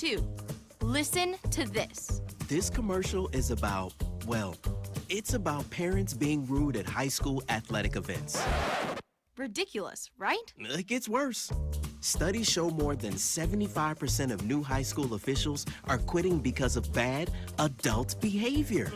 too. Listen to this. This commercial is about, well, it's about parents being rude at high school athletic events. Ridiculous, right? It gets worse. Studies show more than 75% of new high school officials are quitting because of bad adult behavior.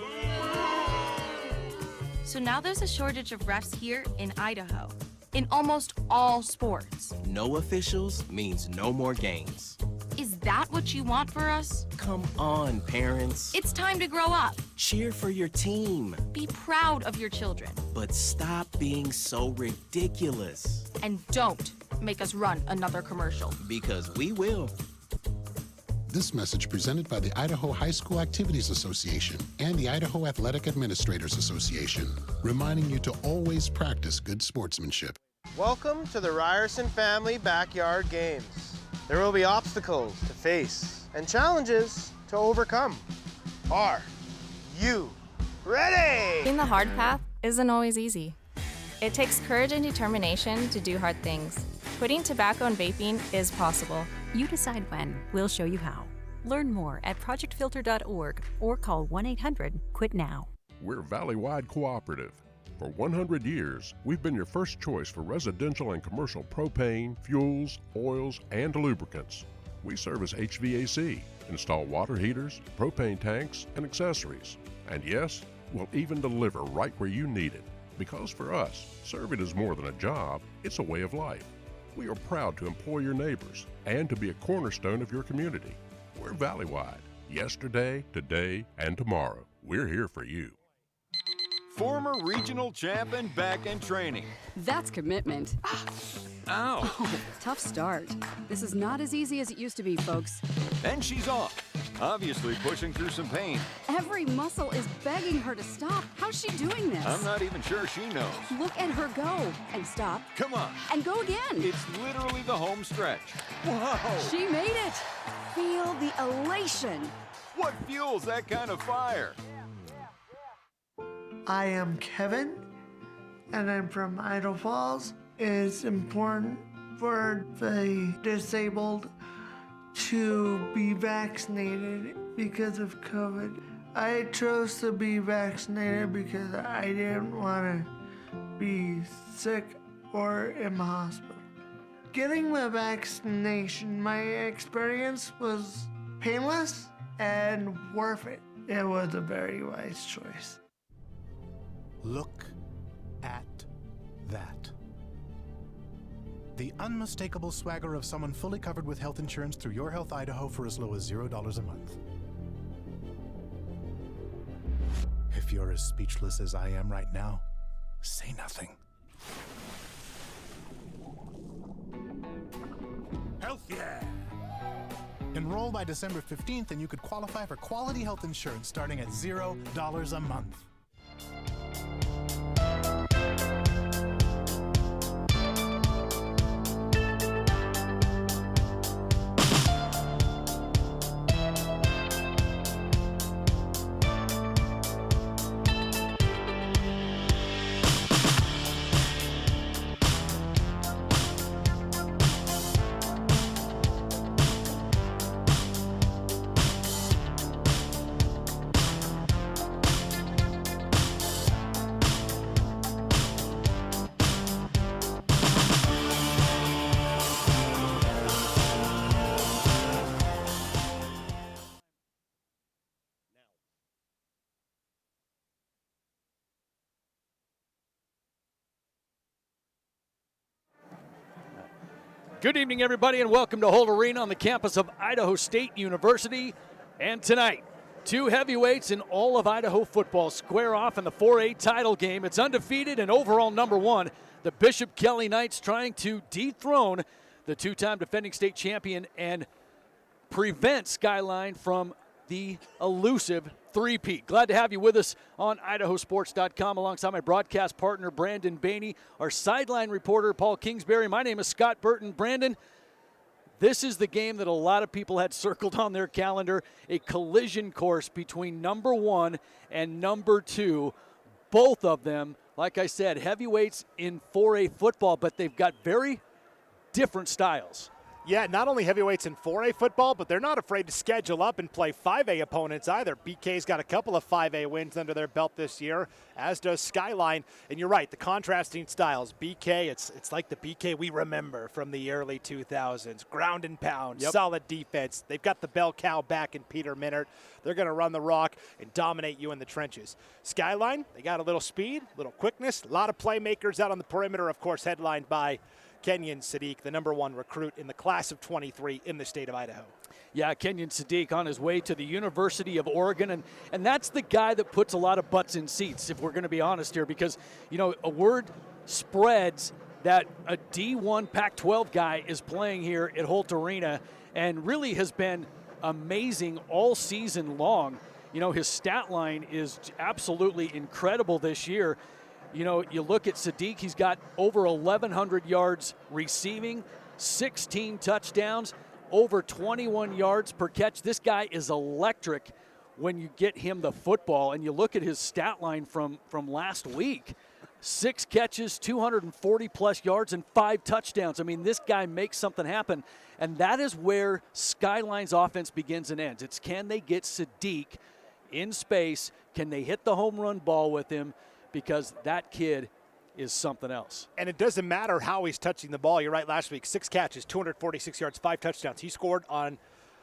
So now there's a shortage of refs here in Idaho, in almost all sports. No officials means no more games. Is that what you want for us? Come on, parents. It's time to grow up. Cheer for your team. Be proud of your children. But stop being so ridiculous. And don't make us run another commercial. Because we will. This message presented by the Idaho High School Activities Association and the Idaho Athletic Administrators Association, reminding you to always practice good sportsmanship. Welcome to the Ryerson Family Backyard Games. There will be obstacles to face and challenges to overcome. Are you ready? Taking the hard path isn't always easy. It takes courage and determination to do hard things. Quitting tobacco and vaping is possible. You decide when. We'll show you how. Learn more at projectfilter.org or call 1-800-QUIT-NOW. We're Valley-wide cooperative. For 100 years, we've been your first choice for residential and commercial propane, fuels, oils, and lubricants. We service HVAC, install water heaters, propane tanks, and accessories. And yes, we'll even deliver right where you need it. Because for us, serving is more than a job, it's a way of life. We are proud to employ your neighbors and to be a cornerstone of your community. We're Valley-wide. Yesterday, today, and tomorrow. We're here for you. Former regional champ and back in training. That's commitment. Ow. Oh, tough start. This is not as easy as it used to be, folks. And she's off, obviously pushing through some pain. Every muscle is begging her to stop. How's she doing this? I'm not even sure she knows. Look at her go. And stop. Come on. And go again. It's literally the home stretch. Whoa. She made it. Feel the elation. What fuels that kind of fire? I am Kevin, and I'm from Idaho Falls. It's important for the disabled to be vaccinated because of COVID. I chose to be vaccinated because I didn't want to be sick or in the hospital. Getting the vaccination, my experience was painless and worth it. It was a very wise choice. Look at that. The unmistakable swagger of someone fully covered with health insurance through Your Health Idaho for as low as $0 a month. If you're as speechless as I am right now, say nothing. Health yeah! Enroll by December 15th and you could qualify for quality health insurance starting at $0 a month. Good evening, everybody, and welcome to Holt Arena on the campus of Idaho State University. And tonight, two heavyweights in all of Idaho football square off in the 4A title game. It's undefeated and overall number one. The Bishop Kelly Knights trying to dethrone the two-time defending state champion and prevent Skyline from the elusive three-peat. Glad to have you with us on IdahoSports.com alongside my broadcast partner, Brandon Bainey, our sideline reporter, Paul Kingsbury. My name is Scott Burton. Brandon, this is the game that a lot of people had circled on their calendar, a collision course between number one and number two. Both of them, like I said, heavyweights in 4A football, but they've got very different styles. Yeah, not only heavyweights in 4A football, but they're not afraid to schedule up and play 5A opponents either. BK's got a couple of 5A wins under their belt this year, as does Skyline. And you're right, the contrasting styles. BK, it's like the BK we remember from the early 2000s. Ground and pound, solid defense. They've got the bell cow back in Peter Minert. They're going to run the rock and dominate you in the trenches. Skyline, they got a little speed, a little quickness, a lot of playmakers out on the perimeter, of course, headlined by Kenyon Sadiq, the #1 recruit in the class of 23 in the state of Idaho. Yeah, Kenyon Sadiq on his way to the University of Oregon, and that's the guy that puts a lot of butts in seats, if we're going to be honest here, because, you know, a word spreads that a D1 Pac-12 guy is playing here at Holt Arena and really has been amazing all season long. You know, his stat line is absolutely incredible this year. You know, you look at Sadiq, he's got over 1,100 yards receiving, 16 touchdowns, over 21 yards per catch. This guy is electric when you get him the football. And you look at his stat line from last week, 6 catches, 240-plus yards, and 5 touchdowns. I mean, this guy makes something happen. And that is where Skyline's offense begins and ends. It's can they get Sadiq in space? Can they hit the home run ball with him? Because that kid is something else. And it doesn't matter how he's touching the ball. You're right, last week, 6 catches, 246 yards, 5 touchdowns. He scored on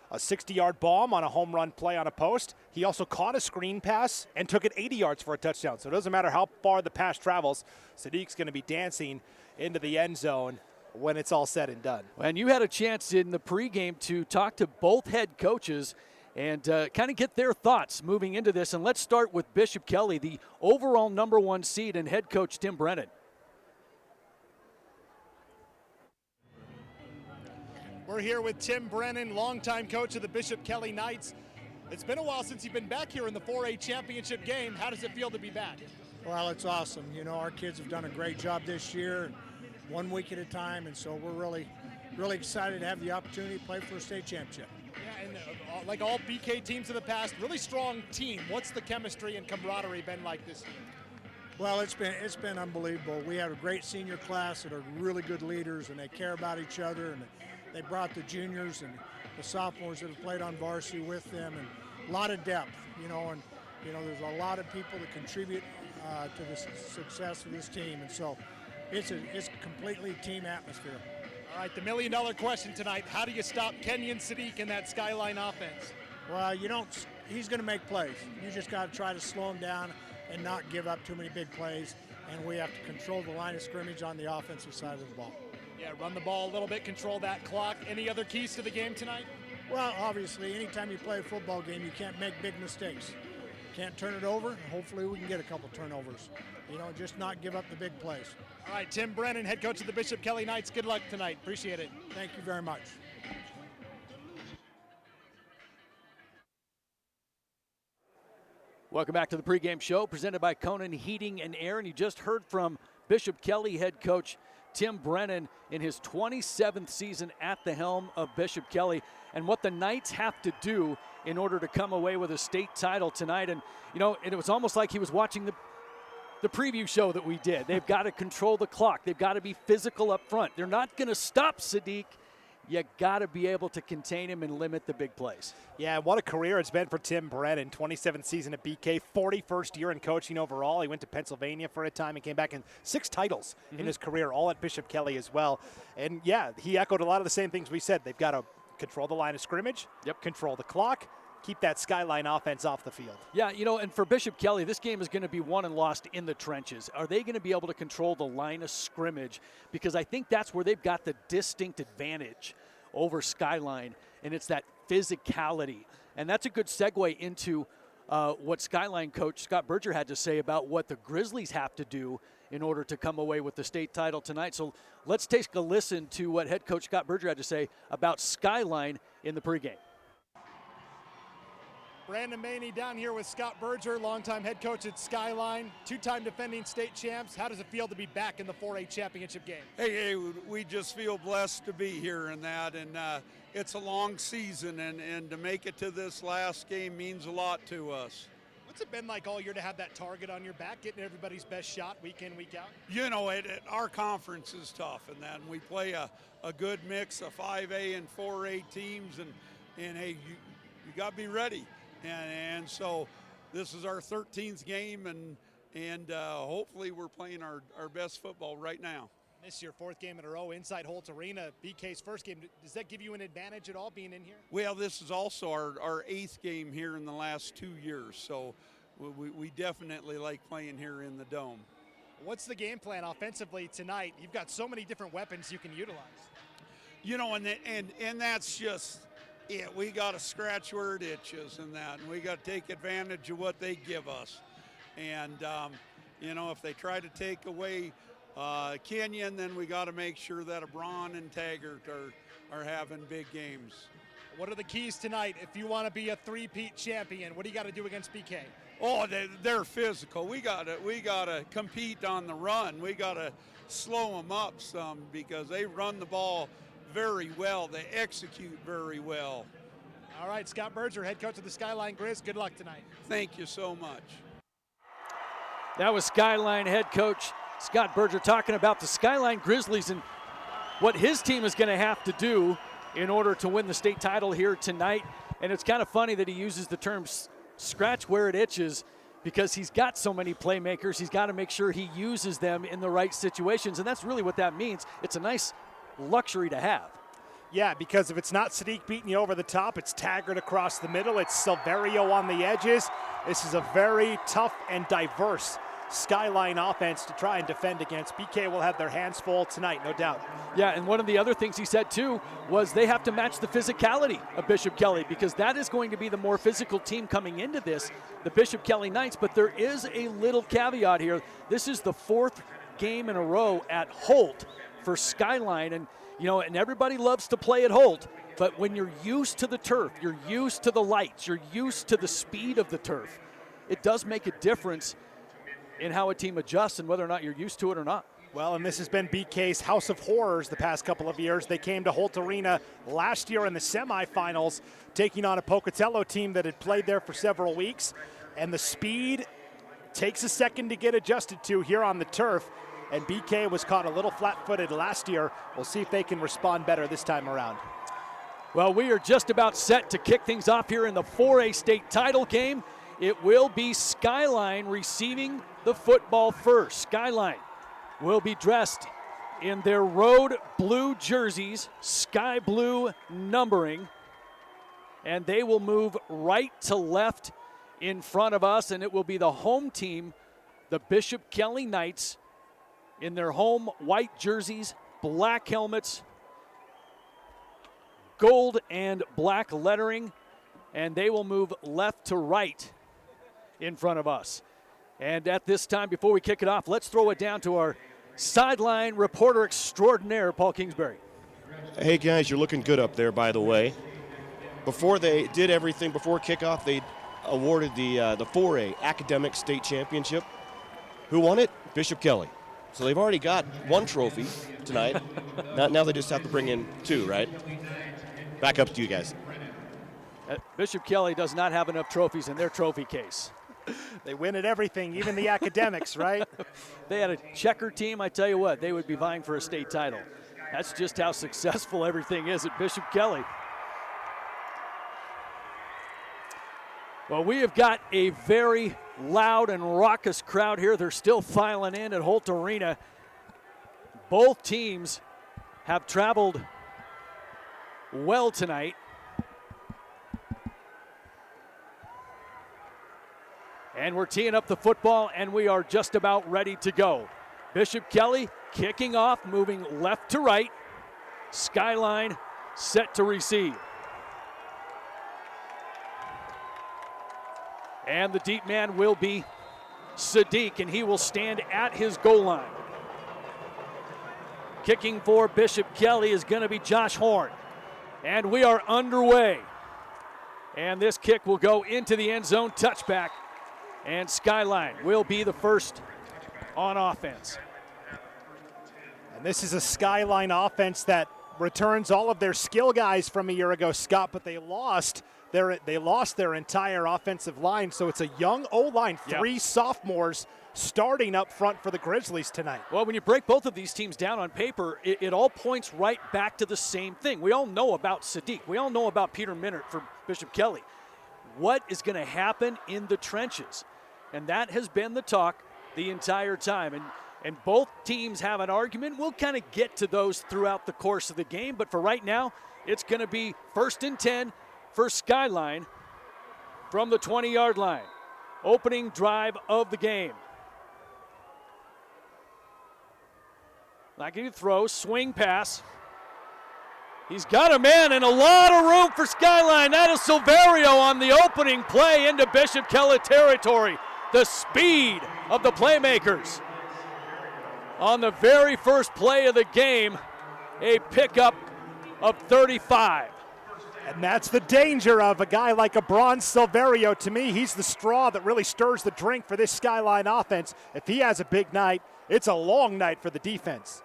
a 60-yard bomb on a home run play on a post. He also caught a screen pass and took it 80 yards for a touchdown. So it doesn't matter how far the pass travels. Sadiq's going to be dancing into the end zone when it's all said and done. And you had a chance in the pregame to talk to both head coaches and kind of get their thoughts moving into this. And let's start with Bishop Kelly, the overall #1 seed, and head coach Tim Brennan. We're here with Tim Brennan, longtime coach of the Bishop Kelly Knights. It's been a while since you've been back here in the 4A championship game. How does it feel to be back? Well, it's awesome. You know, our kids have done a great job this year, 1 week at a time, and so we're really excited to have the opportunity to play for a state championship. Yeah, and like all BK teams of the past, really strong team. What's the chemistry and camaraderie been like this year? Well, it's been unbelievable. We have a great senior class that are really good leaders, and they care about each other, and they brought the juniors and the sophomores that have played on varsity with them, and a lot of depth, you know, and there's a lot of people that contribute to the success of this team, and so it's a completely team atmosphere. All right, the million-dollar question tonight, how do you stop Kenyon Sadiq in that Skyline offense? Well, he's going to make plays. You just got to try to slow him down and not give up too many big plays, and we have to control the line of scrimmage on the offensive side of the ball. Yeah, run the ball a little bit, control that clock. Any other keys to the game tonight? Well, obviously, anytime you play a football game, you can't make big mistakes. Can't turn it over. Hopefully we can get a couple turnovers. You know, just not give up the big plays. All right, Tim Brennan, head coach of the Bishop Kelly Knights. Good luck tonight. Appreciate it. Thank you very much. Welcome back to the pregame show presented by Conan Heating and Air. And you just heard from Bishop Kelly head coach Tim Brennan in his 27th season at the helm of Bishop Kelly, and what the Knights have to do in order to come away with a state title tonight. And, you know, it was almost like he was watching the preview show that we did. They've got to control the clock. They've got to be physical up front. They're not going to stop Sadiq. You got to be able to contain him and limit the big plays. Yeah, what a career it's been for Tim Brennan. 27th season at BK, 41st year in coaching overall. He went to Pennsylvania for a time and came back in 6 titles in his career, all at Bishop Kelly as well. And yeah, he echoed a lot of the same things we said. They've got to control the line of scrimmage, control the clock, keep that Skyline offense off the field. Yeah, you know, and for Bishop Kelly, this game is going to be won and lost in the trenches. Are they going to be able to control the line of scrimmage? Because I think that's where they've got the distinct advantage over Skyline, and it's that physicality. And that's a good segue into what Skyline coach Scott Berger had to say about what the Grizzlies have to do in order to come away with the state title tonight. So let's take a listen to what head coach Scott Berger had to say about Skyline in the pregame. Brandon Maney down here with Scott Berger, longtime head coach at Skyline, 2-time defending state champs. How does it feel to be back in the 4A championship game? Hey, we just feel blessed to be here in that, and it's a long season, and to make it to this last game means a lot to us. What's it been like all year to have that target on your back, getting everybody's best shot week in, week out? You know, our conference is tough, and then we play a good mix of 5A and 4A teams, and hey, you got to be ready. And so this is our 13th game, and hopefully we're playing our best football right now. This is your 4th game in a row inside Holt Arena, BK's first game. Does that give you an advantage at all being in here? Well, this is also our 8th game here in the last 2 years, so we definitely like playing here in the Dome. What's the game plan offensively tonight? You've got so many different weapons you can utilize. You know, and that's just it. We got to scratch where it itches and we got to take advantage of what they give us. And, you know, if they try to take away Kenyon, then we got to make sure that Braun and Taggart are having big games. What are the keys tonight if you want to be a three-peat champion? What do you got to do against BK? Oh, they're physical. We gotta compete on the run. We gotta slow them up some because they run the ball very well. They execute very well. All right, Scott Berger, head coach of the Skyline Grizz. Good luck tonight. Thank you so much. That was Skyline head coach Scott Berger talking about the Skyline Grizzlies and what his team is going to have to do in order to win the state title here tonight. And it's kind of funny that he uses the term scratch where it itches because he's got so many playmakers. He's got to make sure he uses them in the right situations, and that's really what that means. It's a nice luxury to have. Yeah, because if it's not Sadiq beating you over the top, it's Taggart across the middle, it's Silverio on the edges. This is a very tough and diverse Skyline offense to try and defend against. BK will have their hands full tonight, no doubt. Yeah, and one of the other things he said too was they have to match the physicality of Bishop Kelly because that is going to be the more physical team coming into this, the Bishop Kelly Knights. But there is a little caveat here. This is the 4th game in a row at Holt for Skyline, and you know, and everybody loves to play at Holt. But when you're used to the turf, you're used to the lights, you're used to the speed of the turf, it does make a difference in how a team adjusts and whether or not you're used to it or not. Well, and this has been BK's House of Horrors the past couple of years. They came to Holt Arena last year in the semifinals, taking on a Pocatello team that had played there for several weeks. And the speed takes a second to get adjusted to here on the turf. And BK was caught a little flat-footed last year. We'll see if they can respond better this time around. Well, we are just about set to kick things off here in the 4A state title game. It will be Skyline receiving the football first. Skyline will be dressed in their road blue jerseys, sky blue numbering, and they will move right to left in front of us, and it will be the home team, the Bishop Kelly Knights, in their home white jerseys, black helmets, gold and black lettering, and they will move left to right in front of us. And at this time, before we kick it off, let's throw it down to our sideline reporter extraordinaire, Paul Kingsbury. Hey guys, you're looking good up there, by the way. Before they did everything, before kickoff, they awarded the 4A Academic State Championship. Who won it? Bishop Kelly. So they've already got 1 trophy tonight. Now they just have to bring in 2, right? Back up to you guys. Bishop Kelly does not have enough trophies in their trophy case. They win at everything, even the academics, right? They had a checker team, I tell you what, they would be vying for a state title. That's just how successful everything is at Bishop Kelly. Well, we have got a very loud and raucous crowd here. They're still filing in at Holt Arena. Both teams have traveled well tonight. And we're teeing up the football, and we are just about ready to go. Bishop Kelly kicking off, moving left to right. Skyline set to receive. And the deep man will be Sadiq, and he will stand at his goal line. Kicking for Bishop Kelly is going to be Josh Horn. And we are underway. And this kick will go into the end zone, touchback. And Skyline will be the first on offense. And this is a Skyline offense that returns all of their skill guys from a year ago, Scott, but they lost They lost their entire offensive line, so it's a young O-line, 3 sophomores starting up front for the Grizzlies tonight. Well, when you break both of these teams down on paper, it all points right back to the same thing. We all know about Sadiq. We all know about Peter Minert for Bishop Kelly. What is going to happen in the trenches? And that has been the talk the entire time. And both teams have an argument. We'll kind of get to those throughout the course of the game. But for right now, it's going to be 1st and 10 for Skyline from the 20-yard line. Opening drive of the game. Like he throws, swing pass. He's got a man and a lot of room for Skyline. That is Silverio on the opening play into Bishop Kelly territory. The speed of the playmakers. On the very first play of the game, a pickup of 35. And that's the danger of a guy like a Bronze Silverio. To me, he's the straw that really stirs the drink for this Skyline offense. If he has a big night, it's a long night for the defense.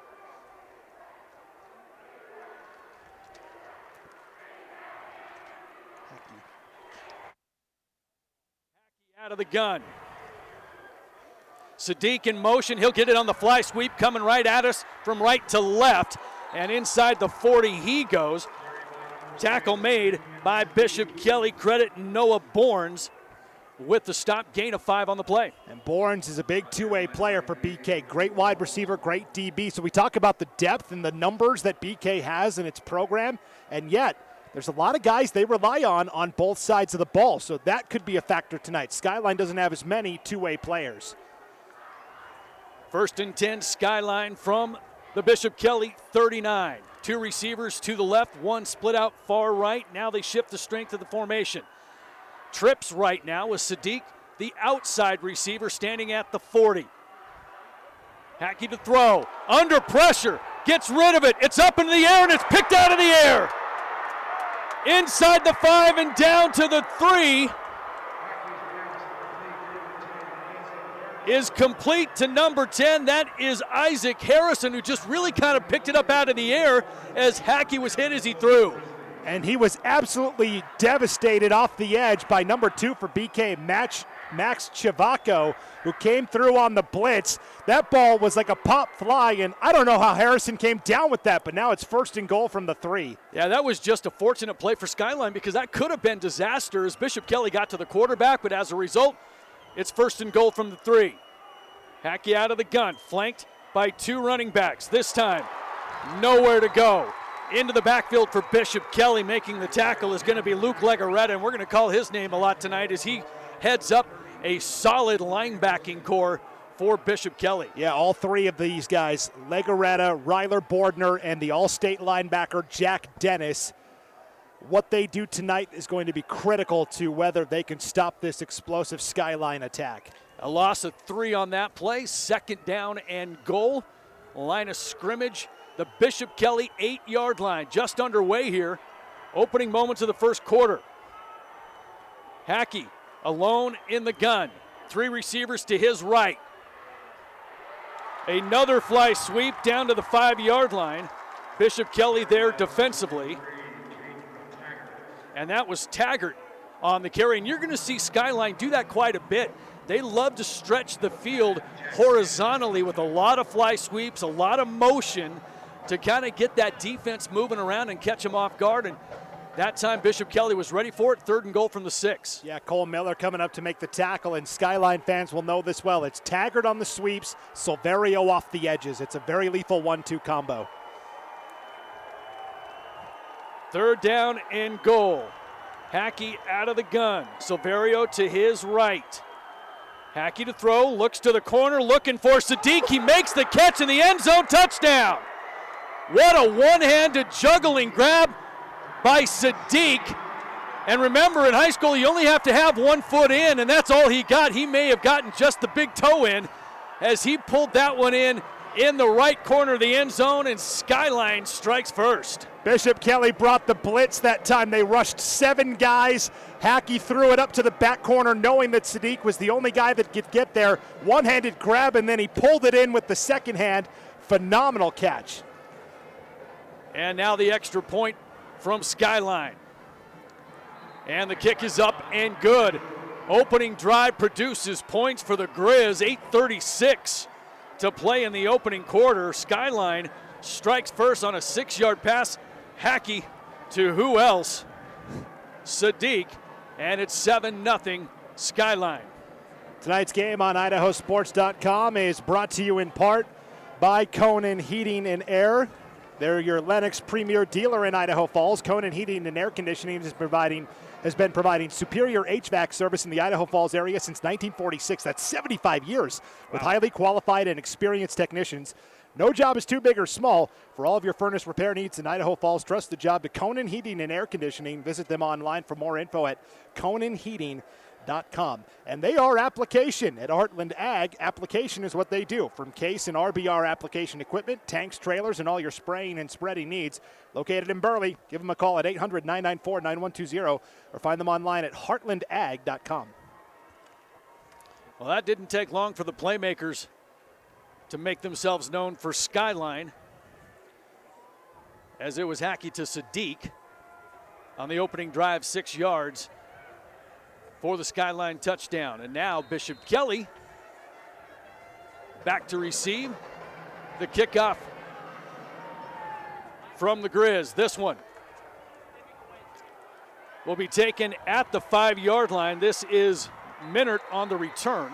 Out of the gun. Sadiq in motion. He'll get it on the fly sweep, coming right at us from right to left. And inside the 40 he goes. Tackle made by Bishop Kelly. Credit Noah Bournes with the stop, gain of 5 on the play. And Bournes is a big two-way player for BK. Great wide receiver, great DB. So we talk about the depth and the numbers that BK has in its program, and yet there's a lot of guys they rely on both sides of the ball. So that could be a factor tonight. Skyline doesn't have as many two-way players. 1st and 10, Skyline from the Bishop Kelly 39. 2 receivers to the left, 1 split out far right. Now they shift the strength of the formation. Trips right now with Sadiq, the outside receiver, standing at the 40. Hackey to throw, under pressure, gets rid of it. It's up into the air and it's picked out of the air. Inside the 5 and down to the 3 is complete to number 10. That is Isaac Harrison, who just really kind of picked it up out of the air as Hackey was hit as he threw. And he was absolutely devastated off the edge by number 2 for BK, Max Chavaco, who came through on the blitz. That ball was like a pop fly, and I don't know how Harrison came down with that, but now it's 1st and goal from the 3. Yeah, that was just a fortunate play for Skyline because that could have been disaster as Bishop Kelly got to the quarterback, but as a result, it's 1st and goal from the 3. Hackey out of the gun, flanked by 2 running backs. This time, nowhere to go. Into the backfield for Bishop Kelly. Making the tackle is going to be Luke Legaretta, and we're going to call his name a lot tonight as he heads up a solid linebacking core for Bishop Kelly. Yeah, all 3 of these guys, Legaretta, Ryler Bordner, and the All-State linebacker Jack Dennis. What they do tonight is going to be critical to whether they can stop this explosive Skyline attack. A loss of 3 on that play. 2nd down and goal. Line of scrimmage. The Bishop Kelly 8-yard line just underway here. Opening moments of the first quarter. Hackey alone in the gun. 3 receivers to his right. Another fly sweep down to the 5-yard line. Bishop Kelly there defensively. And that was Taggart on the carry. And you're going to see Skyline do that quite a bit. They love to stretch the field horizontally with a lot of fly sweeps, a lot of motion to kind of get that defense moving around and catch them off guard. And that time Bishop Kelly was ready for it. 3rd and goal from the 6. Yeah, Cole Miller coming up to make the tackle, and Skyline fans will know this well. It's Taggart on the sweeps, Silverio off the edges. It's a very lethal 1-2 combo. 3rd down and goal. Hackey out of the gun. Silverio to his right. Hackey to throw, looks to the corner, looking for Sadiq. He makes the catch in the end zone, touchdown. What a one-handed juggling grab by Sadiq. And remember, in high school, you only have to have 1 foot in, and that's all he got. He may have gotten just the big toe in as he pulled that one in the right corner of the end zone, and Skyline strikes first. Bishop Kelly brought the blitz that time. They rushed 7 guys. Hackey threw it up to the back corner knowing that Sadiq was the only guy that could get there. One-handed grab, and then he pulled it in with the second hand. Phenomenal catch. And now the extra point from Skyline. And the kick is up and good. Opening drive produces points for the Grizz. 8:36 to play in the opening quarter. Skyline strikes first on a 6-yard pass. Hackey to who else? Sadiq. And it's 7-0 Skyline. Tonight's game on IdahoSports.com is brought to you in part by Conan Heating and Air. They're your Lennox premier dealer in Idaho Falls. Conan Heating and Air Conditioning has been providing superior HVAC service in the Idaho Falls area since 1946. That's 75 years with highly qualified and experienced technicians. No job is too big or small. For all of your furnace repair needs in Idaho Falls, trust the job to Conan Heating and Air Conditioning. Visit them online for more info at conanheating.com. And they are application at Heartland Ag. Application is what they do. From case and RBR application equipment, tanks, trailers, and all your spraying and spreading needs. Located in Burley, give them a call at 800-994-9120 or find them online at heartlandag.com. Well, that didn't take long for the playmakers to make themselves known for Skyline, as it was Hackey to Sadiq on the opening drive, 6 yards for the Skyline touchdown. And now Bishop Kelly back to receive the kickoff from the Grizz. This one will be taken at the 5-yard line. This is Minert on the return.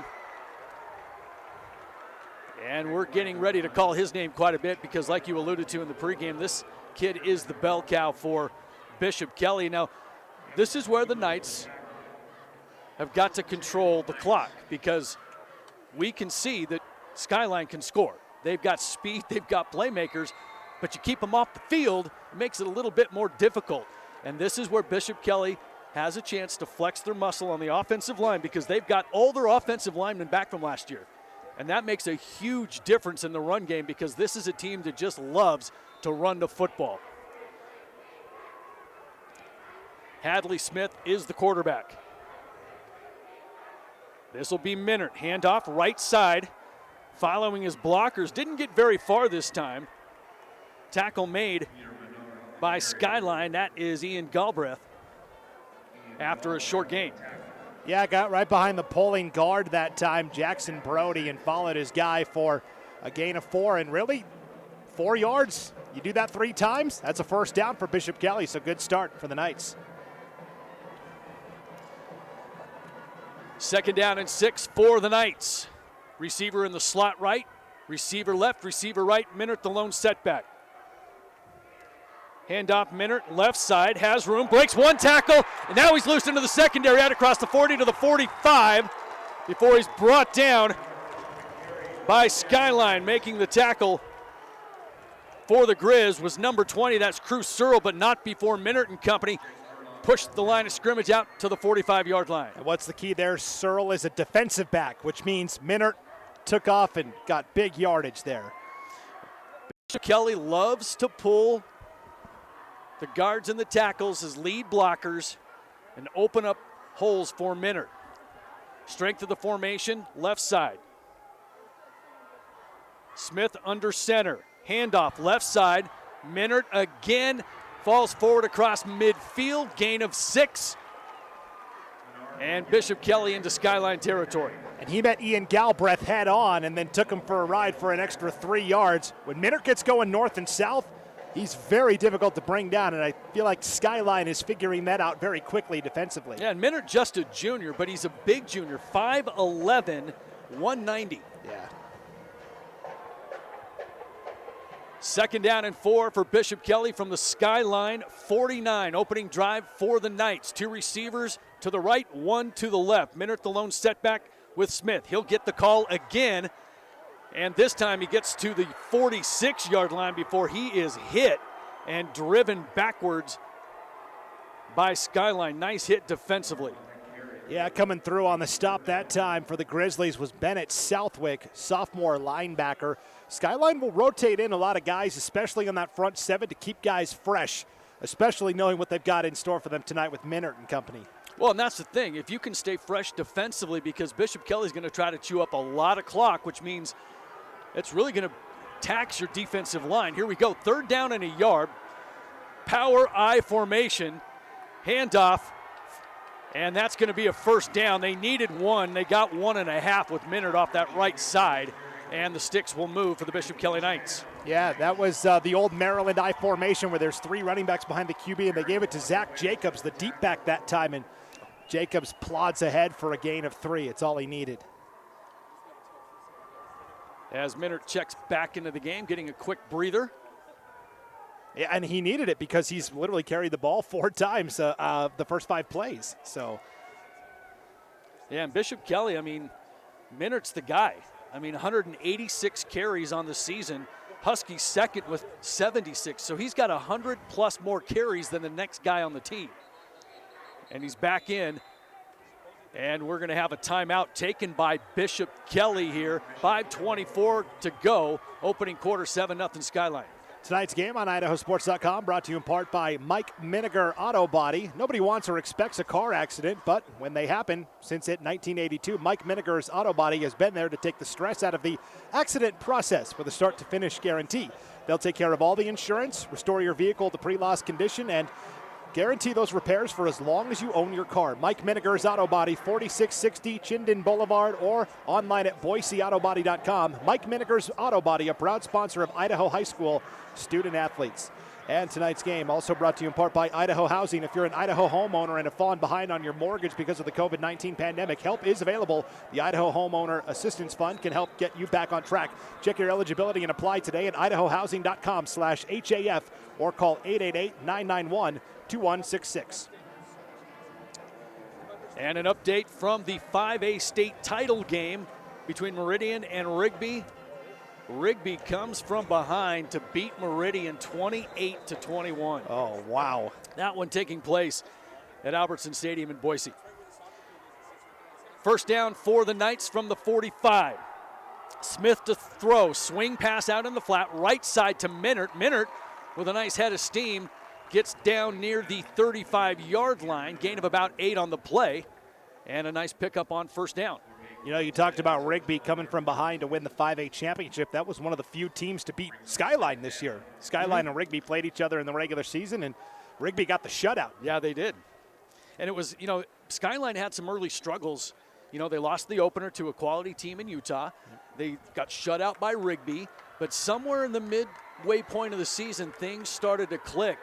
And we're getting ready to call his name quite a bit because, like you alluded to in the pregame, this kid is the bell cow for Bishop Kelly. Now, this is where the Knights have got to control the clock because we can see that Skyline can score. They've got speed, they've got playmakers, but you keep them off the field, it makes it a little bit more difficult. And this is where Bishop Kelly has a chance to flex their muscle on the offensive line because they've got all their offensive linemen back from last year. And that makes a huge difference in the run game because this is a team that just loves to run the football. Hadley Smith is the quarterback. This will be Minert. Handoff right side, following his blockers. Didn't get very far this time. Tackle made by Skyline. That is Ian Galbraith after a short gain. Yeah, got right behind the pulling guard that time, Jackson Brody, and followed his guy for a gain of 4. And really, 4 yards. You do that 3 times, that's a first down for Bishop Kelly, so good start for the Knights. 2nd down and 6 for the Knights. Receiver in the slot right, receiver left, receiver right. Minert the lone setback. Handoff Minert, left side, has room, breaks one tackle, and now he's loose into the secondary, out across the 40 to the 45 before he's brought down by Skyline. Making the tackle for the Grizz was number 20, that's Cruz Searle, but not before Minert and company pushed the line of scrimmage out to the 45-yard line. And what's the key there? Searle is a defensive back, which means Minert took off and got big yardage there. Bishop Kelly loves to pull the guards and the tackles as lead blockers and open up holes for Minert. Strength of the formation, left side. Smith under center. Handoff, left side. Minert again falls forward across midfield. Gain of 6. And Bishop Kelly into Skyline territory. And he met Ian Galbraith head on and then took him for a ride for an extra 3 yards. When Minert gets going north and south, he's very difficult to bring down, and I feel like Skyline is figuring that out very quickly defensively. Yeah, and Minert just a junior, but he's a big junior, 5'11", 190. Yeah. 2nd down and 4 for Bishop Kelly from the Skyline 49. Opening drive for the Knights. 2 receivers to the right, 1 to the left. Minert the lone setback with Smith. He'll get the call again. And this time he gets to the 46-yard line before he is hit and driven backwards by Skyline. Nice hit defensively. Yeah, coming through on the stop that time for the Grizzlies was Bennett Southwick, sophomore linebacker. Skyline will rotate in a lot of guys, especially on that front 7, to keep guys fresh, especially knowing what they've got in store for them tonight with Minert and company. Well, and that's the thing. If you can stay fresh defensively, because Bishop Kelly's going to try to chew up a lot of clock, which means it's really going to tax your defensive line. Here we go, 3rd down and a yard. Power I formation. Handoff And that's going to be a first down. They needed one. They got 1.5 with Minard off that right side. And the sticks will move for the Bishop Kelly Knights. Yeah, that was the old Maryland I formation where there's 3 running backs behind the QB, and they gave it to Zach Jacobs, the deep back that time, and Jacobs plods ahead for a gain of 3. It's all he needed. As Minard checks back into the game, getting a quick breather. Yeah, and he needed it because he's literally carried the ball 4 times the first 5 plays. So, yeah, and Bishop Kelly, I mean, Minard's the guy. I mean, 186 carries on the season. Husky's second with 76. So he's got 100+ more carries than the next guy on the team. And he's back in. And we're going to have a timeout taken by Bishop Kelly here. 5:24 to go. Opening quarter, 7-0 Skyline. Tonight's game on IdahoSports.com brought to you in part by Mike Miniger Auto Body. Nobody wants or expects a car accident, but when they happen, since 1982, Mike Miniger's Auto Body has been there to take the stress out of the accident process with a start-to-finish guarantee. They'll take care of all the insurance, restore your vehicle to pre-loss condition, and guarantee those repairs for as long as you own your car. Mike Miniger's Auto Body, 4660 Chinden Boulevard, or online at BoiseAutoBody.com. Mike Miniger's Auto Body, a proud sponsor of Idaho High School student athletes. And tonight's game also brought to you in part by Idaho Housing. If you're an Idaho homeowner and have fallen behind on your mortgage because of the COVID-19 pandemic, help is available. The Idaho Homeowner Assistance Fund can help get you back on track. Check your eligibility and apply today at idahohousing.com/HAF or call 888-991-2166. And an update from the 5A state title game between Meridian and Rigby. Rigby comes from behind to beat Meridian 28-21. Oh, wow. That one taking place at Albertson Stadium in Boise. First down for the Knights from the 45. Smith to throw, swing pass out in the flat, right side to Minard. Minard with a nice head of steam gets down near the 35-yard line, gain of about 8 on the play, and a nice pickup on first down. You know, you talked about Rigby coming from behind to win the 5A championship. That was one of the few teams to beat Skyline this year. Skyline and Rigby played each other in the regular season, and Rigby got the shutout. Yeah, they did. And it was, you know, Skyline had some early struggles. You know, they lost the opener to a quality team in Utah. They got shut out by Rigby. But somewhere in the midway point of the season, things started to click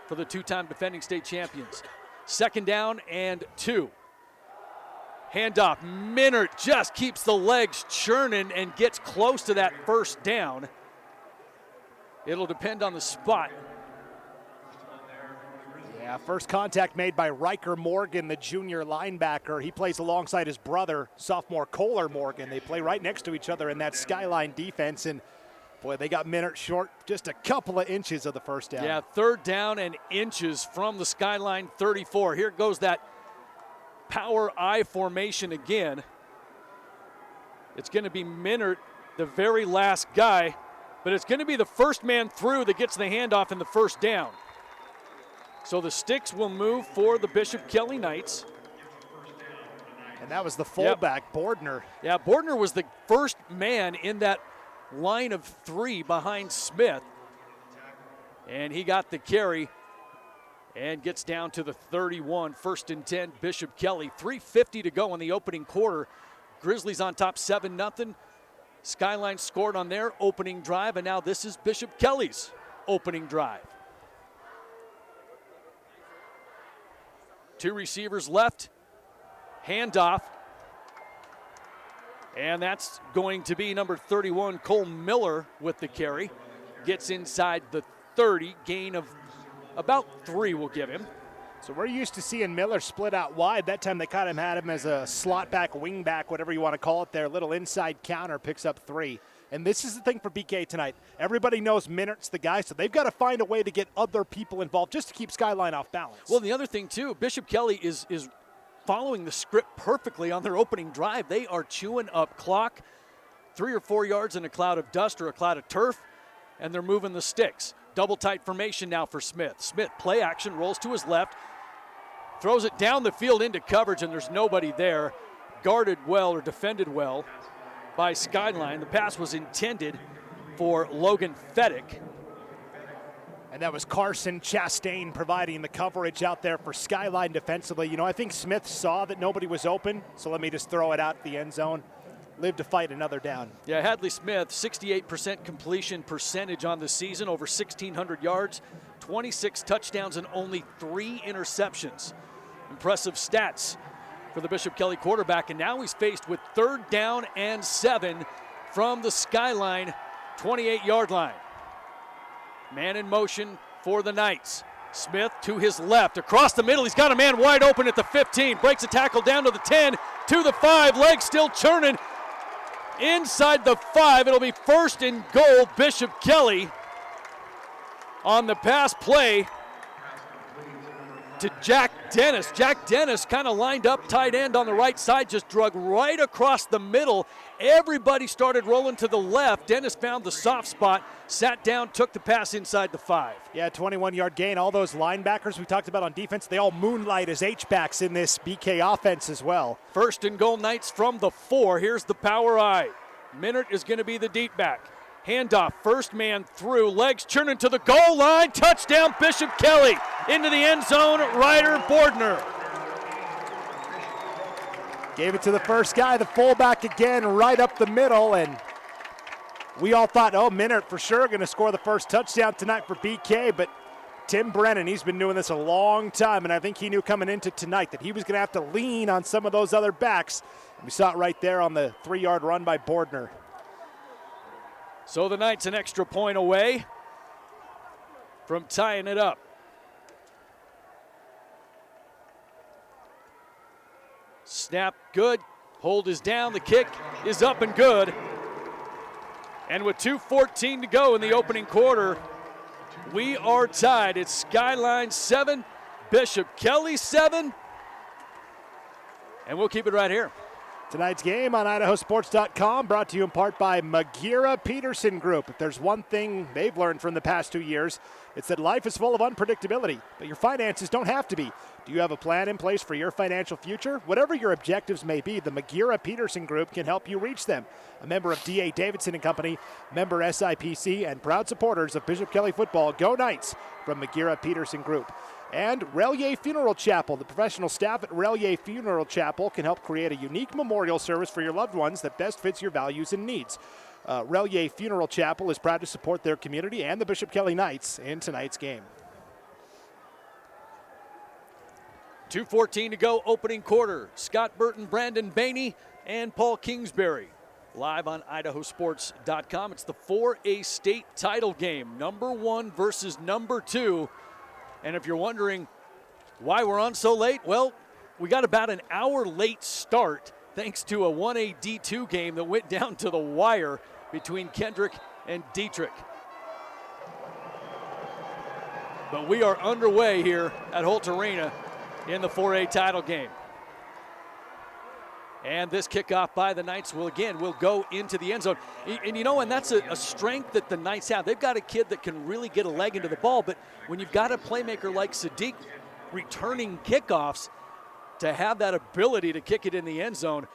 for the 2-time defending state champions. Second down and 2. Handoff. Minard just keeps the legs churning and gets close to that first down. It'll depend on the spot. Yeah, first contact made by Riker Morgan, the junior linebacker. He plays alongside his brother, sophomore Kohler Morgan. They play right next to each other in that Skyline defense. And, boy, they got Minard short just a couple of inches of the first down. Yeah, third down and inches from the Skyline 34. Here goes that power I formation again. It's going to be Minard, the very last guy, but it's going to be the first man through that gets the handoff in the first down. So the sticks will move for the Bishop Kelly Knights. And that was the fullback, Bordner. Yeah, Bordner was the first man in that line of 3 behind Smith. And he got the carry and gets down to the 31. First and 10, Bishop Kelly. 3:50 to go in the opening quarter. Grizzlies on top 7-0. Skyline scored on their opening drive, and now this is Bishop Kelly's opening drive. 2 receivers left. Handoff. And that's going to be number 31, Cole Miller with the carry. Gets inside the 30, gain of about 3 we'll give him. So we're used to seeing Miller split out wide. That time they kind of had him as a slot back, wing back, whatever you want to call it there. Little inside counter, picks up 3. And this is the thing for BK tonight. Everybody knows Minard's the guy, so they've got to find a way to get other people involved just to keep Skyline off balance. Well, the other thing, too, Bishop Kelly is following the script perfectly on their opening drive. They are chewing up clock, 3 or 4 yards in a cloud of dust or a cloud of turf, and they're moving the sticks. Double tight formation now for Smith. Smith, play action, rolls to his left, throws it down the field into coverage, and there's nobody there. Guarded well or defended well by Skyline. The pass was intended for Logan Feddick. And that was Carson Chastain providing the coverage out there for Skyline defensively. You know, I think Smith saw that nobody was open, so let me just throw it out the end zone. Live to fight another down. Yeah, Hadley Smith, 68% completion percentage on the season, over 1,600 yards, 26 touchdowns, and only 3 interceptions. Impressive stats for the Bishop Kelly quarterback, and now he's faced with 3rd down and 7 from the Skyline 28-yard line. Man in motion for the Knights. Smith to his left, across the middle. He's got a man wide open at the 15. Breaks a tackle down to the 10, to the 5. Legs still churning. Inside the 5, it'll be 1st and goal. Bishop Kelly on the pass play to Jack Dennis. Jack Dennis kind of lined up tight end on the right side, just drug right across the middle. Everybody started rolling to the left. Dennis found the soft spot, sat down, took the pass inside the 5. Yeah, 21-yard gain. All those linebackers we talked about on defense, they all moonlight as H-backs in this BK offense as well. 1st and goal, Knights from the 4. Here's the power I. Minert is going to be the deep back. Handoff, first man through, legs churning to the goal line. Touchdown, Bishop Kelly. Into the end zone, Ryder Bordner. Gave it to the first guy, the fullback again, right up the middle, and we all thought, oh, Minert for sure going to score the first touchdown tonight for BK, but Tim Brennan, he's been doing this a long time, and I think he knew coming into tonight that he was going to have to lean on some of those other backs. We saw it right there on the 3-yard run by Bordner. So the Knights an extra point away from tying it up. Snap good, hold is down, the kick is up and good. And with 2:14 to go in the opening quarter, we are tied. It's Skyline 7, Bishop Kelly 7, and we'll keep it right here. Tonight's game on IdahoSports.com brought to you in part by Magira Peterson Group. If there's one thing they've learned from the past 2 years, it's that life is full of unpredictability, but your finances don't have to be. Do you have a plan in place for your financial future? Whatever your objectives may be, the Magira Peterson Group can help you reach them. A member of D.A. Davidson & Company, member SIPC, and proud supporters of Bishop Kelly football. Go Knights from Magira Peterson Group. And Relier Funeral Chapel. The professional staff at Relier Funeral Chapel can help create a unique memorial service for your loved ones that best fits your values and needs. Relier Funeral Chapel is proud to support their community and the Bishop Kelly Knights in tonight's game. 2:14 to go, opening quarter. Scott Burton, Brandon Bainey, and Paul Kingsbury live on IdahoSports.com. It's the 4A state title game, number 1 versus number 2. And if you're wondering why we're on so late, well, we got about an hour late start thanks to a 1A D2 game that went down to the wire between Kendrick and Dietrich. But we are underway here at Holt Arena in the 4A title game. And this kickoff by the Knights will go into the end zone. And you know, and that's a strength that the Knights have. They've got a kid that can really get a leg into the ball, but when you've got a playmaker like Sadiq returning kickoffs, to have that ability to kick it in the end zone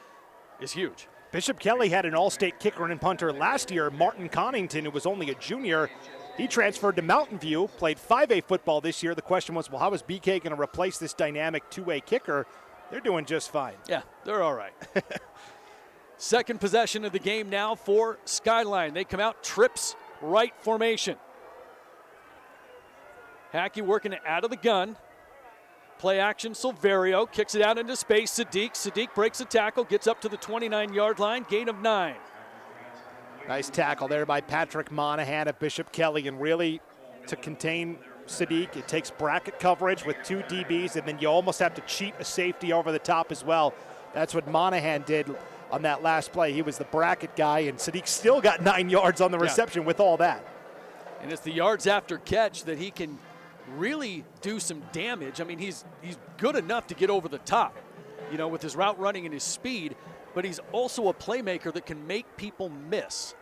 is huge. Bishop Kelly had an all-state kicker and punter last year, Martin Connington, who was only a junior. He transferred to Mountain View, played 5A football this year. The question was, well, how is BK going to replace this dynamic 2A kicker? They're doing just fine. Yeah, they're all right. Second possession of the game now for Skyline. They come out, trips right formation. Hackey working it out of the gun. Play action, Silverio kicks it out into space. Sadiq breaks a tackle, gets up to the 29-yard line, gain of 9. Nice tackle there by Patrick Monahan of Bishop Kelly, and really to contain Sadiq, it takes bracket coverage with 2 DBs, and then you almost have to cheat a safety over the top as well. That's what Monahan did on that last play. He was the bracket guy, and Sadiq still got 9 yards on the reception with all that. And it's the yards after catch that he can really do some damage. I mean, he's good enough to get over the top, you know, with his route running and his speed, but he's also a playmaker that can make people miss.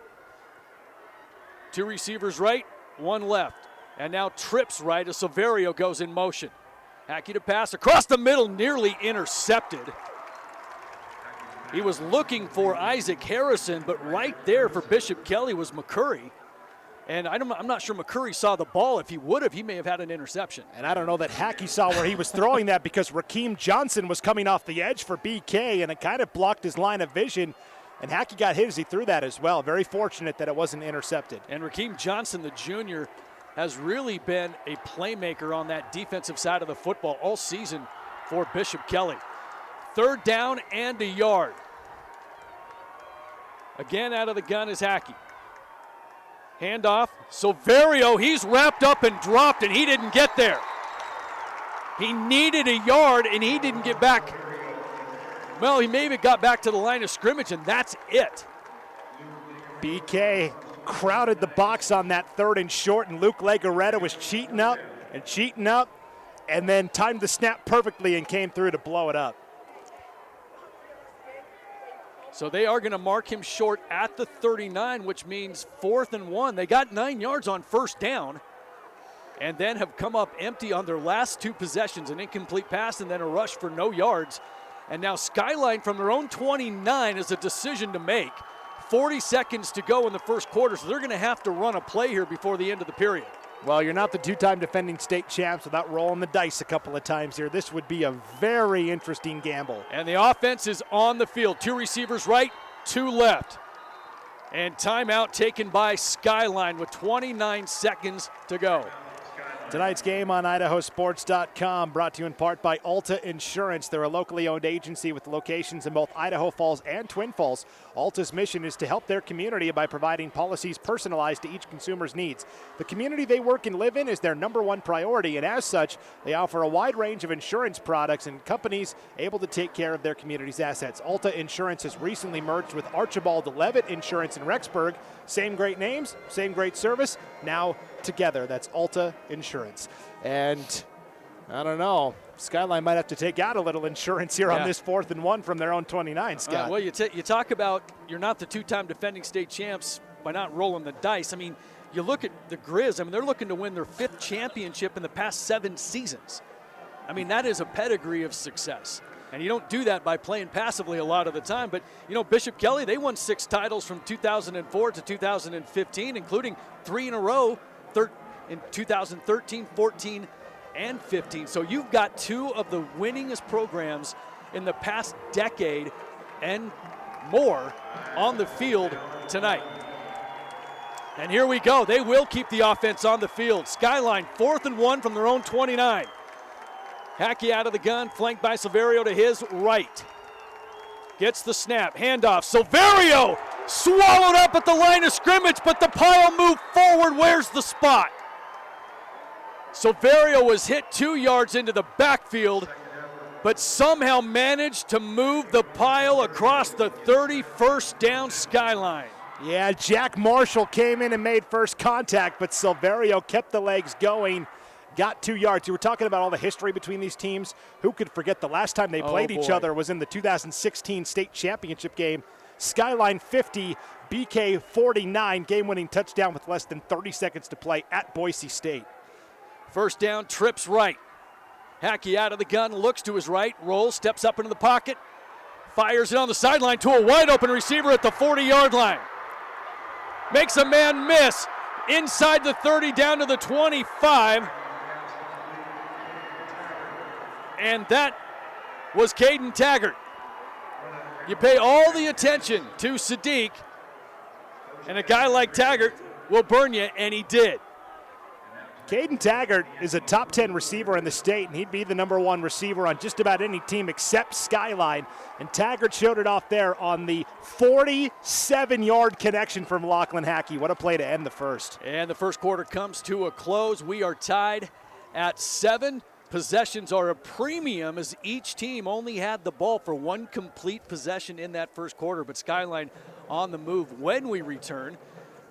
2 receivers right, 1 left. And now trips right as Silverio goes in motion. Hackey to pass across the middle, nearly intercepted. He was looking for Isaac Harrison, but right there for Bishop Kelly was McCurry. And I'm not sure McCurry saw the ball. If he would have, he may have had an interception. And I don't know that Hackey saw where he was throwing that because Rakeem Johnson was coming off the edge for BK, and it kind of blocked his line of vision. And Hackey got hit as he threw that as well. Very fortunate that it wasn't intercepted. And Rakeem Johnson, the junior, has really been a playmaker on that defensive side of the football all season for Bishop Kelly. 3rd down and a yard. Again, out of the gun is Hackey. Handoff, Silverio, he's wrapped up and dropped, and he didn't get there. He needed a yard, and he didn't get back. Well, he maybe got back to the line of scrimmage, and that's it. BK crowded the box on that 3rd and short, and Luke Legaretta was cheating up, and then timed the snap perfectly and came through to blow it up. So they are going to mark him short at the 39, which means 4th and 1. They got 9 yards on 1st down and then have come up empty on their last 2 possessions, an incomplete pass and then a rush for no yards. And now Skyline from their own 29 is a decision to make. 40 seconds to go in the first quarter, so they're going to have to run a play here before the end of the period. Well, you're not the 2-time defending state champs without rolling the dice a couple of times here. This would be a very interesting gamble. And the offense is on the field. 2 receivers right, 2 left. And timeout taken by Skyline with 29 seconds to go. Tonight's game on IdahoSports.com brought to you in part by Alta Insurance. They're a locally owned agency with locations in both Idaho Falls and Twin Falls. Alta's mission is to help their community by providing policies personalized to each consumer's needs. The community they work and live in is their #1 priority, and as such, they offer a wide range of insurance products and companies able to take care of their community's assets. Alta Insurance has recently merged with Archibald Levitt Insurance in Rexburg. Same great names, same great service, now together. That's Alta Insurance. And I don't know, Skyline might have to take out a little insurance here on this 4th and 1 from their own 29, Scott. Well, you talk about you're not the 2-time defending state champs by not rolling the dice. I mean, you look at the Grizz, I mean, they're looking to win their 5th championship in the past 7 seasons. I mean, that is a pedigree of success. And you don't do that by playing passively a lot of the time. But, you know, Bishop Kelly, they won 6 titles from 2004 to 2015, including 3 in a row in 2013, 14, and 15. So you've got 2 of the winningest programs in the past decade and more on the field tonight. And here we go. They will keep the offense on the field. Skyline 4th and 1 from their own 29. Hackey out of the gun, flanked by Silverio to his right. Gets the snap, handoff. Silverio swallowed up at the line of scrimmage, but the pile moved forward. Where's the spot? Silverio was hit 2 yards into the backfield, but somehow managed to move the pile across the 31st down Skyline. Yeah, Jack Marshall came in and made first contact, but Silverio kept the legs going. Got 2 yards. You were talking about all the history between these teams. Who could forget the last time they played each other was in the 2016 state championship game. Skyline 50, BK 49, game-winning touchdown with less than 30 seconds to play at Boise State. First down, trips right. Hackey out of the gun, looks to his right, rolls, steps up into the pocket, fires it on the sideline to a wide-open receiver at the 40-yard line. Makes a man miss inside the 30 down to the 25. And that was Caden Taggart. You pay all the attention to Sadiq, and a guy like Taggart will burn you, and he did. Caden Taggart is a top 10 receiver in the state, and he'd be the #1 receiver on just about any team except Skyline. And Taggart showed it off there on the 47-yard connection from Lachlan Hackey. What a play to end the first. And the first quarter comes to a close. We are tied at 7. Possessions are a premium as each team only had the ball for 1 complete possession in that first quarter. But Skyline on the move when we return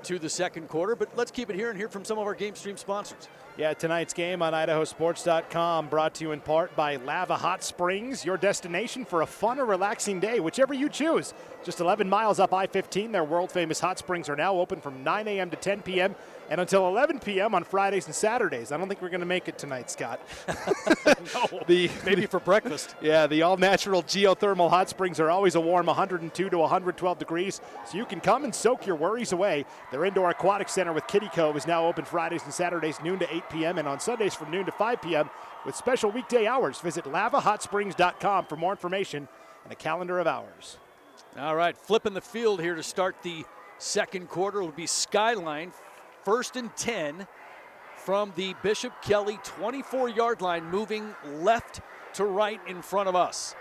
to the second quarter. But let's keep it here and hear from some of our GameStream sponsors. Yeah, tonight's game on IdahoSports.com brought to you in part by Lava Hot Springs, your destination for a fun or relaxing day, whichever you choose. Just 11 miles up I-15, their world-famous hot springs are now open from 9 a.m. to 10 p.m. and until 11 p.m. on Fridays and Saturdays. I don't think we're going to make it tonight, Scott. No, maybe for breakfast. Yeah, the all-natural geothermal hot springs are always a warm 102 to 112 degrees, so you can come and soak your worries away. Their indoor aquatic center with Kiddie Cove is now open Fridays and Saturdays noon to 8 p.m. and on Sundays from noon to 5 p.m. with special weekday hours. Visit lavahot.springs.com for more information and a calendar of hours. All right, flipping the field here to start the second quarter will be Skyline, 1st and 10 from the Bishop Kelly 24-yard line, moving left to right in front of us.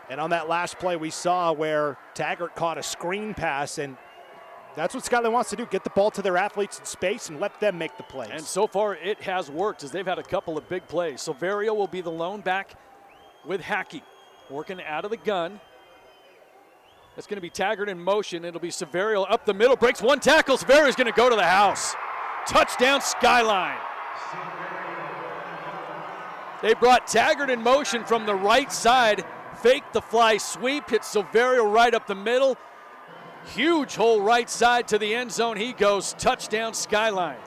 And on that last play, we saw where Taggart caught a screen pass, and that's what Skyline wants to do, get the ball to their athletes in space and let them make the plays. And so far it has worked as they've had a couple of big plays. Silverio will be the lone back with Hackey working out of the gun. It's going to be Taggart in motion. It'll be Silverio up the middle, breaks one tackle. Silverio's going to go to the house. Touchdown Skyline. They brought Taggart in motion from the right side, faked the fly sweep, hit Silverio right up the middle. Huge hole right side to the end zone. He goes, touchdown Skyline.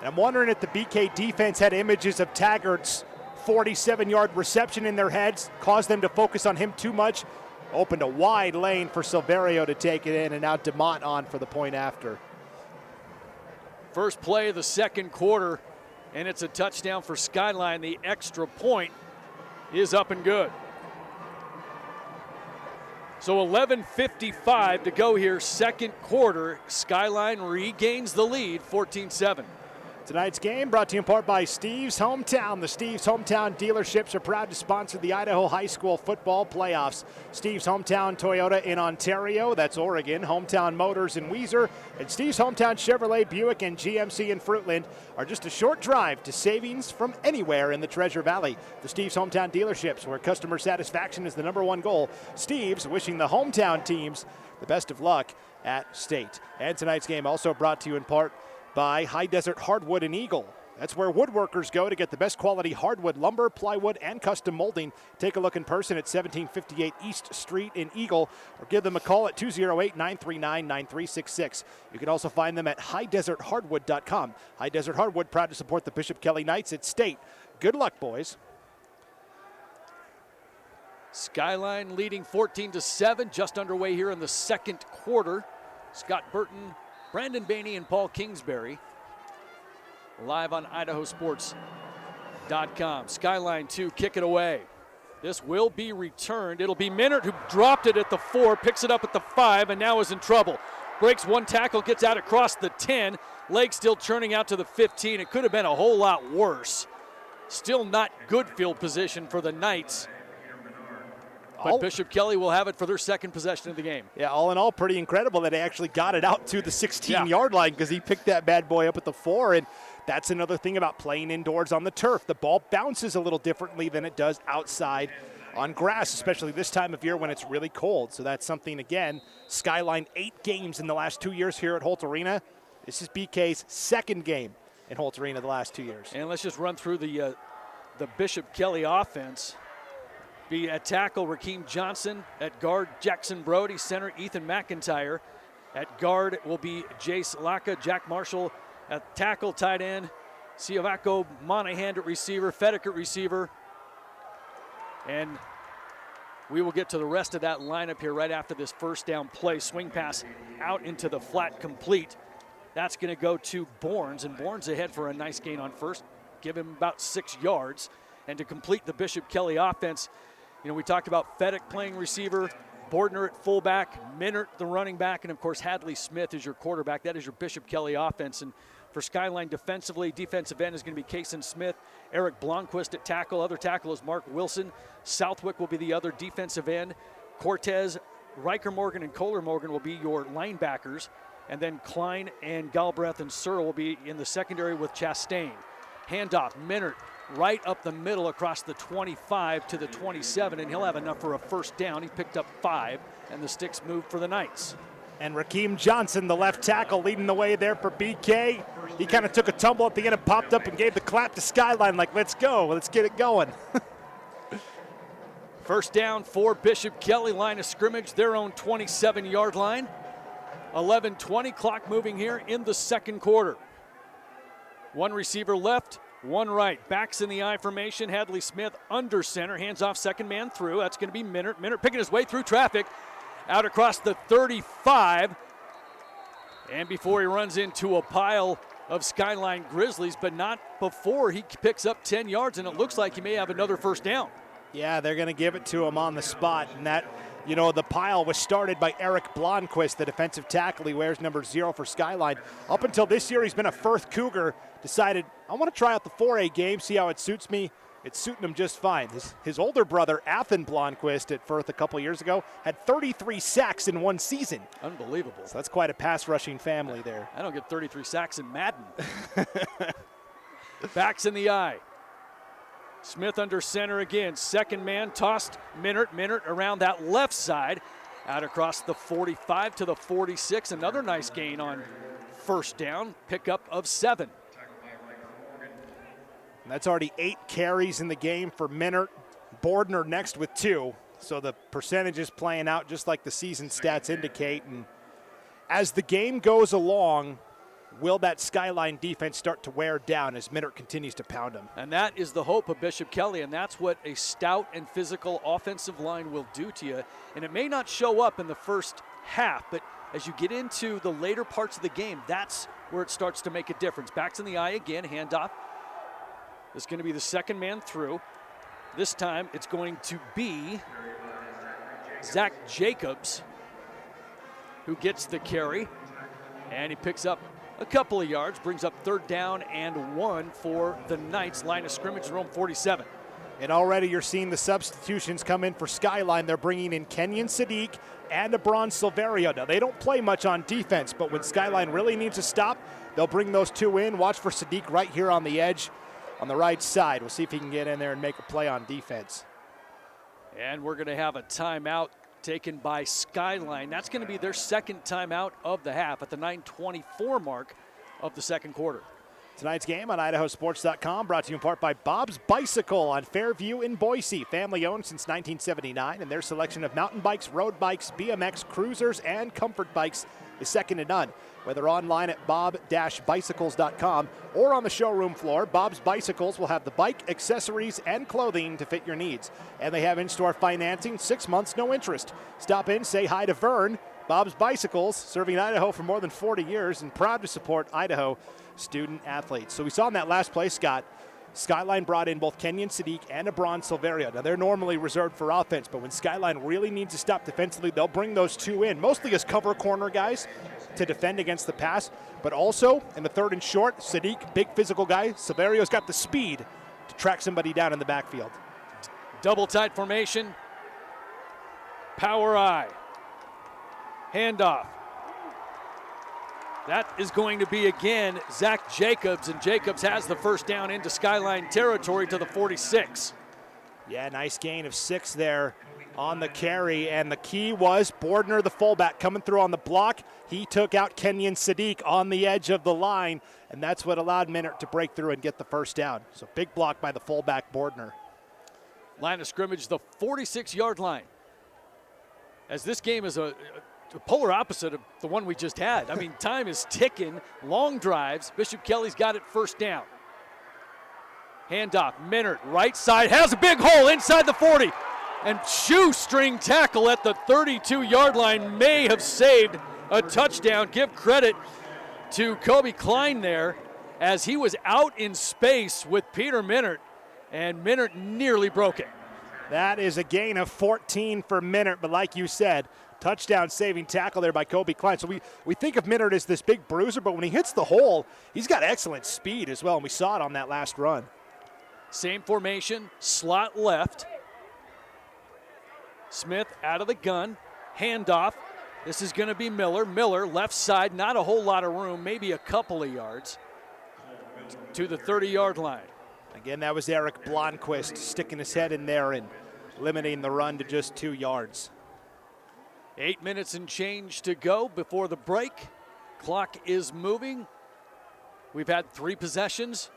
I'm wondering if the BK defense had images of Taggart's 47-yard reception in their heads, caused them to focus on him too much. Opened a wide lane for Silverio to take it in, and now DeMont on for the point after. First play of the second quarter, and it's a touchdown for Skyline. The extra point is up and good. So 11:55 to go here, second quarter. Skyline regains the lead, 14-7. Tonight's game brought to you in part by Steve's Hometown. The Steve's Hometown dealerships are proud to sponsor the Idaho High School football playoffs. Steve's Hometown Toyota in Ontario, that's Oregon, Hometown Motors in Weiser, and Steve's Hometown Chevrolet, Buick, and GMC in Fruitland are just a short drive to savings from anywhere in the Treasure Valley. The Steve's Hometown dealerships, where customer satisfaction is the #1 goal. Steve's wishing the hometown teams the best of luck at state. And tonight's game also brought to you in part by High Desert Hardwood in Eagle. That's where woodworkers go to get the best quality hardwood lumber, plywood, and custom molding. Take a look in person at 1758 East Street in Eagle, or give them a call at 208-939-9366. You can also find them at highdeserthardwood.com. High Desert Hardwood, proud to support the Bishop Kelly Knights at state. Good luck, boys. Skyline leading 14-7, just underway here in the second quarter. Scott Burton, Brandon Bainey, and Paul Kingsbury live on IdahoSports.com. Skyline 2, kick it away. This will be returned. It'll be Minert who dropped it at the 4, picks it up at the 5, and now is in trouble. Breaks one tackle, gets out across the 10. Leg still churning out to the 15. It could have been a whole lot worse. Still not good field position for the Knights. But Bishop Kelly will have it for their second possession of the game. Yeah, all in all, pretty incredible that they actually got it out to the 16-yard line, because he picked that bad boy up at the 4. And that's another thing about playing indoors on the turf. The ball bounces a little differently than it does outside on grass, especially this time of year when it's really cold. So that's something, again, Skyline 8 games in the last 2 years here at Holt Arena. This is BK's second game in Holt Arena the last 2 years. And let's just run through the Bishop Kelly offense. Be at tackle, Rakeem Johnson. At guard, Jackson Brody. Center, Ethan McIntyre. At guard will be Jace Laka. Jack Marshall at tackle, tight end. Siavaco Monahan at receiver. Fedek at receiver. And we will get to the rest of that lineup here right after this first down play. Swing pass out into the flat, complete. That's going to go to Bournes, and Bournes ahead for a nice gain on first. Give him about 6 yards. And to complete the Bishop Kelly offense, you know, we talked about Fedek playing receiver, Bordner at fullback, Minert the running back, and of course Hadley Smith is your quarterback. That is your Bishop Kelly offense. And for Skyline defensively, defensive end is going to be Kason Smith, Eric Blomquist at tackle. Other tackle is Mark Wilson. Southwick will be the other defensive end. Cortez, Riker Morgan, and Kohler Morgan will be your linebackers. And then Klein and Galbraith and Searle will be in the secondary with Chastain. Handoff, Minert right up the middle across the 25 to the 27, and he'll have enough for a first down. He picked up 5, and the sticks move for the Knights. And Rakeem Johnson, the left tackle, leading the way there for BK. He kind of took a tumble at the end and popped up and gave the clap to Skyline like, let's go, let's get it going. First down for Bishop Kelly, line of scrimmage, their own 27-yard line. 11:20, clock moving here in the second quarter. One receiver left, one right. Backs in the I formation. Hadley Smith under center. Hands off, second man through. That's going to be Minert. Minert picking his way through traffic. Out across the 35. And before he runs into a pile of Skyline Grizzlies, but not before he picks up 10 yards, and it looks like he may have another first down. Yeah, they're going to give it to him on the spot, and that, you know, the pile was started by Eric Blomquist, the defensive tackle. He wears number 0 for Skyline. Up until this year, he's been a Firth Cougar. Decided, I want to try out the 4A game, see how it suits me. It's suiting him just fine. His older brother, Athen Blomquist, at Firth a couple years ago, had 33 sacks in one season. Unbelievable. So that's quite a pass-rushing family there. I don't get 33 sacks in Madden. Backs in the eye. Smith under center again. Second man tossed Minert. Minert around that left side. Out across the 45 to the 46. Another nice gain on first down. Pickup of 7. And that's already 8 carries in the game for Minert. Bordner next with 2. So the percentage is playing out just like the season stats indicate. And as the game goes along, will that Skyline defense start to wear down as Minert continues to pound them? And that is the hope of Bishop Kelly, and that's what a stout and physical offensive line will do to you. And it may not show up in the first half, but as you get into the later parts of the game, that's where it starts to make a difference. Backs in the eye again, handoff. It's going to be the second man through. This time it's going to be Zach Jacobs who gets the carry, and he picks up a couple of yards, brings up third down and 1 for the Knights. Line of scrimmage, Rome 47. And already you're seeing the substitutions come in for Skyline. They're bringing in Kenyon Sadiq and Abron Silverio. Now, they don't play much on defense, but when Skyline really needs a stop, they'll bring those 2 in. Watch for Sadiq right here on the edge on the right side. We'll see if he can get in there and make a play on defense. And we're going to have a timeout taken by Skyline. That's going to be their second timeout of the half at the 9:24 mark of the second quarter. Tonight's game on IdahoSports.com brought to you in part by Bob's Bicycle on Fairview in Boise. Family owned since 1979, and their selection of mountain bikes, road bikes, BMX, cruisers, and comfort bikes is second to none. Whether online at bob-bicycles.com or on the showroom floor, Bob's Bicycles will have the bike, accessories, and clothing to fit your needs. And they have in-store financing, 6 months, no interest. Stop in, say hi to Vern. Bob's Bicycles, serving Idaho for more than 40 years and proud to support Idaho student athletes. So we saw in that last play, Scott, Skyline brought in both Kenyon Sadiq and Abron Silverio. Now, they're normally reserved for offense, but when Skyline really needs to stop defensively, they'll bring those 2 in, mostly as cover corner guys to defend against the pass, but also in the third and short, Sadiq, big physical guy. Silverio's got the speed to track somebody down in the backfield. Double tight formation. Power eye. Handoff. That is going to be, again, Zach Jacobs, and Jacobs has the first down into Skyline territory to the 46. Yeah, nice gain of 6 there on the carry, and the key was Bordner, the fullback, coming through on the block. He took out Kenyon Sadiq on the edge of the line, and that's what allowed Minert to break through and get the first down. So big block by the fullback, Bordner. Line of scrimmage, the 46-yard line. As this game is a polar opposite of the one we just had. I mean, time is ticking, long drives. Bishop Kelly's got it first down. Handoff, Minert, right side, has a big hole inside the 40. And shoestring tackle at the 32-yard line may have saved a touchdown. Give credit to Kobe Klein there as he was out in space with Peter Minert, and Minert nearly broke it. That is a gain of 14 for Minert, but like you said, touchdown saving tackle there by Kobe Klein. So we think of Minert as this big bruiser, but when he hits the hole, he's got excellent speed as well, and we saw it on that last run. Same formation, slot left. Smith out of the gun, handoff. This is going to be Miller. Miller, left side, not a whole lot of room, maybe a couple of yards to the 30-yard line. Again, that was Eric Blomquist sticking his head in there and limiting the run to just 2 yards. 8 minutes and change to go before the break. Clock is moving. We've had 3 possessions,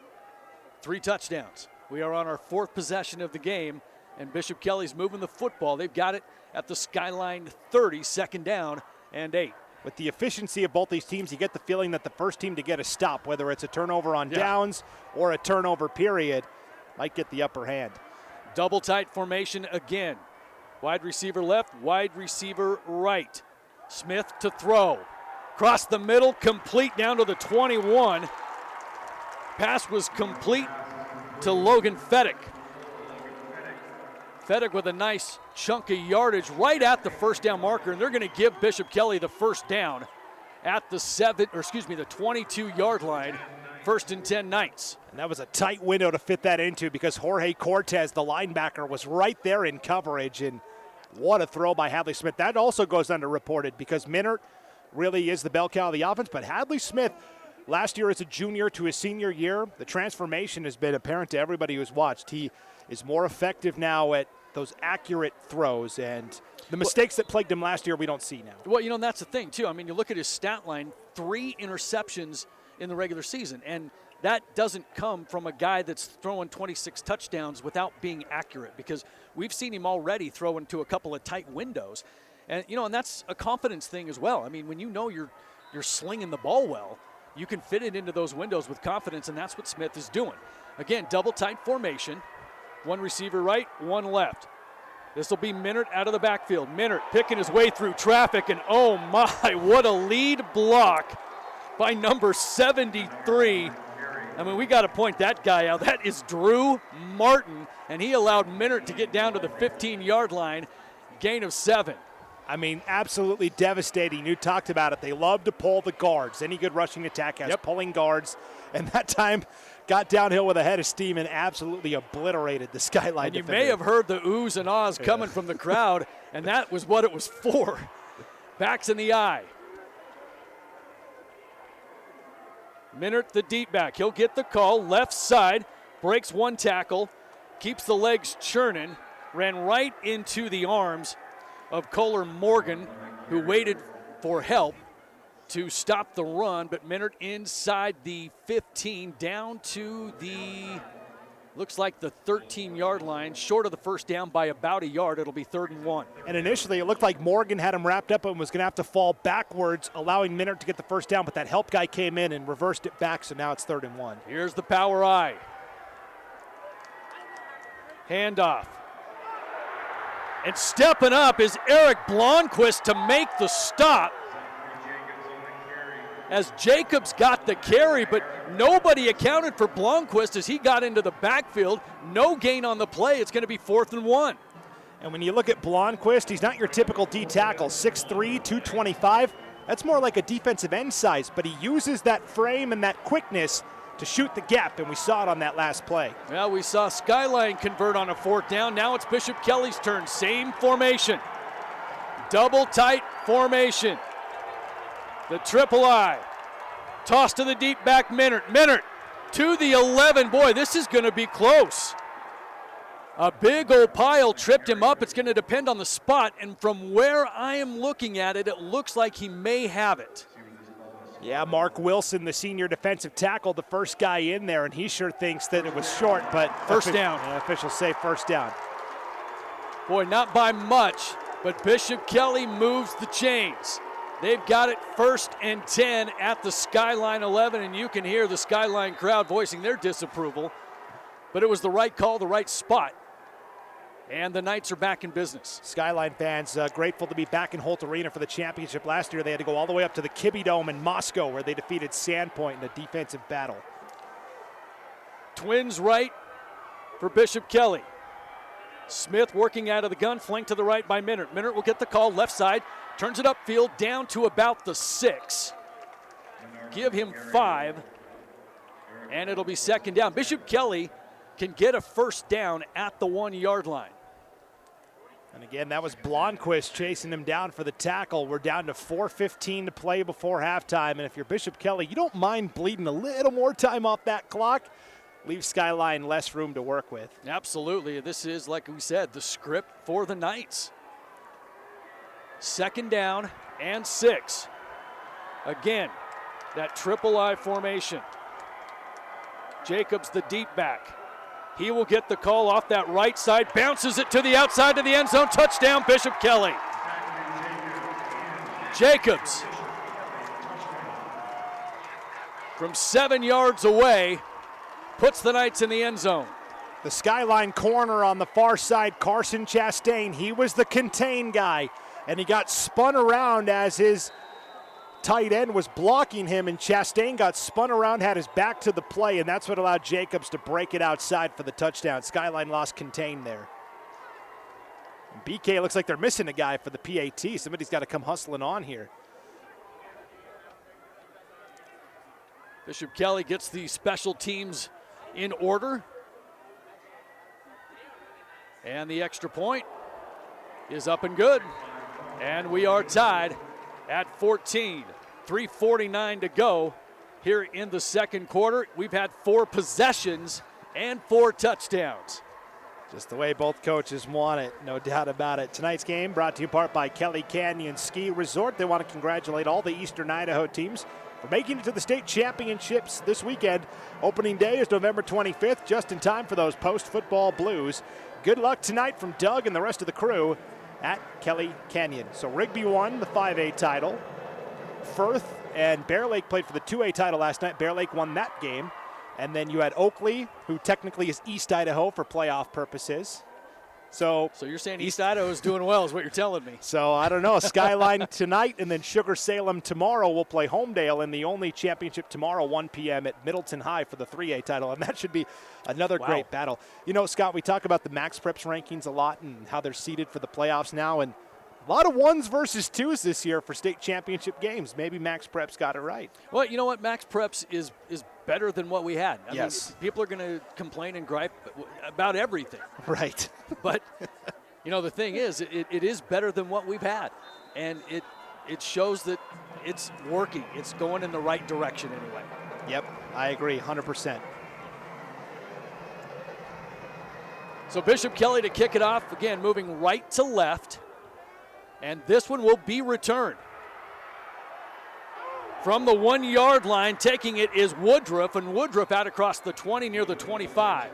3 touchdowns. We are on our 4th possession of the game, and Bishop Kelly's moving the football. They've got it at the Skyline 30, second down and 8. with the efficiency of both these teams, you get the feeling that the first team to get a stop, whether it's a turnover on downs or a turnover period, might get the upper hand. Double tight formation again. Wide receiver left, wide receiver right. Smith to throw. Across the middle, complete down to the 21. Pass was complete to Logan Fedek. Fedek with a nice chunk of yardage right at the first down marker, and they're going to give Bishop Kelly the first down at the 22-yard line. 1st and 10 Knights. And that was a tight window to fit that into because Jorge Cortez, the linebacker, was right there in coverage, and what a throw by Hadley Smith. That also goes underreported because Minert really is the bell cow of the offense, but Hadley Smith, last year as a junior to his senior year, the transformation has been apparent to everybody who's watched. He is more effective now at those accurate throws, and the mistakes that plagued him last year we don't see now. Well, and that's the thing, too. I mean, you look at his stat line, 3 interceptions in the regular season, and that doesn't come from a guy that's throwing 26 touchdowns without being accurate, because we've seen him already throw into a couple of tight windows. And, and that's a confidence thing as well. I mean, when you know you're slinging the ball well, you can fit it into those windows with confidence, and that's what Smith is doing. Again, double tight formation. 1 receiver right, 1 left. This will be Minert out of the backfield. Minert picking his way through traffic, and oh my, what a lead block by number 73. I mean, we got to point that guy out. That is Drew Martin, and he allowed Minert to get down to the 15-yard line, gain of 7. I mean, absolutely devastating. You talked about it. They love to pull the guards. Any good rushing attack has pulling guards, and that time got downhill with a head of steam and absolutely obliterated the Skyline and you defender. may have heard the oohs and ahs coming from the crowd, and that was what it was for. Backs in the eye. Minert, the deep back. He'll get the call. Left side. Breaks 1 tackle. Keeps the legs churning. Ran right into the arms of Kohler Morgan, who waited for help to stop the run, but Minert inside the 15 down to the, looks like the 13-yard line, short of the first down by about a yard. It'll be 3rd and 1. And initially it looked like Morgan had him wrapped up and was going to have to fall backwards, allowing Minert to get the first down, but that help guy came in and reversed it back, so now it's 3rd and 1. Here's the power eye. Handoff. And stepping up is Eric Blomquist to make the stop. As Jacobs got the carry, but nobody accounted for Blomquist as he got into the backfield. No gain on the play. It's going to be 4th and 1. And when you look at Blomquist, he's not your typical D tackle, 6'3", 225. That's more like a defensive end size, but he uses that frame and that quickness to shoot the gap, and we saw it on that last play. Well, we saw Skyline convert on a 4th down. Now it's Bishop Kelly's turn. Same formation. Double tight formation. The triple I. Toss to the deep back, Minert. Minert to the 11. Boy, this is going to be close. A big old pile tripped him up. It's going to depend on the spot, and from where I am looking at it, it looks like he may have it. Yeah, Mark Wilson, the senior defensive tackle, the first guy in there, and he sure thinks that it was short, but first down. Officials say first down. Boy, not by much, but Bishop Kelly moves the chains. They've got it 1st and 10 at the Skyline 11, and you can hear the Skyline crowd voicing their disapproval, but it was the right call, the right spot. And the Knights are back in business. Skyline fans grateful to be back in Holt Arena for the championship. Last year they had to go all the way up to the Kibbe Dome in Moscow where they defeated Sandpoint in a defensive battle. Twins right for Bishop Kelly. Smith working out of the gun, flanked to the right by Minert. Minert will get the call left side, turns it upfield down to about the 6. Give him 5, and it'll be 2nd down. Bishop Kelly can get a first down at the 1-yard line. And again, that was Blomquist chasing him down for the tackle. We're down to 4:15 to play before halftime. And if you're Bishop Kelly, you don't mind bleeding a little more time off that clock. Leave Skyline less room to work with. Absolutely. This is, like we said, the script for the Knights. 2nd down and 6. Again, that triple I formation. Jacobs, the deep back. He will get the call off that right side, bounces it to the outside of the end zone. Touchdown, Bishop Kelly. Jacobs from 7 yards away puts the Knights in the end zone. The Skyline corner on the far side, Carson Chastain, he was the contain guy, and he got spun around as his tight end was blocking him, and Chastain got spun around, had his back to the play, and that's what allowed Jacobs to break it outside for the touchdown. Skyline lost contain there. And BK looks like they're missing a guy for the PAT. Somebody's got to come hustling on here. Bishop Kelly gets the special teams in order. And the extra point is up and good. And we are tied at 14. 3:49 to go here in the second quarter. We've had 4 possessions and 4 touchdowns. Just the way both coaches want it, no doubt about it. Tonight's game brought to you in part by Kelly Canyon Ski Resort. They want to congratulate all the Eastern Idaho teams for making it to the state championships this weekend. Opening day is November 25th, just in time for those post-football blues. Good luck tonight from Doug and the rest of the crew at Kelly Canyon. So Rigby won the 5A title. Firth and Bear Lake played for the 2A title last night. Bear Lake won that game. And then you had Oakley, who technically is East Idaho for playoff purposes. So you're saying East Idaho is doing well is what you're telling me. So I don't know. Skyline tonight, and then Sugar Salem tomorrow will play Homedale in the only championship tomorrow, 1 p.m. at Middleton High for the 3A title, and that should be another great battle. You know, Scott, we talk about the Max Preps rankings a lot and how they're seeded for the playoffs now, and a lot of 1s versus 2s this year for state championship games. Maybe Max Preps got it right. Well, you know what? Max Preps is better than what we had. I mean, people are going to complain and gripe about everything. Right. But, you know, the thing is, it is better than what we've had. And it shows that it's working. It's going in the right direction anyway. Yep, I agree, 100%. So Bishop Kelly to kick it off, again, moving right to left. And this one will be returned. From the 1 yard line, taking it is Woodruff, and Woodruff out across the 20 near the 25.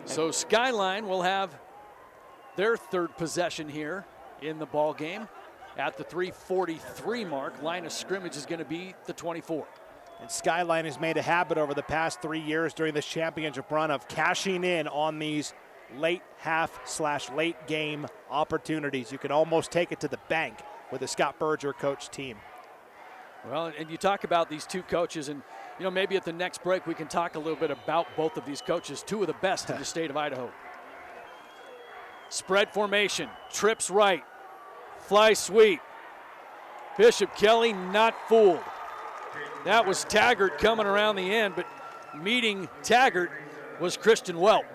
So Skyline will have their third possession here in the ball game at the 3:43 mark. Line of scrimmage is going to be the 24. And Skyline has made a habit over the past 3 years during this championship run of cashing in on these late half/late game opportunities. You can almost take it to the bank with a Scott Berger coach team. Well, and you talk about these two coaches, and you know, maybe at the next break we can talk a little bit about both of these coaches, 2 of the best in the state of Idaho. Spread formation, trips right, fly sweep. Bishop Kelly not fooled. That was Taggart coming around the end, but meeting Taggart was Christian Welp.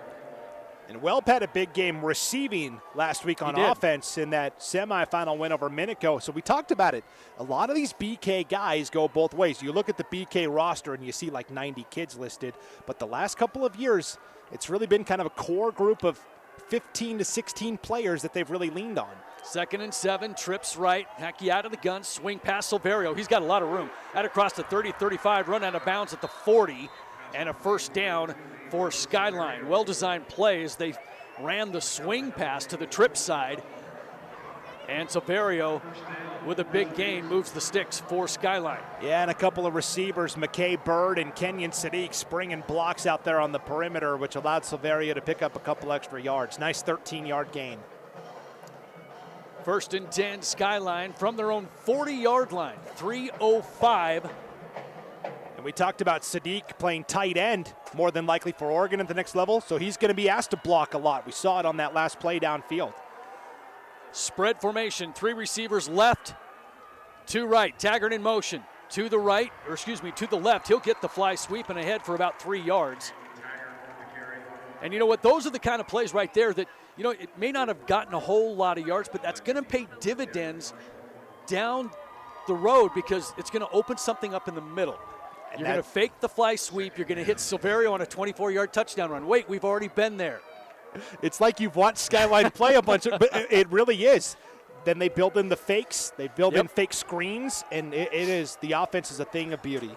And Welp had a big game receiving last week on offense in that semifinal win over Minico. So we talked about it. A lot of these BK guys go both ways. You look at the BK roster and you see like 90 kids listed. But the last couple of years, it's really been kind of a core group of 15 to 16 players that they've really leaned on. 2nd and 7, trips right, Hackey out of the gun, swing past Silverio. He's got a lot of room. Out across the 30-35, run out of bounds at the 40, and a first down for Skyline. Well-designed plays. They ran the swing pass to the trip side, and Silverio with a big gain moves the sticks for Skyline. Yeah, and a couple of receivers, McKay Bird and Kenyon Sadiq, springing blocks out there on the perimeter, which allowed Silverio to pick up a couple extra yards. Nice 13-yard gain. 1st and 10, Skyline from their own 40-yard line, 3:05. And we talked about Sadiq playing tight end more than likely for Oregon at the next level, so he's going to be asked to block a lot. We saw it on that last play downfield. Spread formation, 3 receivers left, 2 right. Taggart in motion to the right, or excuse me, to the left. He'll get the fly sweep and ahead for about 3 yards. And you know what? Those are the kind of plays right there that, you know, it may not have gotten a whole lot of yards, but that's going to pay dividends down the road because it's going to open something up in the middle. You're going to fake the fly sweep. You're going to hit Silverio on a 24-yard touchdown run. Wait, we've already been there. It's like you've watched Skyline play a bunch of, but it really is. Then they build in the fakes. They build in fake screens, and it is, the offense is a thing of beauty.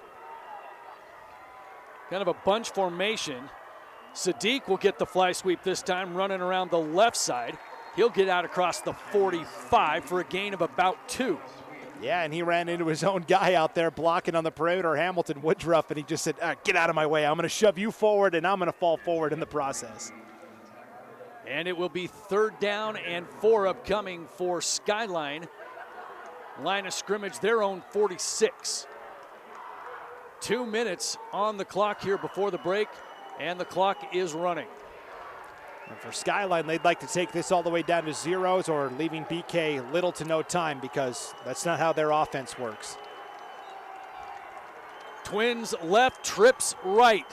Kind of a bunch formation. Sadiq will get the fly sweep this time, running around the left side. He'll get out across the 45 for a gain of about 2. Yeah, and he ran into his own guy out there blocking on the perimeter, Hamilton Woodruff, and he just said, get out of my way. I'm going to shove you forward, and I'm going to fall forward in the process. And it will be 3rd down and 4 upcoming for Skyline. Line of scrimmage, their own 46. 2 minutes on the clock here before the break, and the clock is running. And for Skyline, they'd like to take this all the way down to zeros or leaving BK little to no time because that's not how their offense works. Twins left, trips right.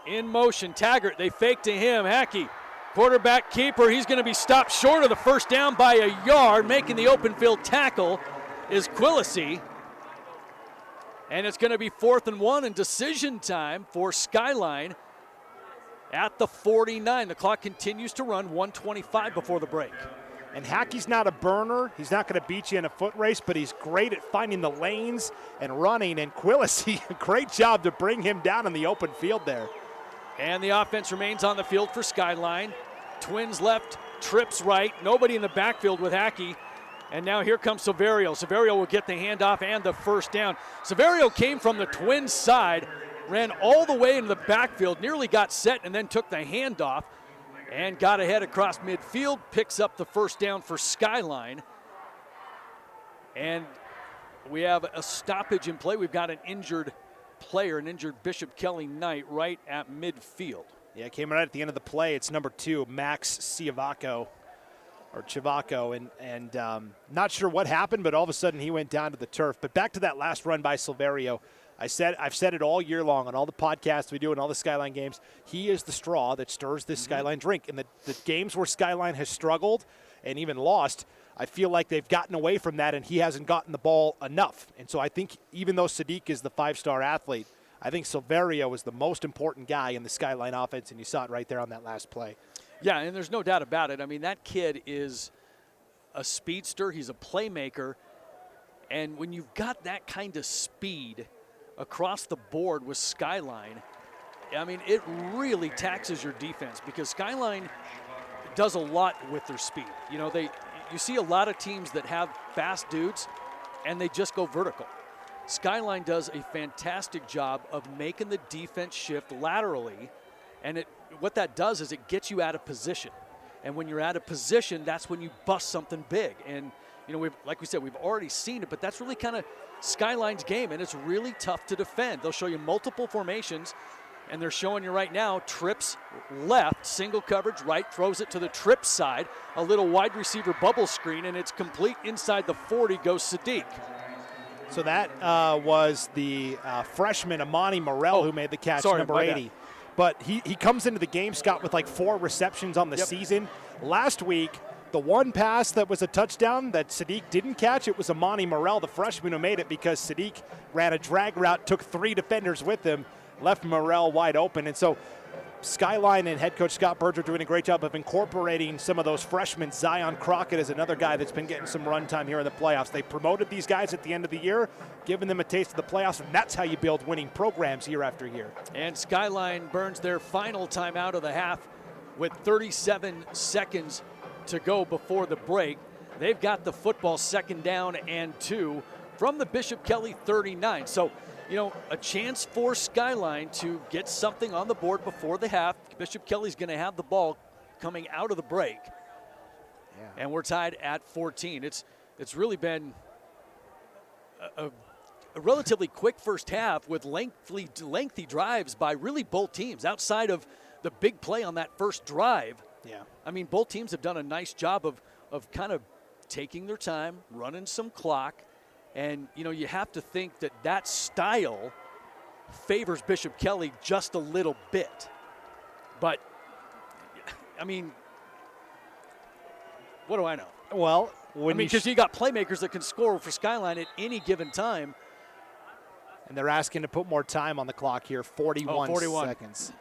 In motion, Taggart, they fake to him. Hackey, quarterback keeper, he's going to be stopped short of the first down by a yard. Making the open field tackle is Quillisi. And it's going to be 4th and 1 and decision time for Skyline at the 49. The clock continues to run, 1:25 before the break. And Hackey's not a burner. He's not going to beat you in a foot race, but he's great at finding the lanes and running. And Quillisi, great job to bring him down in the open field there. And the offense remains on the field for Skyline. Twins left, trips right. Nobody in the backfield with Hackey. And now here comes Severio. Severio will get the handoff and the first down. Severio came from the Twins side, ran all the way into the backfield, nearly got set, and then took the handoff and got ahead across midfield, picks up the first down for Skyline. And we have a stoppage in play. We've got an injured player, an injured Bishop Kelly Knight right at midfield. Yeah, it came right at the end of the play. It's number 2, Max Chivaco. And not sure what happened, but all of a sudden he went down to the turf. But back to that last run by Silverio. I've said it all year long on all the podcasts we do and all the Skyline games. He is the straw that stirs this Skyline drink. And the games where Skyline has struggled and even lost, I feel like they've gotten away from that, and he hasn't gotten the ball enough. And so I think even though Sadiq is the 5-star athlete, I think Silverio is the most important guy in the Skyline offense, and you saw it right there on that last play. Yeah, and there's no doubt about it. I mean, that kid is a speedster. He's a playmaker. And when you've got that kind of speed across the board with Skyline, I mean, it really taxes your defense because Skyline does a lot with their speed. You know, you see a lot of teams that have fast dudes, and they just go vertical. Skyline does a fantastic job of making the defense shift laterally, and what that does is it gets you out of position. And when you're out of position, that's when you bust something big. And, you know, like we said, we've already seen it, but that's really kind of Skyline's game, and it's really tough to defend. They'll show you multiple formations, and they're showing you right now trips left, single coverage right, throws it to the trip side, a little wide receiver bubble screen, and it's complete inside the 40 goes Sadiq. So that was the freshman Amani Morrell who made the catch, number 80. But he comes into the game, Scott, with like 4 receptions on the season. Last week, the one pass that was a touchdown that Sadiq didn't catch, it was Amani Morrell, the freshman, who made it because Sadiq ran a drag route, took 3 defenders with him, left Morrell wide open. And so Skyline and head coach Scott Berger doing a great job of incorporating some of those freshmen. Zion Crockett is another guy that's been getting some run time here in the playoffs. They promoted these guys at the end of the year, giving them a taste of the playoffs, and that's how you build winning programs year after year. And Skyline burns their final timeout of the half with 37 seconds to go before the break. They've got the football, 2nd down and 2 from the Bishop Kelly 39. So, you know, a chance for Skyline to get something on the board before the half. Bishop Kelly's going to have the ball coming out of the break. Yeah. And we're tied at 14. It's really been a relatively quick first half with lengthy drives by really both teams outside of the big play on that first drive. Yeah. I mean, both teams have done a nice job of kind of taking their time, running some clock. And, you know, you have to think that style favors Bishop Kelly just a little bit. But, I mean, what do I know? Well, because you got playmakers that can score for Skyline at any given time. And they're asking to put more time on the clock here, 41 seconds.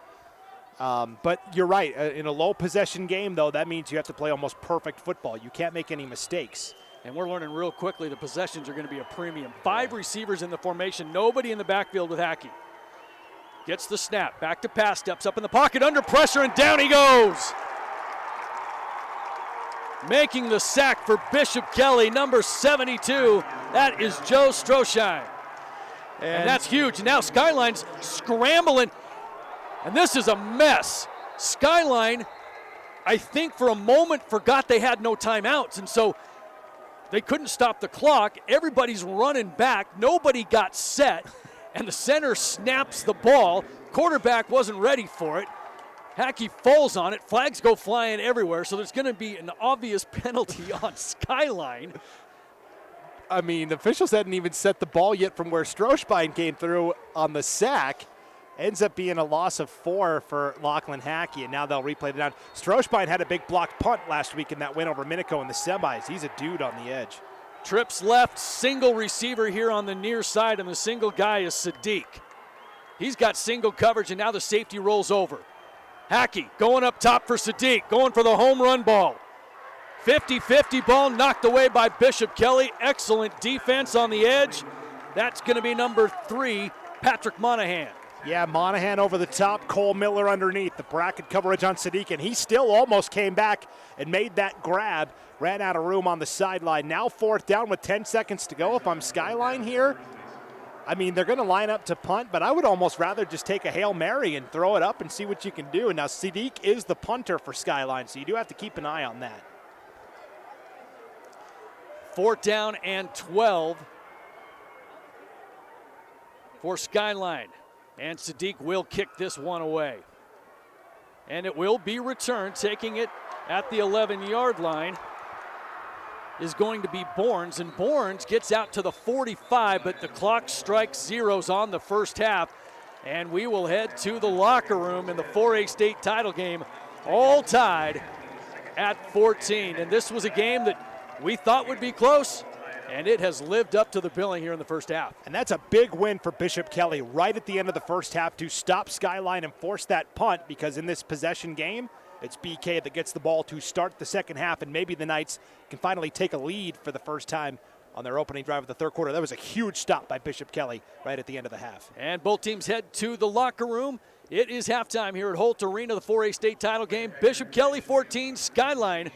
But you're right. In a low possession game, though, that means you have to play almost perfect football. You can't make any mistakes. And we're learning real quickly the possessions are going to be a premium. 5 receivers in the formation, nobody in the backfield with Hackey. Gets the snap, back to pass, steps up in the pocket, under pressure, and down he goes. Making the sack for Bishop Kelly, number 72. That is Joe Stroschein. And that's huge. Now Skyline's scrambling, and this is a mess. Skyline, I think for a moment, forgot they had no timeouts, and so they couldn't stop the clock. Everybody's running back. Nobody got set, and the center snaps the ball. Quarterback wasn't ready for it. Hackey falls on it. Flags go flying everywhere, so there's going to be an obvious penalty on Skyline. I mean, the officials hadn't even set the ball yet from where Stroschein came through on the sack. Ends up being a loss of 4 for Lachlan Hackey, and now they'll replay it down. Stroschein had a big blocked punt last week in that win over Minico in the semis. He's a dude on the edge. Trips left, single receiver here on the near side, and the single guy is Sadiq. He's got single coverage, and now the safety rolls over. Hackey going up top for Sadiq, going for the home run ball. 50-50 ball knocked away by Bishop Kelly. Excellent defense on the edge. That's going to be number 3, Patrick Monahan. Yeah, Monahan over the top, Cole Miller underneath. The bracket coverage on Sadiq, and he still almost came back and made that grab. Ran out of room on the sideline. Now 4th down with 10 seconds to go. If I'm Skyline here, I mean, they're going to line up to punt, but I would almost rather just take a Hail Mary and throw it up and see what you can do. And now Sadiq is the punter for Skyline, so you do have to keep an eye on that. 4th down and 12 for Skyline. And Sadiq will kick this one away. And it will be returned. Taking it at the 11-yard line is going to be Bournes. And Bournes gets out to the 45, but the clock strikes zeros on the first half. And we will head to the locker room in the 4A state title game, all tied at 14. And this was a game that we thought would be close, and it has lived up to the billing here in the first half. And that's a big win for Bishop Kelly right at the end of the first half to stop Skyline and force that punt, because in this possession game, it's BK that gets the ball to start the second half, and maybe the Knights can finally take a lead for the first time on their opening drive of the third quarter. That was a huge stop by Bishop Kelly right at the end of the half. And both teams head to the locker room. It is halftime here at Holt Arena, the 4A state title game. Bishop Kelly 14, Skyline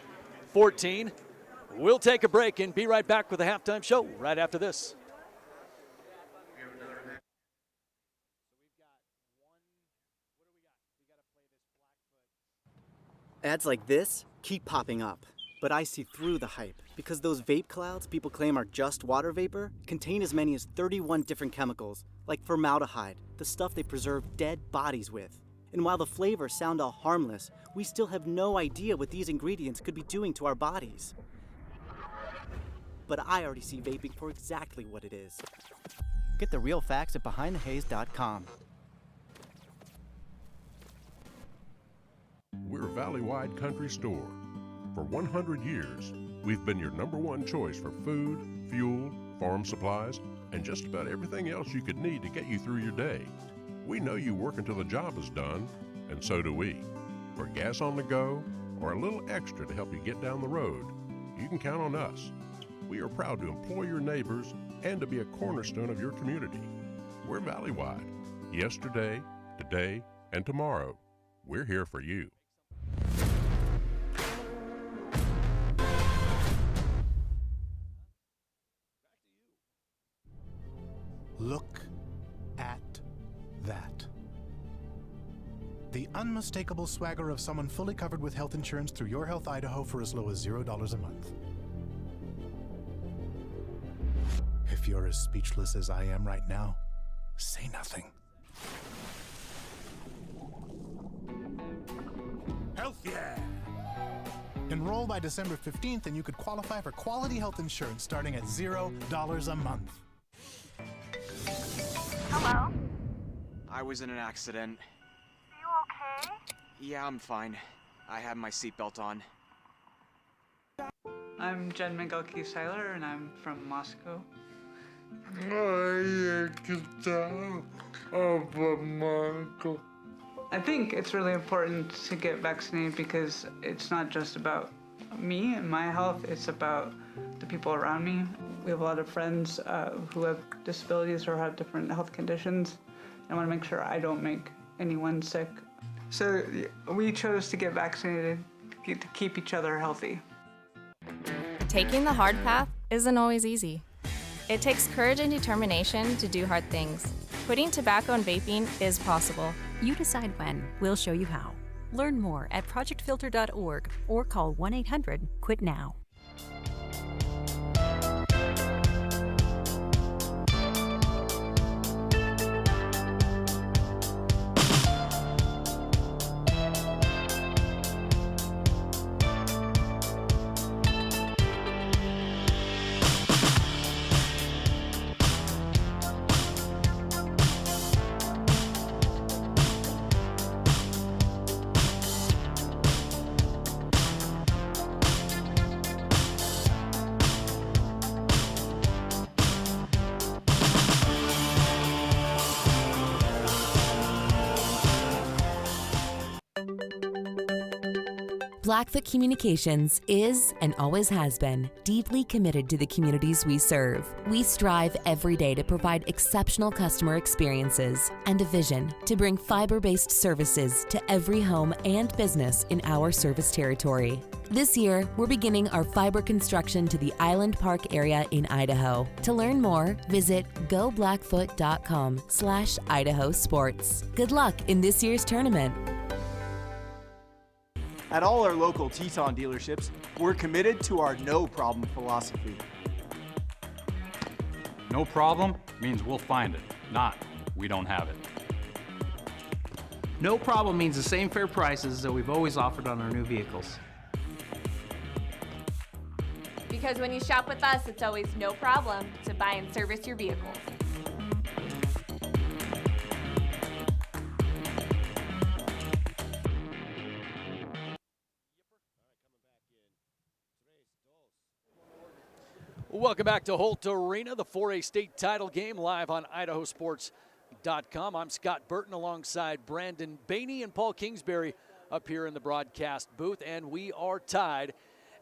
14. We'll take a break and be right back with the halftime show right after this. Ads like this keep popping up, but I see through the hype, because those vape clouds people claim are just water vapor contain as many as 31 different chemicals, like formaldehyde, the stuff they preserve dead bodies with. And while the flavors sound all harmless, we still have no idea what these ingredients could be doing to our bodies. But I already see vaping for exactly what it is. Get the real facts at BehindTheHaze.com. We're a valley-wide country store. For 100 years, we've been your #1 choice for food, fuel, farm supplies, and just about everything else you could need to get you through your day. We know you work until the job is done, and so do we. For gas on the go, or a little extra to help you get down the road, you can count on us. We are proud to employ your neighbors and to be a cornerstone of your community. We're valley-wide. Yesterday, today, and tomorrow. We're here for you. Look at that. The unmistakable swagger of someone fully covered with health insurance through Your Health Idaho for as low as $0 a month. If you're as speechless as I am right now, say nothing. Health yeah! Enroll by December 15th and you could qualify for quality health insurance starting at $0 a month. Hello? I was in an accident. Are you okay? Yeah, I'm fine. I have my seatbelt on. I'm Jen Migalki-Seiler, and I'm from Moscow. I think it's really important to get vaccinated because it's not just about me and my health, it's about the people around me. We have a lot of friends who have disabilities or have different health conditions. I want to make sure I don't make anyone sick. So we chose to get vaccinated to keep each other healthy. Taking the hard path isn't always easy. It takes courage and determination to do hard things. Quitting tobacco and vaping is possible. You decide when. We'll show you how. Learn more at projectfilter.org or call 1-800-QUIT-NOW. Blackfoot Communications is and always has been deeply committed to the communities we serve. We strive every day to provide exceptional customer experiences and a vision to bring fiber-based services to every home and business in our service territory. This year, we're beginning our fiber construction to the Island Park area in Idaho. To learn more, visit goblackfoot.com/IdahoSports. Good luck in this year's tournament. At all our local Teton dealerships, we're committed to our no problem philosophy. No problem means we'll find it, not we don't have it. No problem means the same fair prices that we've always offered on our new vehicles. Because when you shop with us, it's always no problem to buy and service your vehicles. Welcome back to Holt Arena, the 4A state title game live on IdahoSports.com. I'm Scott Burton alongside Brandon Bainey and Paul Kingsbury up here in the broadcast booth, and we are tied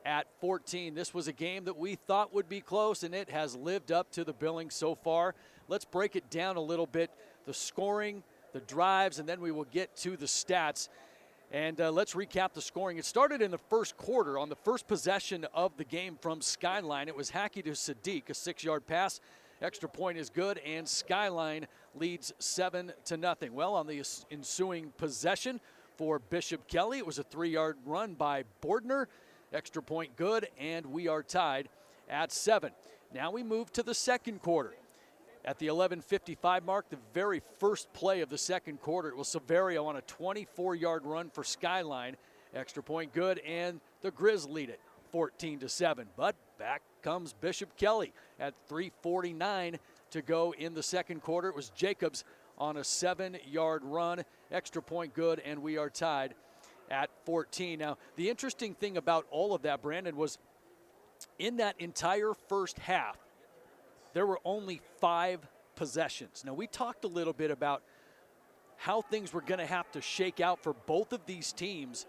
at 14. This was a game that we thought would be close, and it has lived up to the billing so far. Let's break it down a little bit, the scoring, the drives, and then we will get to the stats. And let's recap the scoring. It started in the first quarter on the first possession of the game from Skyline. It was Hackey to Sadiq, a 6-yard pass. Extra point is good, and Skyline leads 7-0. Well, on the ensuing possession for Bishop Kelly, it was a 3-yard run by Bordner. Extra point good, and we are tied at 7. Now we move to the second quarter. At the 11:55 mark, the very first play of the second quarter, it was Severio on a 24-yard run for Skyline. Extra point good, and the Grizz lead it 14-7. But back comes Bishop Kelly at 3:49 to go in the second quarter. It was Jacobs on a 7-yard run. Extra point good, and we are tied at 14. Now, the interesting thing about all of that, Brandon, was in that entire first half, there were only 5 possessions. Now, we talked a little bit about how things were going to have to shake out for both of these teams.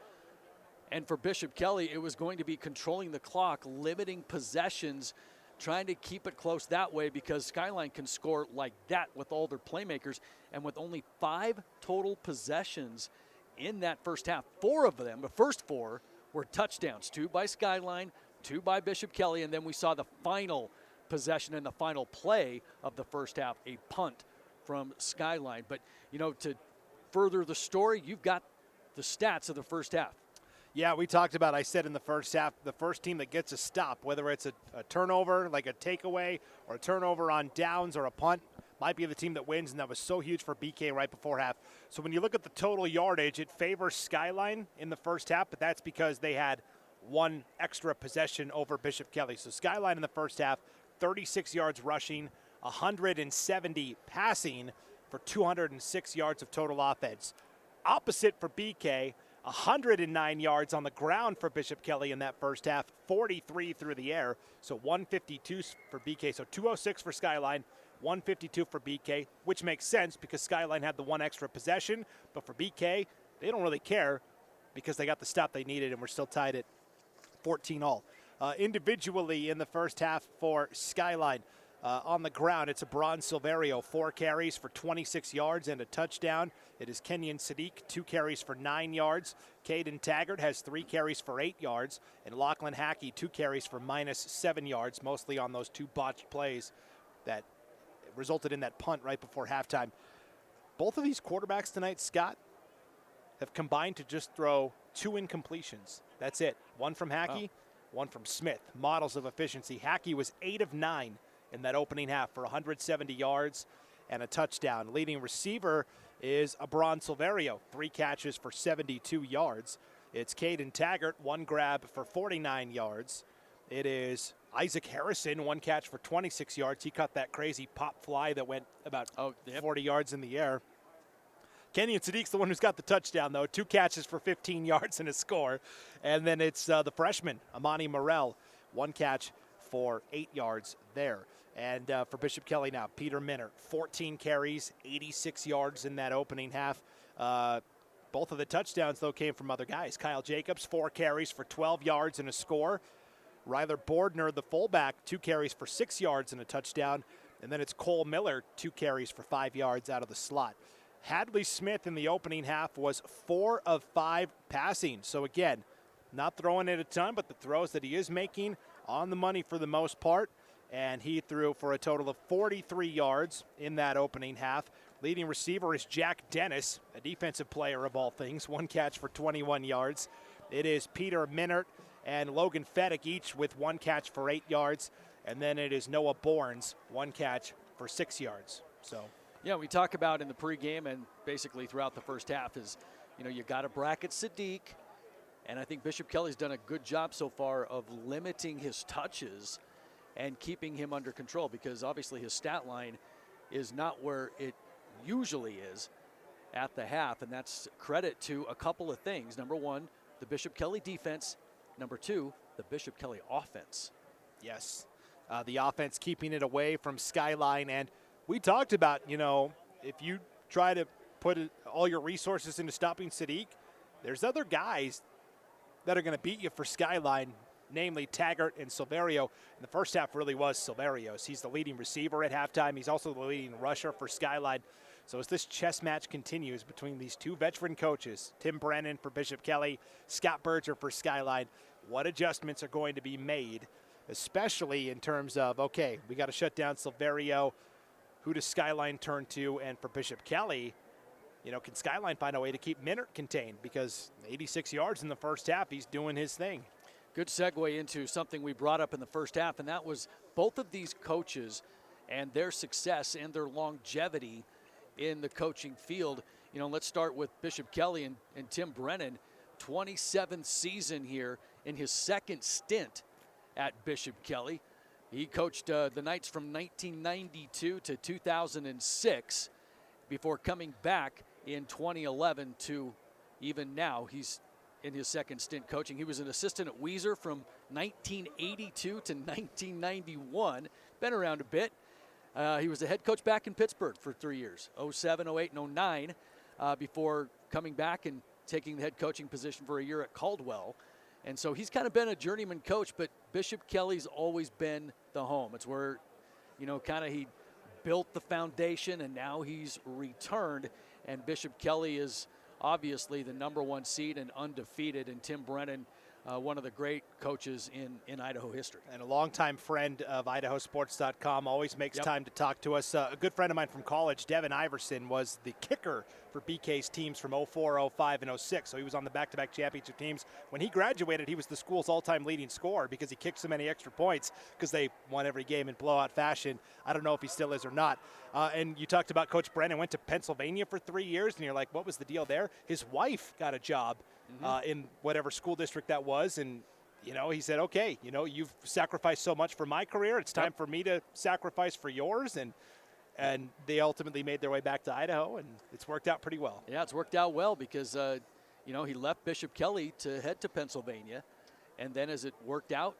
And for Bishop Kelly, it was going to be controlling the clock, limiting possessions, trying to keep it close that way because Skyline can score like that with all their playmakers. And with only 5 total possessions in that first half, 4 of them, the first 4, were touchdowns. 2 by Skyline, 2 by Bishop Kelly, and then we saw the final possession in the final play of the first half, a punt from Skyline. But, you know, to further the story, you've got the stats of the first half. Yeah, we talked about, I said in the first half, the first team that gets a stop, whether it's a turnover, like a takeaway, or a turnover on downs or a punt, might be the team that wins, and that was so huge for BK right before half. So when you look at the total yardage, it favors Skyline in the first half, but that's because they had 1 extra possession over Bishop Kelly. So Skyline in the first half, 36 yards rushing, 170 passing for 206 yards of total offense. Opposite for BK, 109 yards on the ground for Bishop Kelly in that first half, 43 through the air. So 152 for BK. So 206 for Skyline, 152 for BK, which makes sense because Skyline had the 1 extra possession. But for BK, they don't really care because they got the stop they needed, and we're still tied at 14 all. Individually in the first half for Skyline, On the ground, it's Abron Silverio, 4 carries for 26 yards and a touchdown. It is Kenyon Sadiq, 2 carries for 9 yards. Caden Taggart has 3 carries for 8 yards. And Lachlan Hackey, 2 carries for -7 yards, mostly on those 2 botched plays that resulted in that punt right before halftime. Both of these quarterbacks tonight, Scott, have combined to just throw 2 incompletions. That's it. One from Hackey, one from Smith. Models of efficiency. Hackey was 8 of 9 in that opening half for 170 yards and a touchdown. Leading receiver is Abron Silverio, 3 catches for 72 yards. It's Caden Taggart, 1 grab for 49 yards. It is Isaac Harrison, 1 catch for 26 yards. He caught that crazy pop fly that went about 40 yards in the air. Kenyon Sadiq's the one who's got the touchdown, though. 2 catches for 15 yards and a score. And then it's the freshman, Amani Morrell, 1 catch for 8 yards there. And for Bishop Kelly now, Peter Minner, 14 carries, 86 yards in that opening half. Both of the touchdowns, though, came from other guys. Kyle Jacobs, 4 carries for 12 yards and a score. Ryler Bordner, the fullback, 2 carries for 6 yards and a touchdown. And then it's Cole Miller, 2 carries for 5 yards out of the slot. Hadley Smith in the opening half was 4 of 5 passing. So again, not throwing it a ton, but the throws that he is making on the money for the most part. And he threw for a total of 43 yards in that opening half. Leading receiver is Jack Dennis, a defensive player of all things, 1 catch for 21 yards. It is Peter Minert and Logan Fedek each with 1 catch for 8 yards. And then it is Noah Bournes, 1 catch for 6 yards. So, yeah, we talk about in the pregame and basically throughout the first half is, you got to bracket Sadiq. And I think Bishop Kelly's done a good job so far of limiting his touches and keeping him under control, because obviously his stat line is not where it usually is at the half, and that's credit to a couple of things. Number 1, the Bishop Kelly defense. Number 2, the Bishop Kelly offense. Yes, the offense keeping it away from Skyline. And we talked about, if you try to put all your resources into stopping Sadiq, there's other guys that are going to beat you for Skyline, namely Taggart and Silverio. And the first half really was Silverio's. He's the leading receiver at halftime. He's also the leading rusher for Skyline. So as this chess match continues between these 2 veteran coaches, Tim Brennan for Bishop Kelly, Scott Berger for Skyline, what adjustments are going to be made, especially in terms of, okay, we got to shut down Silverio. Who does Skyline turn to? And for Bishop Kelly, can Skyline find a way to keep Minert contained? Because 86 yards in the first half, he's doing his thing. Good segue into something we brought up in the first half, and that was both of these coaches and their success and their longevity in the coaching field. Let's start with Bishop Kelly and Tim Brennan. 27th season here in his 2nd stint at Bishop Kelly. He coached the Knights from 1992 to 2006 before coming back in 2011 to even now. He's in his 2nd stint coaching. He was an assistant at Weiser from 1982 to 1991. Been around a bit. He was a head coach back in Pittsburgh for 3 years, 07, 08, and 09, before coming back and taking the head coaching position for a year at Caldwell. And so he's kind of been a journeyman coach, but Bishop Kelly's always been the home. It's where, he built the foundation, and now he's returned. And Bishop Kelly is obviously the number 1 seed and undefeated, and Tim Brennan, one of the great coaches in Idaho history. And a longtime friend of IdahoSports.com, always makes time to talk to us. A good friend of mine from college, Devin Iverson, was the kicker for BK's teams from 04, 05, and 06. So he was on the back-to-back championship teams. When he graduated, he was the school's all-time leading scorer because he kicked so many extra points because they won every game in blowout fashion. I don't know if he still is or not. And you talked about Coach Brennan went to Pennsylvania for 3 years, and you're like, what was the deal there? His wife got a job in whatever school district that was, and he said, okay, you've sacrificed so much for my career, it's time for me to sacrifice for yours, and they ultimately made their way back to Idaho, and it's worked out pretty well. Yeah, it's worked out well because he left Bishop Kelly to head to Pennsylvania, and then as it worked out,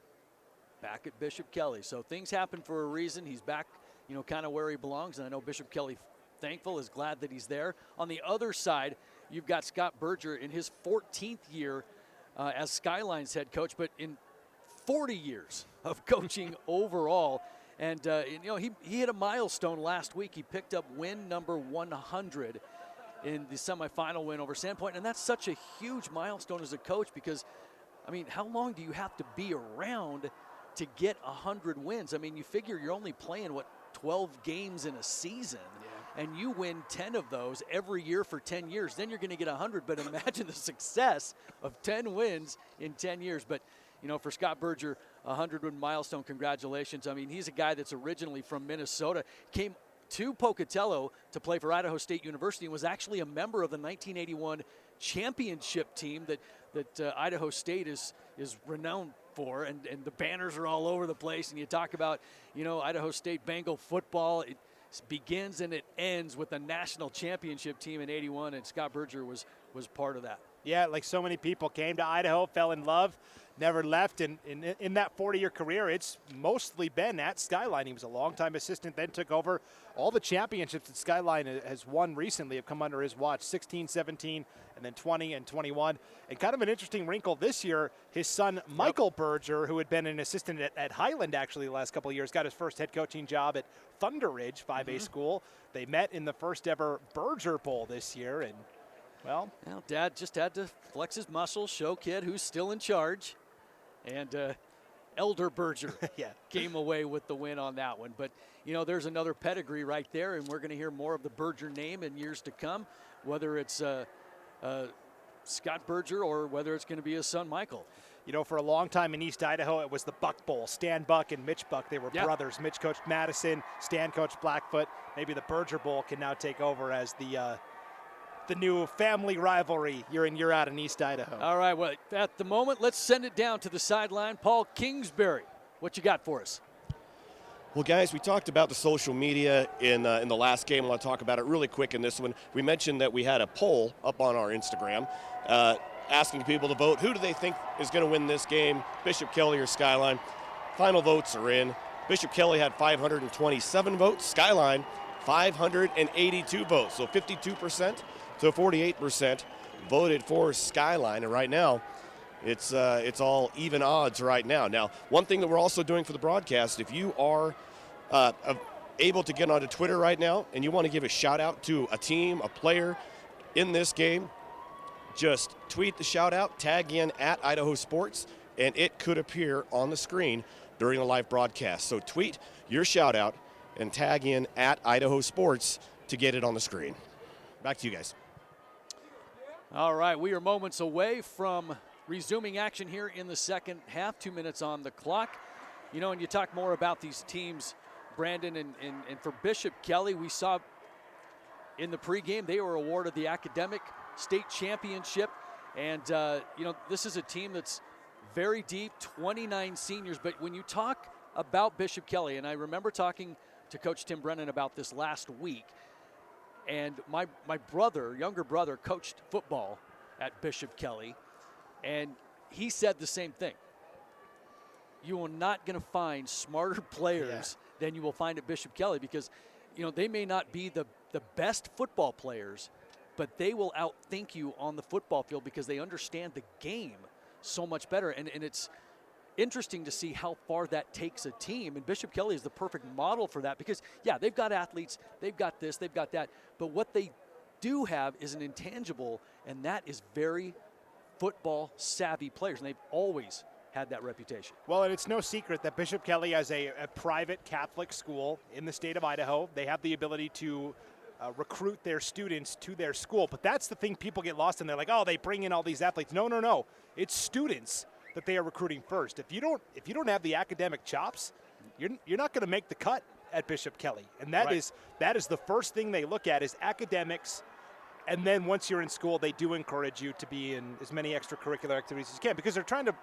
back at Bishop Kelly. So things happen for a reason. He's back kind of where he belongs, and I know Bishop Kelly, thankful, is glad that he's there. On the other side, you've got Scott Berger in his 14th year as Skyline's head coach, but in 40 years of coaching overall. And, he hit a milestone last week. He picked up win number 100 in the semifinal win over Sandpoint. And that's such a huge milestone as a coach because, I mean, how long do you have to be around to get 100 wins? I mean, you figure you're only playing, 12 games in a season. Yeah. And you win 10 of those every year for 10 years. Then you're going to get 100. But imagine the success of 10 wins in 10 years. But, for Scott Berger, 100-win milestone, congratulations. I mean, he's a guy that's originally from Minnesota, came to Pocatello to play for Idaho State University and was actually a member of the 1981 championship team that Idaho State is renowned for, and the banners are all over the place. And you talk about, Idaho State Bengal football. It begins and it ends with the national championship team in '81, and Scott Berger was part of that. Yeah, like so many people, came to Idaho, fell in love, never left. And in that 40-year career, it's mostly been at Skyline. He was a longtime assistant, then took over. All the championships that Skyline has won recently have come under his watch, 16, 17, and then 20 and 21. And kind of an interesting wrinkle this year, his son Michael Berger, who had been an assistant at Highland actually the last couple of years, got his first head coaching job at Thunder Ridge 5A school. They met in the first ever Berger Bowl this year, and well, Dad just had to flex his muscles, show kid who's still in charge. And Elder Berger came away with the win on that one. But, there's another pedigree right there, and we're going to hear more of the Berger name in years to come, whether it's Scott Berger or whether it's going to be his son Michael. For a long time in East Idaho, it was the Buck Bowl. Stan Buck and Mitch Buck, they were brothers. Mitch coached Madison, Stan coached Blackfoot. Maybe the Berger Bowl can now take over as the new family rivalry year in, year out in East Idaho. All right, well, at the moment, let's send it down to the sideline. Paul Kingsbury, what you got for us? Well, guys, we talked about the social media in the last game. I want to talk about it really quick in this one. We mentioned that we had a poll up on our Instagram asking people to vote. Who do they think is going to win this game, Bishop Kelly or Skyline? Final votes are in. Bishop Kelly had 527 votes. Skyline, 582 votes, so 52%. So 48% voted for Skyline, and right now, it's all even odds right now. Now, one thing that we're also doing for the broadcast, if you are able to get onto Twitter right now and you want to give a shout out to a team, a player in this game, just tweet the shout out, tag in at Idaho Sports, and it could appear on the screen during the live broadcast. So tweet your shout out and tag in at Idaho Sports to get it on the screen. Back to you guys. All right, we are moments away from resuming action here in the second half, 2 minutes on the clock. And you talk more about these teams, Brandon, and for Bishop Kelly, we saw in the pregame, they were awarded the academic state championship. And, this is a team that's very deep, 29 seniors. But when you talk about Bishop Kelly, and I remember talking to Coach Tim Brennan about this last week, and my younger brother, coached football at Bishop Kelly, and he said the same thing. You are not going to find smarter players than you will find at Bishop Kelly because, they may not be the best football players, but they will outthink you on the football field because they understand the game so much better. And it's interesting to see how far that takes a team, and Bishop Kelly is the perfect model for that because, they've got athletes, they've got this, they've got that, but what they do have is an intangible, and that is very football savvy players, and they've always had that reputation. Well, and it's no secret that Bishop Kelly, as a private Catholic school in the state of Idaho, they have the ability to recruit their students to their school, but that's the thing people get lost in. They're like, oh, they bring in all these athletes. No. It's students that they are recruiting first. If you don't have the academic chops, you're not going to make the cut at Bishop Kelly. And that is the first thing they look at is academics. And then once you're in school, they do encourage you to be in as many extracurricular activities as you can because they're trying to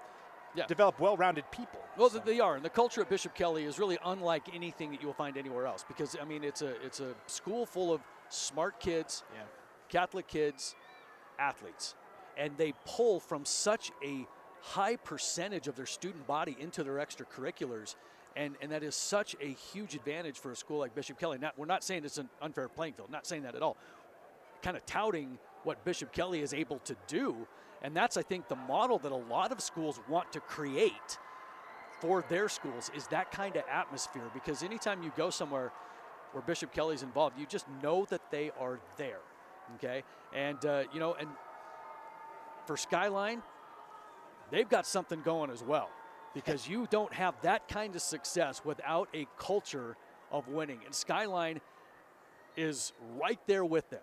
develop well-rounded people. Well, they are, and the culture at Bishop Kelly is really unlike anything that you will find anywhere else because, it's a school full of smart kids, Catholic kids, athletes, and they pull from such a high percentage of their student body into their extracurriculars, and that is such a huge advantage for a school like Bishop Kelly. We're not saying it's an unfair playing field, not saying that at all. Kind of touting what Bishop Kelly is able to do, and that's, I think, the model that a lot of schools want to create for their schools is that kind of atmosphere, because anytime you go somewhere where Bishop Kelly's involved, you just know that they are there, okay? And, you know, and for Skyline, they've got something going as well, because you don't have that kind of success without a culture of winning. And Skyline is right there with them.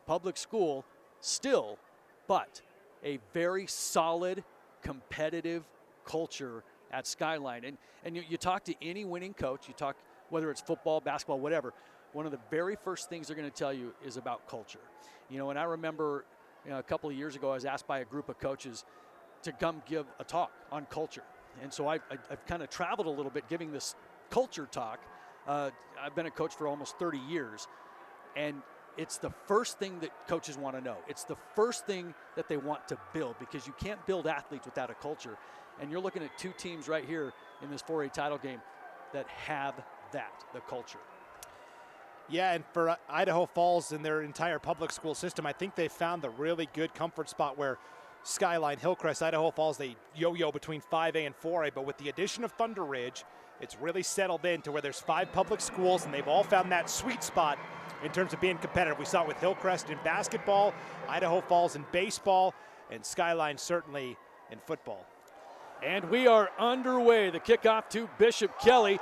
Public school still, but a very solid, competitive culture at Skyline. And you talk to any winning coach, you talk whether it's football, basketball, whatever, one of the very first things they're going to tell you is about culture. You know, and I remember, you know, a couple of years ago I was asked by a group of coaches to come give a talk on culture. And so I've kind of traveled a little bit giving this culture talk. I've been a coach for almost 30 years, and it's the first thing that coaches want to know. It's the first thing that they want to build, because you can't build athletes without a culture. And you're looking at two teams right here in this 4A title game that have that, the culture. Yeah, and for Idaho Falls and their entire public school system, I think they found the really good comfort spot where Skyline, Hillcrest, Idaho Falls, they yo-yo between 5A and 4A, but with the addition of Thunder Ridge, it's really settled into where there's 5 public schools, and they've all found that sweet spot in terms of being competitive. We saw it with Hillcrest in basketball, Idaho Falls in baseball, and Skyline certainly in football. And we are underway. The kickoff to Bishop Kelly.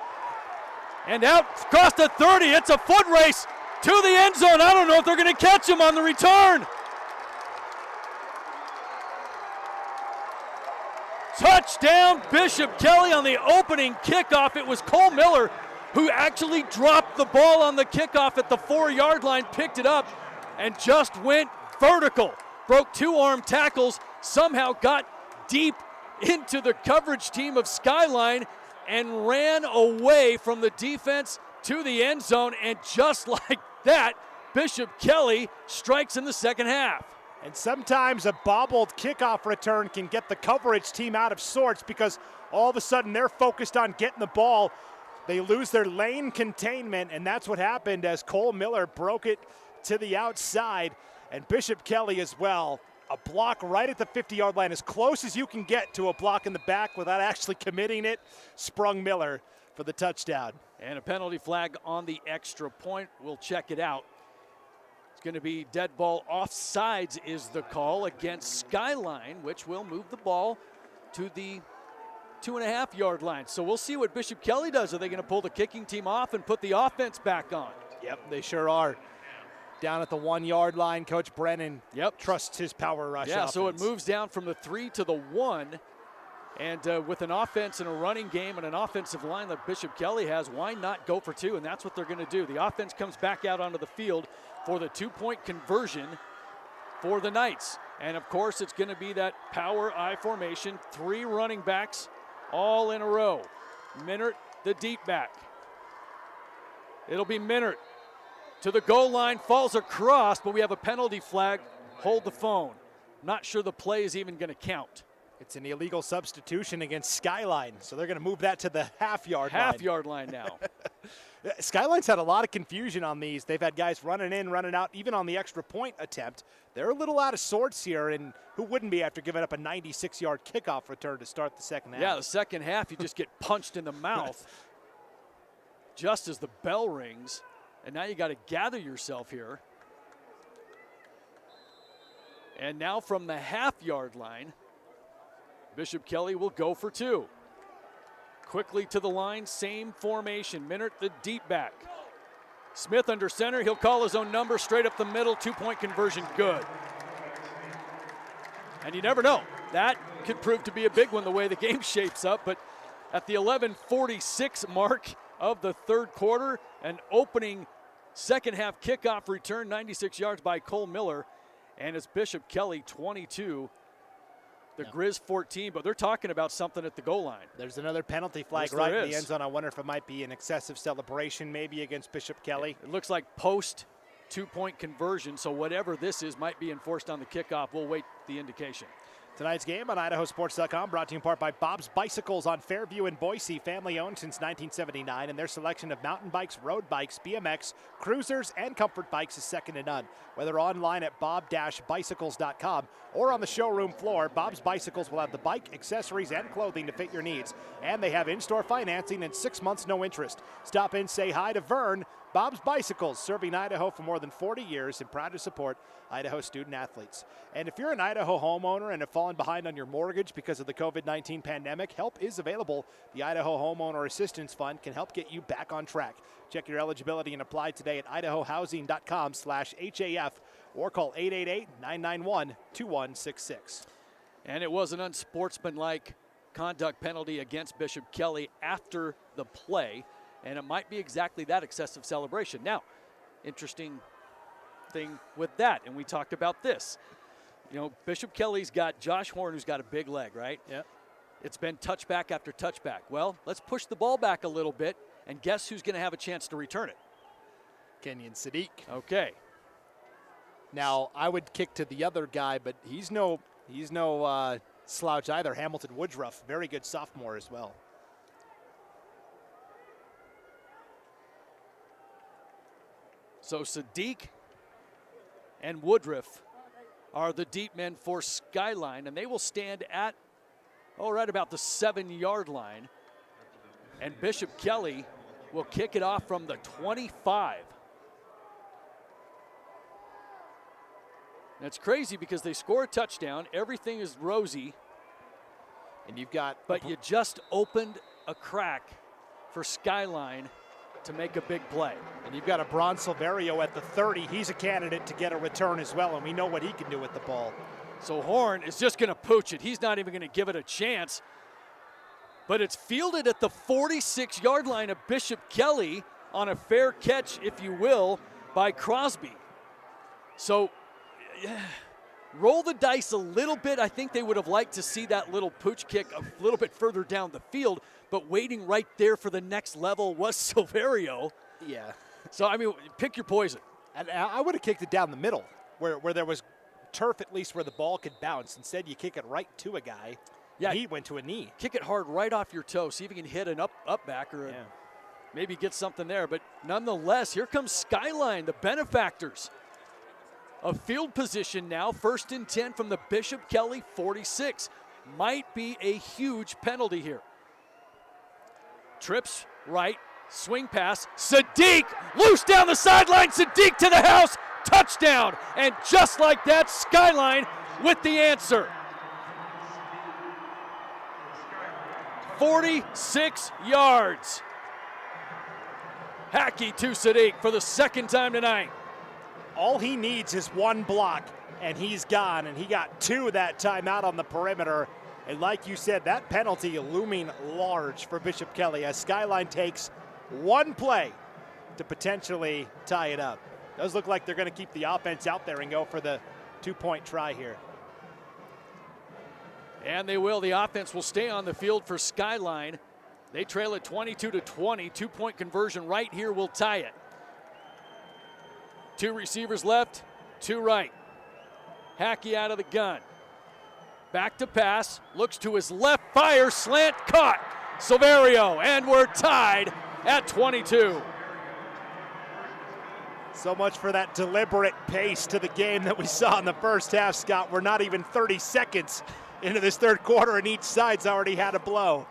And out across the 30. It's a foot race to the end zone. I don't know if they're going to catch him on the return. Touchdown, Bishop Kelly on the opening kickoff. It was Cole Miller who actually dropped the ball on the kickoff at the 4-yard line, picked it up, and just went vertical. Broke 2 arm tackles, somehow got deep into the coverage team of Skyline and ran away from the defense to the end zone. And just like that, Bishop Kelly strikes in the second half. And sometimes a bobbled kickoff return can get the coverage team out of sorts, because all of a sudden they're focused on getting the ball. They lose their lane containment, and that's what happened as Cole Miller broke it to the outside. And Bishop Kelly as well, a block right at the 50-yard line, as close as you can get to a block in the back without actually committing it, sprung Miller for the touchdown. And a penalty flag on the extra point. We'll check it out. It's going to be dead ball offsides is the call against Skyline, which will move the ball to the 2.5-yard line. So we'll see what Bishop Kelly does. Are they going to pull the kicking team off and put the offense back on? Yep, they sure are. Down at the 1-yard line, Coach Brennan trusts his power rush offense. So it moves down from the 3 to the 1. And with an offense and a running game and an offensive line that Bishop Kelly has, why not go for 2? And that's what they're going to do. The offense comes back out onto the field for the 2-point conversion for the Knights. And, of course, it's going to be that power I formation, 3 running backs all in a row. Minert, the deep back. It'll be Minert to the goal line, falls across, but we have a penalty flag. Hold the phone. Not sure the play is even going to count. It's an illegal substitution against Skyline, so they're going to move that to the half-yard line. Half-yard line now. Skyline's had a lot of confusion on these. They've had guys running in, running out, even on the extra point attempt. They're a little out of sorts here, and who wouldn't be after giving up a 96-yard kickoff return to start the second half? Yeah, the second half, you just get punched in the mouth just as the bell rings, and now you got to gather yourself here. And now from the half-yard line, Bishop Kelly will go for 2. Quickly to the line, same formation. Minert, the deep back. Smith under center. He'll call his own number straight up the middle. 2-point conversion, good. And you never know. That could prove to be a big one the way the game shapes up. But at the 11:46 mark of the third quarter, an opening second half kickoff return, 96 yards by Cole Miller. And it's Bishop Kelly 22. The Grizz 14, but they're talking about something at the goal line. There's another penalty flag right in the end zone. I wonder if it might be an excessive celebration maybe against Bishop Kelly. It looks like post 2-point conversion, so whatever this is might be enforced on the kickoff. We'll wait the indication. Tonight's game on IdahoSports.com brought to you in part by Bob's Bicycles on Fairview in Boise, family owned since 1979, and their selection of mountain bikes, road bikes, BMX, cruisers, and comfort bikes is second to none. Whether online at bob-bicycles.com or on the showroom floor, Bob's Bicycles will have the bike, accessories, and clothing to fit your needs. And they have in-store financing and 6 months no interest. Stop in, say hi to Vern. Bob's Bicycles, serving Idaho for more than 40 years and proud to support Idaho student athletes. And if you're an Idaho homeowner and have fallen behind on your mortgage because of the COVID-19 pandemic, help is available. The Idaho Homeowner Assistance Fund can help get you back on track. Check your eligibility and apply today at idahohousing.com/HAF or call 888-991-2166. And it was an unsportsmanlike conduct penalty against Bishop Kelly after the play, and it might be exactly that excessive celebration. Now, interesting thing with that, and we talked about this. You know, Bishop Kelly's got Josh Horn, who's got a big leg, right? Yeah. It's been touchback after touchback. Well, let's push the ball back a little bit, and guess who's going to have a chance to return it? Kenyon Sadiq. Okay. Now, I would kick to the other guy, but he's no slouch either. Hamilton Woodruff, very good sophomore as well. So Sadiq and Woodruff are the deep men for Skyline, and they will stand at, right about the 7-yard line. And Bishop Kelly will kick it off from the 25. And it's crazy because they score a touchdown. Everything is rosy. And you've got... But you just opened a crack for Skyline to make a big play. And you've got a Bron Silverio at the 30. He's a candidate to get a return as well, and we know what he can do with the ball. So Horn is just going to pooch it. He's not even going to give it a chance. But it's fielded at the 46-yard line of Bishop Kelly on a fair catch, if you will, by Crosby. So roll the dice a little bit. I think they would have liked to see that little pooch kick a little bit further down the field, but waiting right there for the next level was Silverio. Yeah. So, I mean, pick your poison. And I would have kicked it down the middle where there was turf at least where the ball could bounce. Instead, you kick it right to a guy. Yeah, he went to a knee. Kick it hard right off your toe. See if you can hit an up back or maybe get something there. But nonetheless, here comes Skyline, the benefactors of field position now. 1st and 10 from the Bishop Kelly 46. Might be a huge penalty here. Trips right, swing pass. Sadiq loose down the sideline. Sadiq to the house. Touchdown. And just like that, Skyline with the answer. 46 yards. Hackey to Sadiq for the second time tonight. All he needs is one block, and he's gone. And he got 2 that time out on the perimeter. And like you said, that penalty looming large for Bishop Kelly as Skyline takes one play to potentially tie it up. Does look like they're going to keep the offense out there and go for the 2-point try here. And they will. The offense will stay on the field for Skyline. They trail it 22-20. 2-point conversion right here will tie it. 2 receivers left, 2 right. Hackey out of the gun. Back to pass, looks to his left, fire, slant, caught. Silverio, and we're tied at 22. So much for that deliberate pace to the game that we saw in the first half, Scott. We're not even 30 seconds into this third quarter, and each side's already had a blow.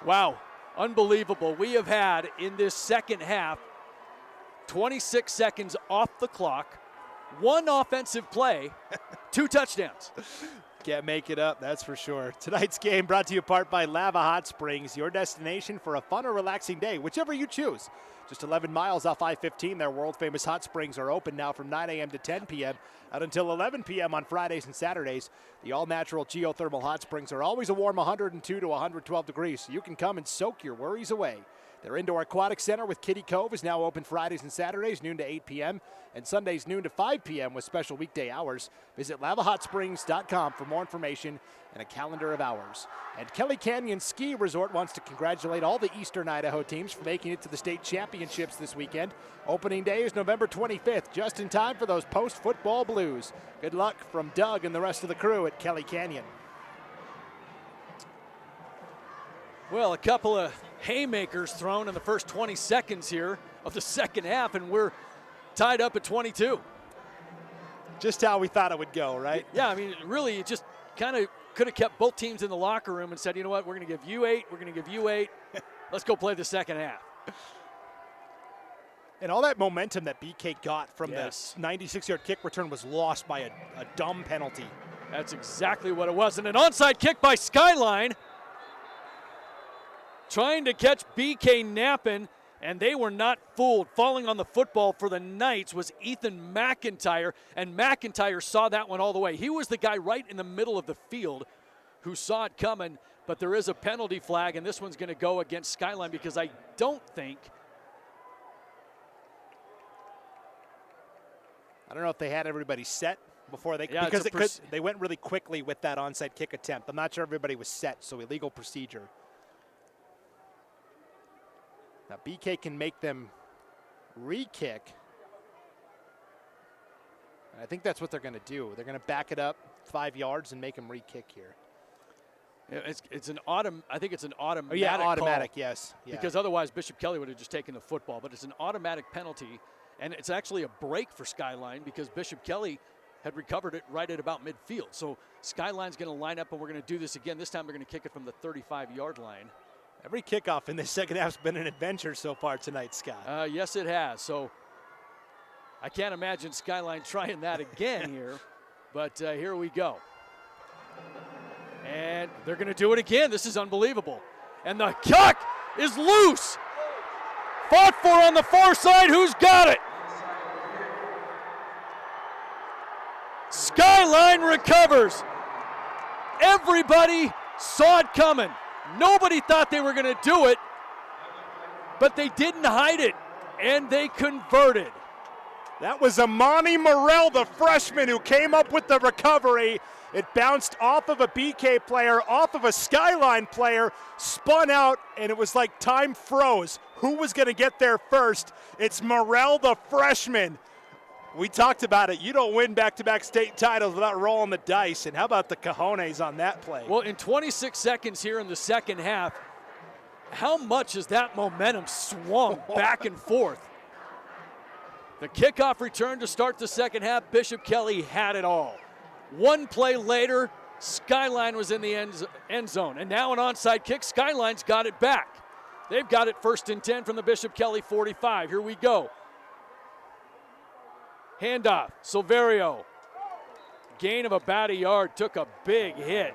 Wow, unbelievable. We have had in this second half 26 seconds off the clock, 1 offensive play, 2 touchdowns. Can't make it up, that's for sure. Tonight's game brought to you in part by Lava Hot Springs, your destination for a fun or relaxing day, whichever you choose. Just 11 miles off I-15, their world-famous hot springs are open now from 9 a.m. to 10 p.m. out until 11 p.m. on Fridays and Saturdays. The all-natural geothermal hot springs are always a warm 102 to 112 degrees, so you can come and soak your worries away. Their indoor aquatic center with Kiddie Cove is now open Fridays and Saturdays, noon to 8 p.m., and Sundays, noon to 5 p.m. with special weekday hours. Visit LavaHotSprings.com for more information and a calendar of hours. And Kelly Canyon Ski Resort wants to congratulate all the Eastern Idaho teams for making it to the state championships this weekend. Opening day is November 25th, just in time for those post-football blues. Good luck from Doug and the rest of the crew at Kelly Canyon. Well, a couple of haymakers thrown in the first 20 seconds here of the second half, and we're tied up at 22. Just how we thought it would go, right? Yeah, I mean, really, it just kind of could have kept both teams in the locker room and said, you know what, we're going to give you 8, we're going to give you 8. Let's go play the second half. And all that momentum that BK got from the 96-yard kick return was lost by a dumb penalty. That's exactly what it was. And an onside kick by Skyline. Trying to catch BK napping, and they were not fooled. Falling on the football for the Knights was Ethan McIntyre, and McIntyre saw that one all the way. He was the guy right in the middle of the field who saw it coming, but there is a penalty flag, and this one's going to go against Skyline because I don't know if they had everybody set before they, yeah, because they went really quickly with that onside kick attempt. I'm not sure everybody was set, so illegal procedure. Now BK can make them re-kick. And I think that's what they're going to do. They're going to back it up 5 yards and make them re-kick here. Yeah, it's an I think it's an automatic. Oh, yeah, automatic, call, yes. Yeah. Because otherwise Bishop Kelly would have just taken the football. But it's an automatic penalty, and it's actually a break for Skyline because Bishop Kelly had recovered it right at about midfield. So Skyline's going to line up, and we're going to do this again. This time they're going to kick it from the 35-yard line. Every kickoff in this second half has been an adventure so far tonight, Scott. Yes, it has. So I can't imagine Skyline trying that again here, but here we go. And they're going to do it again. This is unbelievable. And the kick is loose. Fought for on the far side. Who's got it? Skyline recovers. Everybody saw it coming. Nobody thought they were going to do it, but they didn't hide it, and they converted. That was Amani Morrell, the freshman, who came up with the recovery. It bounced off of a BK player, off of a Skyline player, spun out, and it was like time froze. Who was going to get there first? It's Morrell, the freshman. We talked about it. You don't win back-to-back state titles without rolling the dice. And how about the cojones on that play? Well, in 26 seconds here in the second half, how much has that momentum swung back and forth? The kickoff return to start the second half, Bishop Kelly had it all. One play later, Skyline was in the end zone. And now an onside kick, Skyline's got it back. They've got it 1st and 10 from the Bishop Kelly 45. Here we go. Handoff, Silverio. Gain of about a yard, took a big hit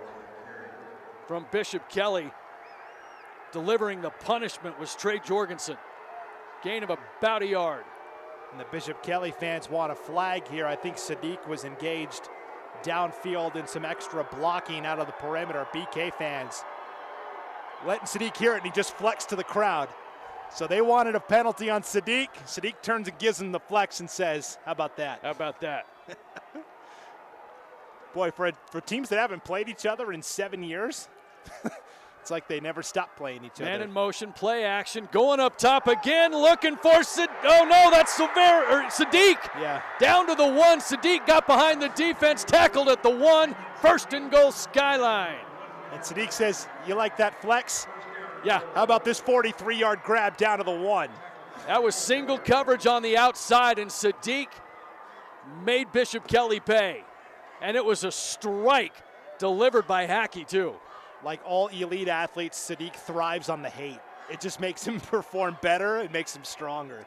from Bishop Kelly. Delivering the punishment was Trey Jorgensen. Gain of about a yard. And the Bishop Kelly fans want a flag here. I think Sadiq was engaged downfield in some extra blocking out of the perimeter. BK fans letting Sadiq hear it, and he just flexed to the crowd. So they wanted a penalty on Sadiq. Sadiq turns and gives him the flex and says, how about that? How about that? Boy, for teams that haven't played each other in 7 years, it's like they never stopped playing each other. Man in motion, play action, going up top again, looking for oh no, that's Sadiq. Yeah. Down to the 1, Sadiq got behind the defense, tackled at the 1, 1st and goal Skyline. And Sadiq says, you like that flex? Yeah. How about this 43-yard grab down to the 1? That was single coverage on the outside, and Sadiq made Bishop Kelly pay. And it was a strike delivered by Hackey, too. Like all elite athletes, Sadiq thrives on the hate. It just makes him perform better. It makes him stronger.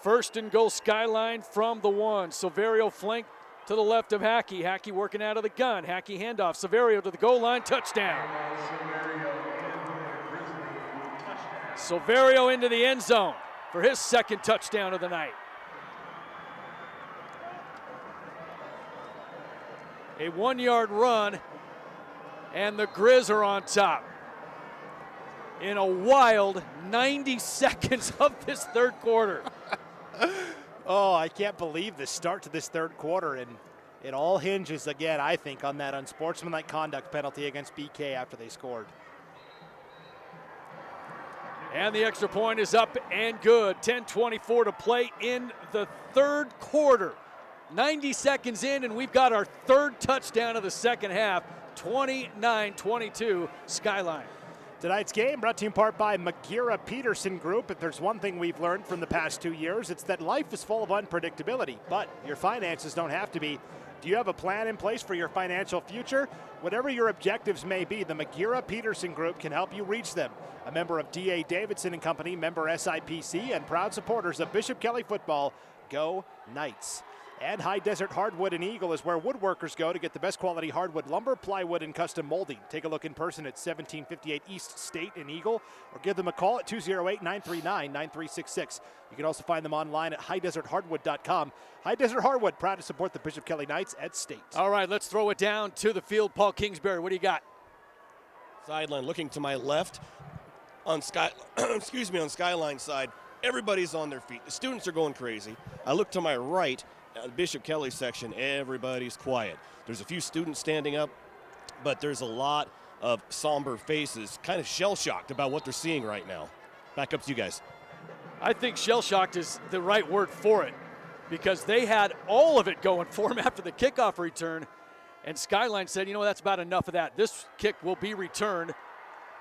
1st and goal Skyline from the 1. Silverio flank to the left of Hackey. Hackey working out of the gun. Hackey handoff. Silverio to the goal line. Touchdown. Silverio into the end zone for his 2nd touchdown of the night. A 1-yard run, and the Grizz are on top. In a wild 90 seconds of this 3rd quarter. Oh, I can't believe the start to this 3rd quarter, and it all hinges again, I think, on that unsportsmanlike conduct penalty against BK after they scored. And the extra point is up and good. 10:24 to play in the 3rd quarter. 90 seconds in, and we've got our 3rd touchdown of the second half. 29-22 Skyline. Tonight's game brought to you in part by Magira Peterson Group. If there's one thing we've learned from the past 2 years, it's that life is full of unpredictability, but your finances don't have to be. Do you have a plan in place for your financial future? Whatever your objectives may be, the Magira Peterson Group can help you reach them. A member of D.A. Davidson and Company, member SIPC, and proud supporters of Bishop Kelly football. Go Knights. And High Desert Hardwood in Eagle is where woodworkers go to get the best quality hardwood lumber, plywood, and custom molding. Take a look in person at 1758 East State in Eagle, or give them a call at 208-939-9366. You can also find them online at highdeserthardwood.com. High Desert Hardwood, proud to support the Bishop Kelly Knights at State. All right, let's throw it down to the field. Paul Kingsbury, what do you got? Sideline, looking to my left on on Skyline side, everybody's on their feet. The students are going crazy. I look to my right, Bishop Kelly section, everybody's quiet. There's a few students standing up, but there's a lot of somber faces, kind of shell-shocked about what they're seeing right now. Back up to you guys. I think shell-shocked is the right word for it, because they had all of it going for them after the kickoff return, and Skyline said, you know, that's about enough of that. This kick will be returned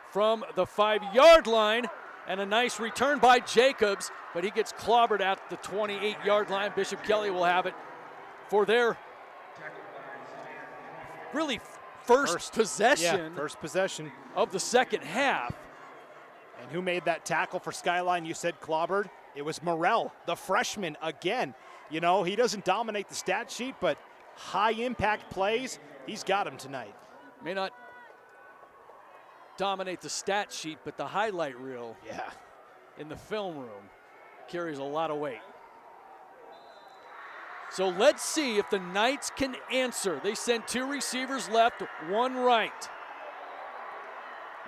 from the 5-yard line, and a nice return by Jacobs, but he gets clobbered at the 28-yard line. Bishop Kelly will have it for their really first possession. Yeah, first possession of the second half. And who made that tackle for Skyline? You said clobbered. It was Morrell, the freshman, again. You know, he doesn't dominate the stat sheet, but high-impact plays, he's got them tonight. May not dominate the stat sheet, but the highlight reel in the film room carries a lot of weight. So let's see if the Knights can answer. They send 2 receivers left, 1 right.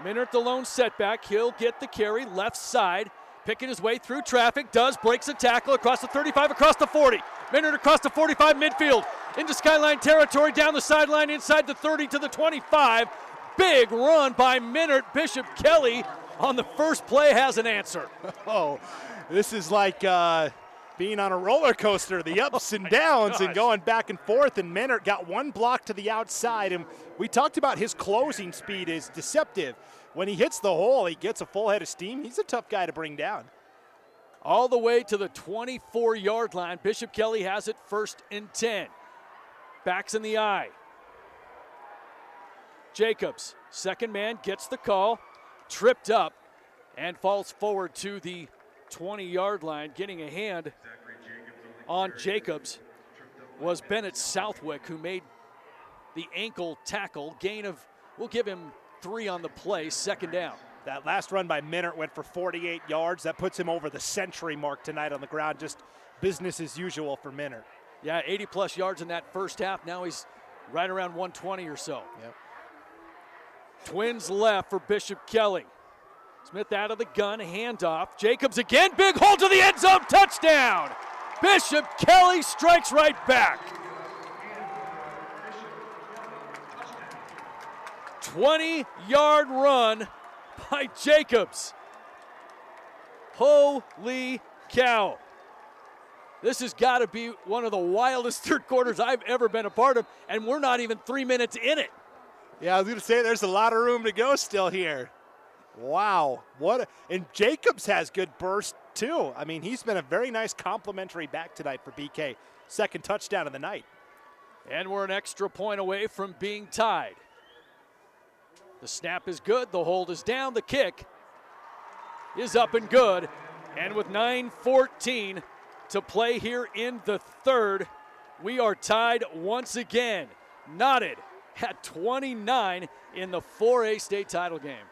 Minert the lone setback. He'll get the carry left side, picking his way through traffic, breaks a tackle across the 35, across the 40. Minert across the 45 midfield, into Skyline territory, down the sideline, inside the 30 to the 25. Big run by Minert. Bishop Kelly on the first play has an answer. Oh, this is like being on a roller coaster, the ups and downs and going back and forth. And Minert got 1 block to the outside. And we talked about his closing speed is deceptive. When he hits the hole, he gets a full head of steam. He's a tough guy to bring down. All the way to the 24-yard line. Bishop Kelly has it 1st and 10. Backs in the eye. Jacobs, second man, gets the call, tripped up, and falls forward to the 20-yard line. Getting a hand on Jacobs was Bennett Southwick, who made the ankle tackle. Gain of, we'll give him 3 on the play, 2nd down. That last run by Minert went for 48 yards. That puts him over the century mark tonight on the ground. Just business as usual for Minert. Yeah, 80-plus yards in that first half. Now he's right around 120 or so. Yep. Twins left for Bishop Kelly. Smith out of the gun, handoff. Jacobs again, big hole to the end zone, touchdown! Bishop Kelly strikes right back. 20-yard run by Jacobs. Holy cow. This has got to be one of the wildest third quarters I've ever been a part of, and we're not even 3 minutes in it. Yeah, I was going to say there's a lot of room to go still here. Wow. And Jacobs has good burst, too. I mean, he's been a very nice complimentary back tonight for BK. 2nd touchdown of the night. And we're an extra point away from being tied. The snap is good. The hold is down. The kick is up and good. And with 9:14 to play here in the 3rd, we are tied once again. Knotted at 29 in the 4A state title game.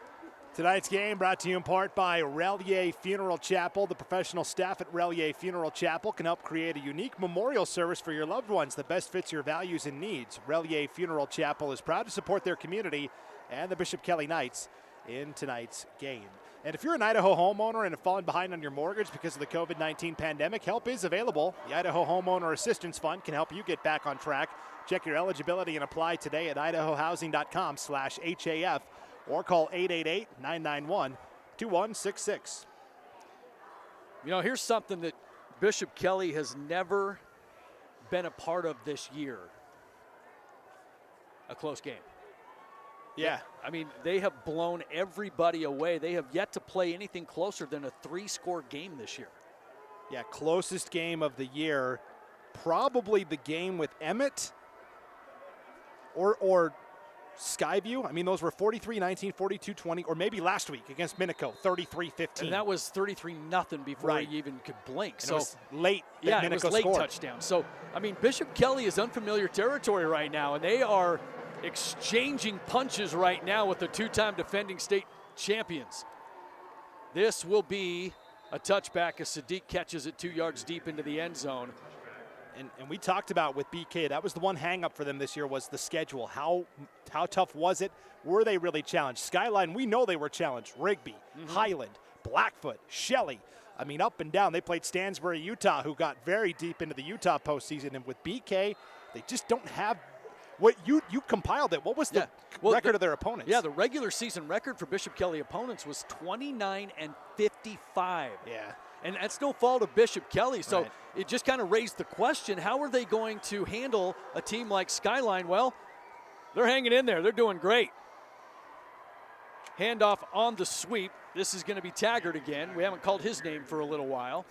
Tonight's game brought to you in part by Relier Funeral Chapel. The professional staff at Relier Funeral Chapel can help create a unique memorial service for your loved ones that best fits your values and needs. Relier Funeral Chapel is proud to support their community and the Bishop Kelly Knights in tonight's game. And if you're an Idaho homeowner and have fallen behind on your mortgage because of the COVID-19 pandemic, help is available. The Idaho Homeowner Assistance Fund can help you get back on track. Check your eligibility and apply today at idahohousing.com/HAF or call 888-991-2166. You know, here's something that Bishop Kelly has never been a part of this year. A close game. Yeah. I mean, they have blown everybody away. They have yet to play anything closer than a 3-score game this year. Yeah, closest game of the year, probably the game with Emmett or Skyview. I mean, those were 43-19, 42-20, or maybe last week against Minico, 33-15. And that was 33-0 before you even could blink. And so it was late. Yeah, Minico it was late scored. touchdown. So, I mean, Bishop Kelly is unfamiliar territory right now, and they are exchanging punches right now with the 2-time defending state champions. This will be a touchback as Sadiq catches it 2 yards deep into the end zone. And we talked about with BK, that was the one hang-up for them this year was the schedule. How tough was it? Were they really challenged? Skyline, we know they were challenged. Rigby, Highland, Blackfoot, Shelley. I mean, up and down. They played Stansbury, Utah, who got very deep into the Utah postseason. And with BK, they just don't have what you compiled it. What was the record of their opponents? Yeah, the regular season record for Bishop Kelly opponents was 29-55. Yeah. And that's no fault of Bishop Kelly. So it just kind of raised the question, how are they going to handle a team like Skyline? Well, they're hanging in there. They're doing great. Handoff on the sweep. This is going to be Taggart again. We haven't called his name for a little while.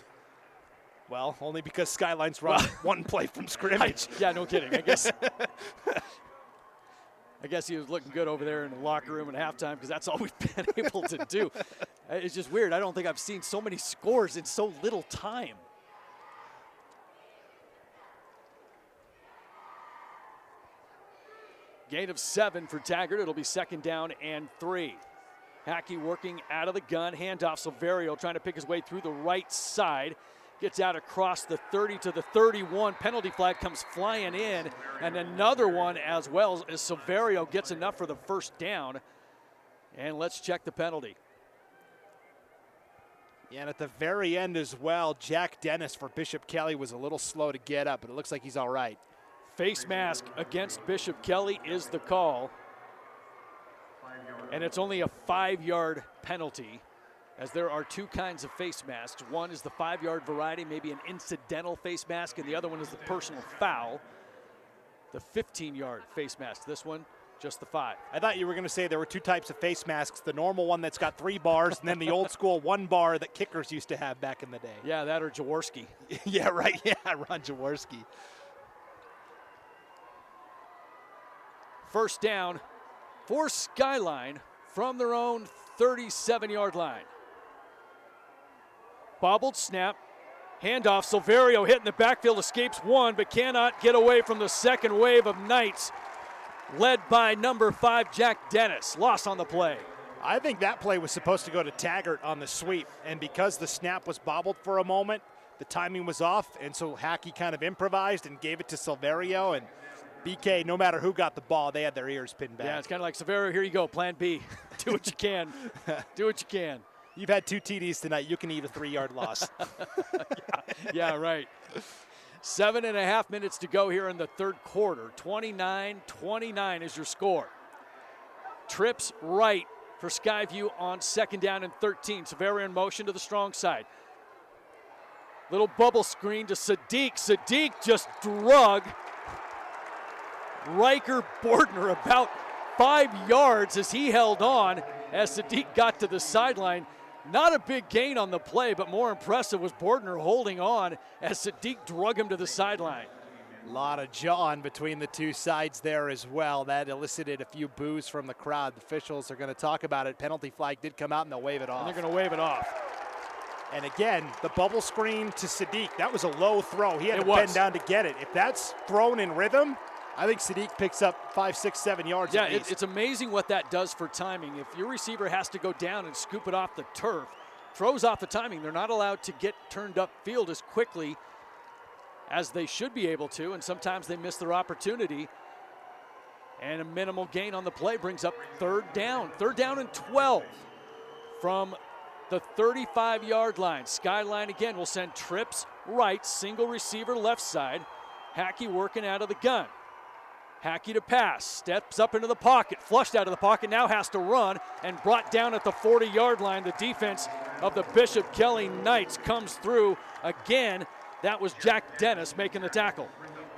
Well, only because Skyline's run one play from scrimmage. Yeah, no kidding. I guess he was looking good over there in the locker room at halftime because that's all we've been able to do. It's just weird. I don't think I've seen so many scores in so little time. Gain of 7 for Taggart. It'll be 2nd down and 3. Hackey working out of the gun. Handoff Silverio trying to pick his way through the right side. Gets out across the 30 to the 31. Penalty flag comes flying in. And another one as well as Silverio gets enough for the 1st down. And let's check the penalty. Yeah, and at the very end as well, Jack Dennis for Bishop Kelly was a little slow to get up, but it looks like he's all right. Face mask against Bishop Kelly is the call. And it's only a 5-yard penalty, as there are 2 kinds of face masks. One is the 5-yard variety, maybe an incidental face mask, and the other one is the personal foul, the 15-yard face mask. This one, just the 5. I thought you were going to say there were 2 types of face masks, the normal one that's got 3 bars, and then the old school 1 bar that kickers used to have back in the day. Yeah, that or Jaworski. Yeah, right. Yeah, Ron Jaworski. 1st down for Skyline from their own 37-yard line. Bobbled snap. Handoff. Silverio hit in the backfield, escapes one, but cannot get away from the 2nd wave of Knights, led by number 5, Jack Dennis. Loss on the play. I think that play was supposed to go to Taggart on the sweep, and because the snap was bobbled for a moment, the timing was off, and so Hackey kind of improvised and gave it to Silverio, and BK, no matter who got the ball, they had their ears pinned back. Yeah, it's kind of like, Silverio, here you go, plan B. Do what you can. Do what you can. You've had 2 TDs tonight. You can eat a 3-yard loss. Yeah, right. 7.5 minutes to go here in the 3rd quarter. 29-29 is your score. Trips right for Skyview on 2nd down and 13. Silverio in motion to the strong side. Little bubble screen to Sadiq. Sadiq just drug Riker Bordner about 5 yards as he held on as Sadiq got to the sideline. Not a big gain on the play, but more impressive was Bordner holding on as Sadiq drug him to the sideline. A lot of jawing between the 2 sides there as well. That elicited a few boos from the crowd. The officials are going to talk about it. Penalty flag did come out, and they'll wave it off. And they're going to wave it off. And again, the bubble screen to Sadiq, that was a low throw. He had to bend down to get it. If that's thrown in rhythm, I think Sadiq picks up 5, 6, 7 yards. Yeah, it's amazing what that does for timing. If your receiver has to go down and scoop it off the turf, throws off the timing, they're not allowed to get turned upfield as quickly as they should be able to, and sometimes they miss their opportunity. And a minimal gain on the play brings up 3rd down. 3rd down and 12 from the 35-yard line. Skyline again will send trips right, single receiver left side. Hackey working out of the gun. Hackey to pass, steps up into the pocket, flushed out of the pocket, now has to run, and brought down at the 40-yard line. The defense of the Bishop Kelly Knights comes through again. That was Jack Dennis making the tackle.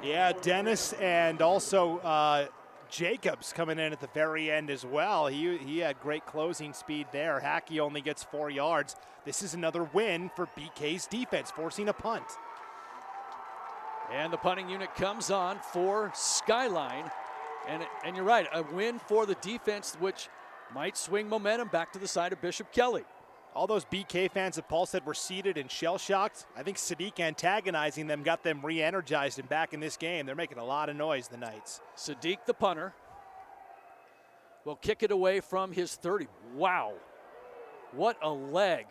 Yeah, Dennis and also Jacobs coming in at the very end as well. He had great closing speed there. Hackey only gets 4 yards. This is another win for BK's defense, forcing a punt. And the punting unit comes on for Skyline. And you're right, a win for the defense, which might swing momentum back to the side of Bishop Kelly. All those BK fans that Paul said were seated and shell-shocked, I think Sadiq antagonizing them got them re-energized and back in this game. They're making a lot of noise, the Knights. Sadiq, the punter, will kick it away from his 30. Wow, what a leg.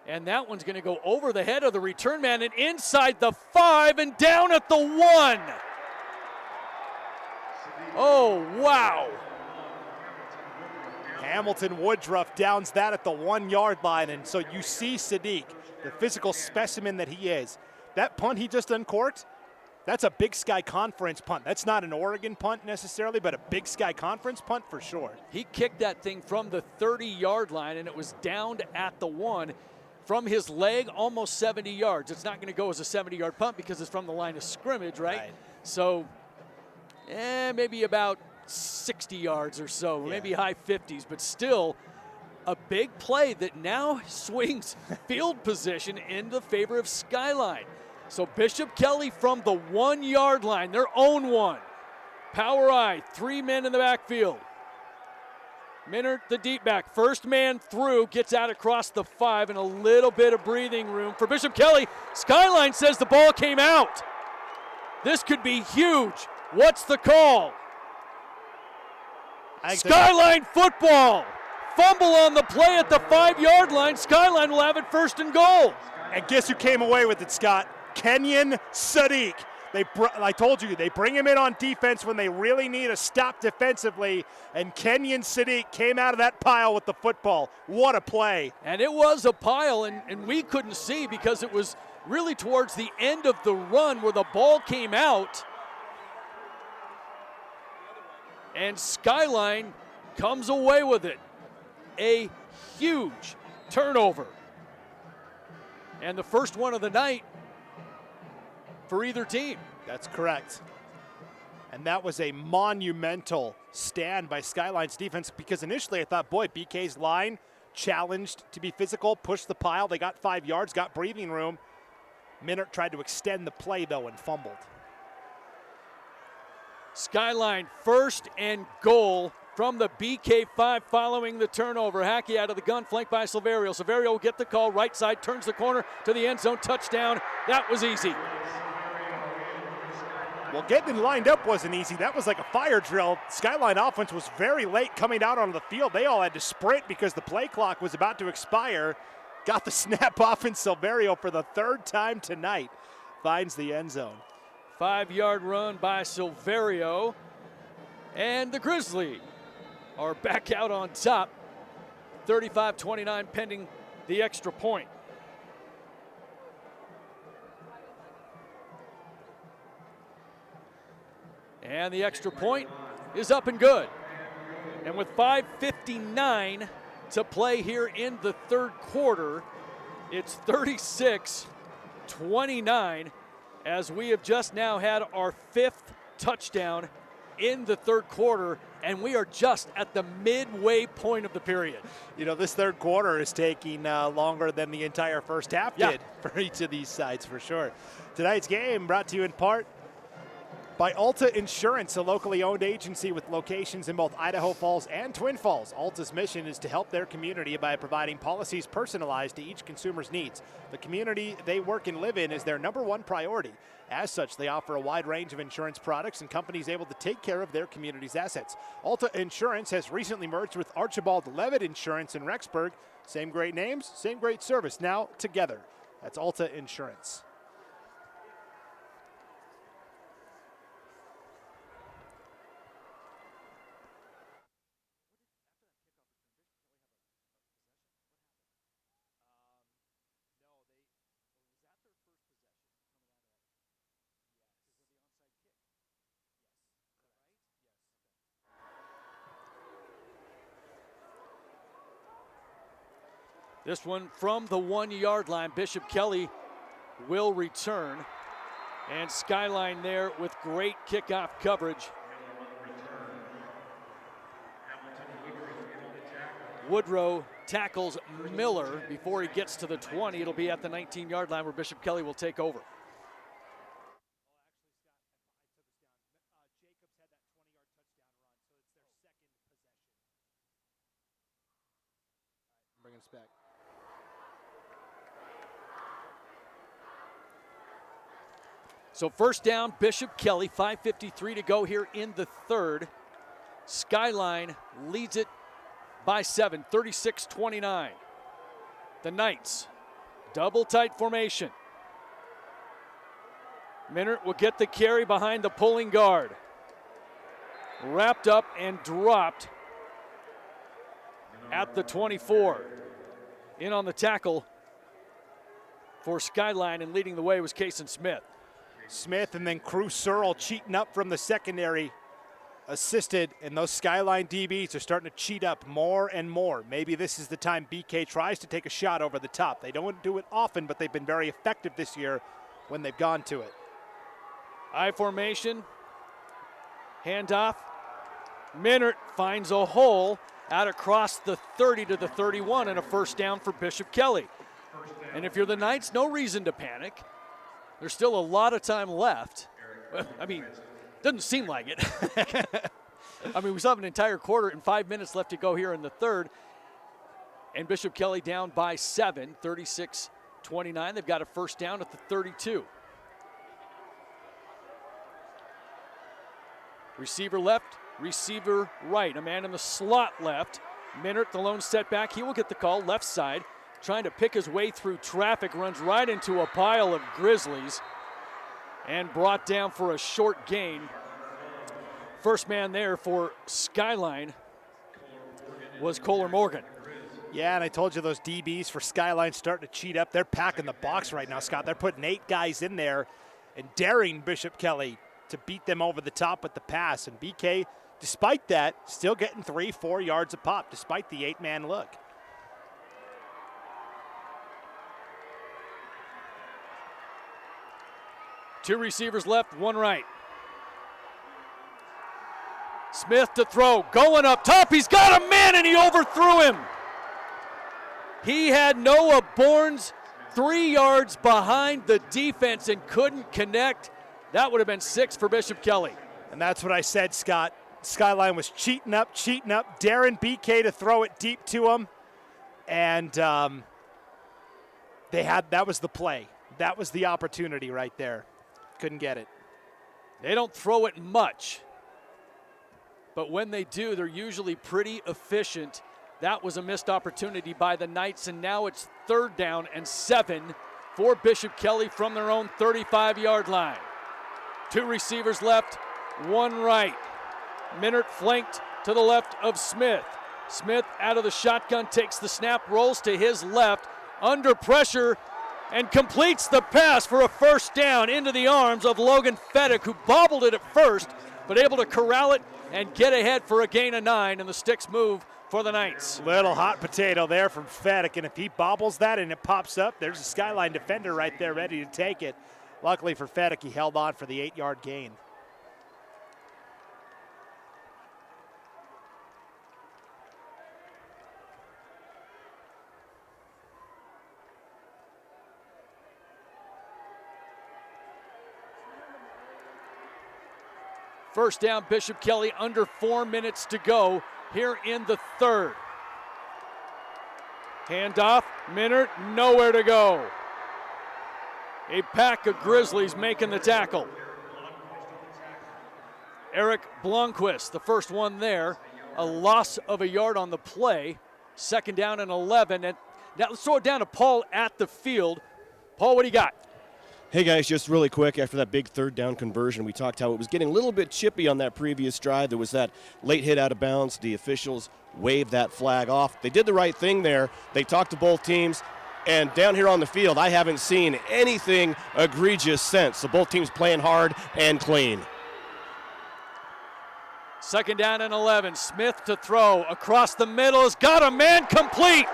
And that one's going to go over the head of the return man and inside the 5 and down at the 1. Oh, wow. Hamilton Woodruff downs that at the 1 yard line, and so you see Sadiq, the physical specimen that he is. That punt he just uncorked, that's a Big Sky Conference punt. That's not an Oregon punt necessarily, but a Big Sky Conference punt for sure. He kicked that thing from the 30-yard line, and it was downed at the 1 from his leg, almost 70 yards. It's not going to go as a 70-yard punt because it's from the line of scrimmage, right? So maybe about 60 yards or so, maybe high 50s, but still a big play that now swings field position in the favor of Skyline. So Bishop Kelly from the 1 yard line, their own one. Power I, 3 men in the backfield. Minert, the deep back, first man through, gets out across the 5 and a little bit of breathing room for Bishop Kelly. Skyline says the ball came out. This could be huge. What's the call? Skyline football. Fumble on the play at the 5 yard line. Skyline will have it first and goal. And guess who came away with it, Scott? Kenyon Sadiq. I told you, they bring him in on defense when they really need a stop defensively, and Kenyon Sadiq came out of that pile with the football. What a play. And it was a pile, and we couldn't see because it was really towards the end of the run where the ball came out. And Skyline comes away with it. A huge turnover. And the first one of the night for either team. That's correct. And that was a monumental stand by Skyline's defense because initially I thought, boy, BK's line challenged to be physical, pushed the pile. They got 5 yards, got breathing room. Minert tried to extend the play, though, and fumbled. Skyline first and goal from the BK5 following the turnover. Hackey out of the gun, flanked by Silverio. Silverio will get the call, right side, turns the corner to the end zone, touchdown. That was easy. Well, getting lined up wasn't easy. That was like a fire drill. Skyline offense was very late coming out on the field. They all had to sprint because the play clock was about to expire. Got the snap off, and Silverio for the 3rd time tonight finds the end zone. 5 yard run by Silverio. And the Grizzlies are back out on top. 35-29 pending the extra point. And the extra point is up and good. And with 5:59 to play here in the 3rd quarter, it's 36-29 as we have just now had our 5th touchdown in the 3rd quarter, and we are just at the midway point of the period. You know, this 3rd quarter is taking longer than the entire first half did for each of these sides, for sure. Tonight's game brought to you in part by Alta Insurance, a locally owned agency with locations in both Idaho Falls and Twin Falls. Alta's mission is to help their community by providing policies personalized to each consumer's needs. The community they work and live in is their #1 priority. As such, they offer a wide range of insurance products and companies able to take care of their community's assets. Alta Insurance has recently merged with Archibald Levitt Insurance in Rexburg. Same great names, same great service, now together. That's Alta Insurance. This one from the 1 yard line. Bishop Kelly will return. And Skyline there with great kickoff coverage. Woodrow tackles Miller before he gets to the 20. It'll be at the 19-yard line where Bishop Kelly will take over. Bring us back. So first down, Bishop Kelly, 5:53 to go here in the third. Skyline leads it by 7, 36-29. The Knights, double tight formation. Minert will get the carry behind the pulling guard. Wrapped up and dropped at the 24. In on the tackle for Skyline, and leading the way was Kason Smith. Smith and then Crew Searle cheating up from the secondary, assisted, and those Skyline DBs are starting to cheat up more and more. Maybe this is the time BK tries to take a shot over the top. They don't do it often, but they've been very effective this year when they've gone to it. I formation, handoff. Minert finds a hole out across the 30 to the 31, and a first down for Bishop Kelly. And if you're the Knights, no reason to panic. There's still a lot of time left. I mean, doesn't seem like it. I mean, we still have an entire quarter and 5 minutes left to go here in the third. And Bishop Kelly down by 7, 36-29. They've got a first down at the 32. Receiver left, receiver right. A man in the slot left. Minert, the lone setback. He will get the call left side. Trying to pick his way through traffic, runs right into a pile of Grizzlies and brought down for a short gain. First man there for Skyline was Kohler Morgan. Yeah, and I told you those DBs for Skyline starting to cheat up. They're packing the box right now, Scott. They're putting 8 guys in there and daring Bishop Kelly to beat them over the top with the pass. And BK, despite that, still getting 3-4 yards a pop, despite the 8-man look. Two receivers left, one right. Smith to throw, going up top. He's got a man and he overthrew him. He had Noah Bournes 3 yards behind the defense and couldn't connect. That would have been 6 for Bishop Kelly. And that's what I said, Scott. Skyline was cheating up, daring BK to throw it deep to him. And that was the play. That was the opportunity right there. Couldn't get it. They don't throw it much, but when they do, they're usually pretty efficient. That was a missed opportunity by the Knights, and now it's 3rd down and 7 for Bishop Kelly from their own 35-yard line. 2 receivers left, 1 right. Minert flanked to the left of Smith. Smith out of the shotgun, takes the snap, rolls to his left, under pressure, and completes the pass for a first down into the arms of Logan Fedek, who bobbled it at first, but able to corral it and get ahead for a gain of 9, and the sticks move for the Knights. Little hot potato there from Fedek, and if he bobbles that and it pops up, there's a Skyline defender right there ready to take it. Luckily for Fedek, he held on for the 8-yard gain. First down, Bishop Kelly, under 4 minutes to go here in the third. Handoff, Minert, nowhere to go. A pack of Grizzlies making the tackle. Eric Blomquist, the first one there. A loss of a yard on the play. 2nd down and 11. And now let's throw it down to Paul at the field. Paul, what do you got? Hey guys, just really quick, after that big 3rd down conversion, we talked how it was getting a little bit chippy on that previous drive. There was that late hit out of bounds. The officials waved that flag off. They did the right thing there. They talked to both teams. And down here on the field, I haven't seen anything egregious since. So both teams playing hard and clean. 2nd down and 11. Smith to throw across the middle. Has got a man, complete.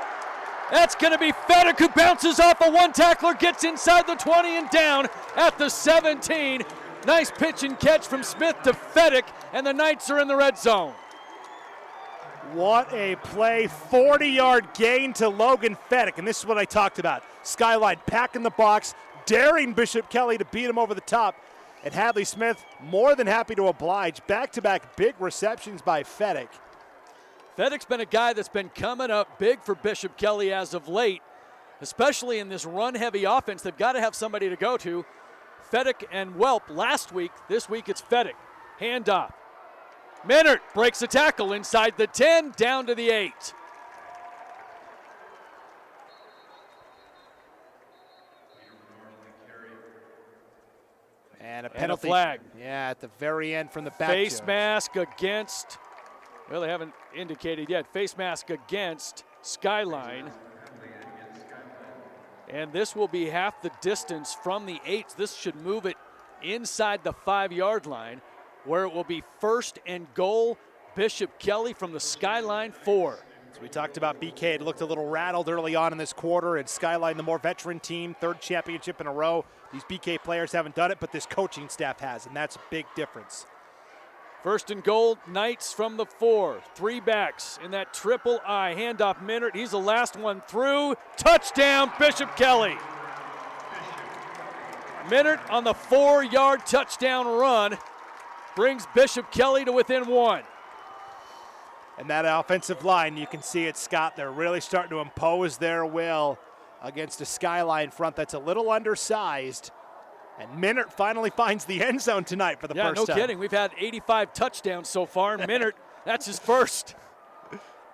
That's going to be Fedek, who bounces off a one tackler, gets inside the 20 and down at the 17. Nice pitch and catch from Smith to Fedek, and the Knights are in the red zone. What a play. 40-yard gain to Logan Feddick. And this is what I talked about. Skyline packing the box, daring Bishop Kelly to beat him over the top. And Hadley Smith more than happy to oblige. Back-to-back big receptions by Feddick. Feddick's been a guy that's been coming up big for Bishop Kelly as of late, especially in this run-heavy offense. They've got to have somebody to go to. Feddick and Welp last week. This week it's Feddick. Handoff. Minert breaks the tackle inside the 10, down to the 8. And a penalty. Flag. Yeah, at the very end from the back. Face mask against, well, they haven't indicated yet. Face mask against Skyline. And this will be half the distance from the 8. This should move it inside the 5-yard line, where it will be 1st and goal, Bishop Kelly from the Skyline 4. So we talked about BK. It looked a little rattled early on in this quarter, and Skyline, the more veteran team, 3rd championship in a row. These BK players haven't done it, but this coaching staff has, and that's a big difference. 1st and goal, Knights from the 4. 3 backs in that triple I. Handoff Minert. He's the last one through. Touchdown, Bishop Kelly. Minert on the 4-yard touchdown run brings Bishop Kelly to within 1. And that offensive line, you can see it, Scott. They're really starting to impose their will against a Skyline front that's a little undersized. And Minert finally finds the end zone tonight for the first time. Yeah, no kidding. We've had 85 touchdowns so far, and Minert, that's his first.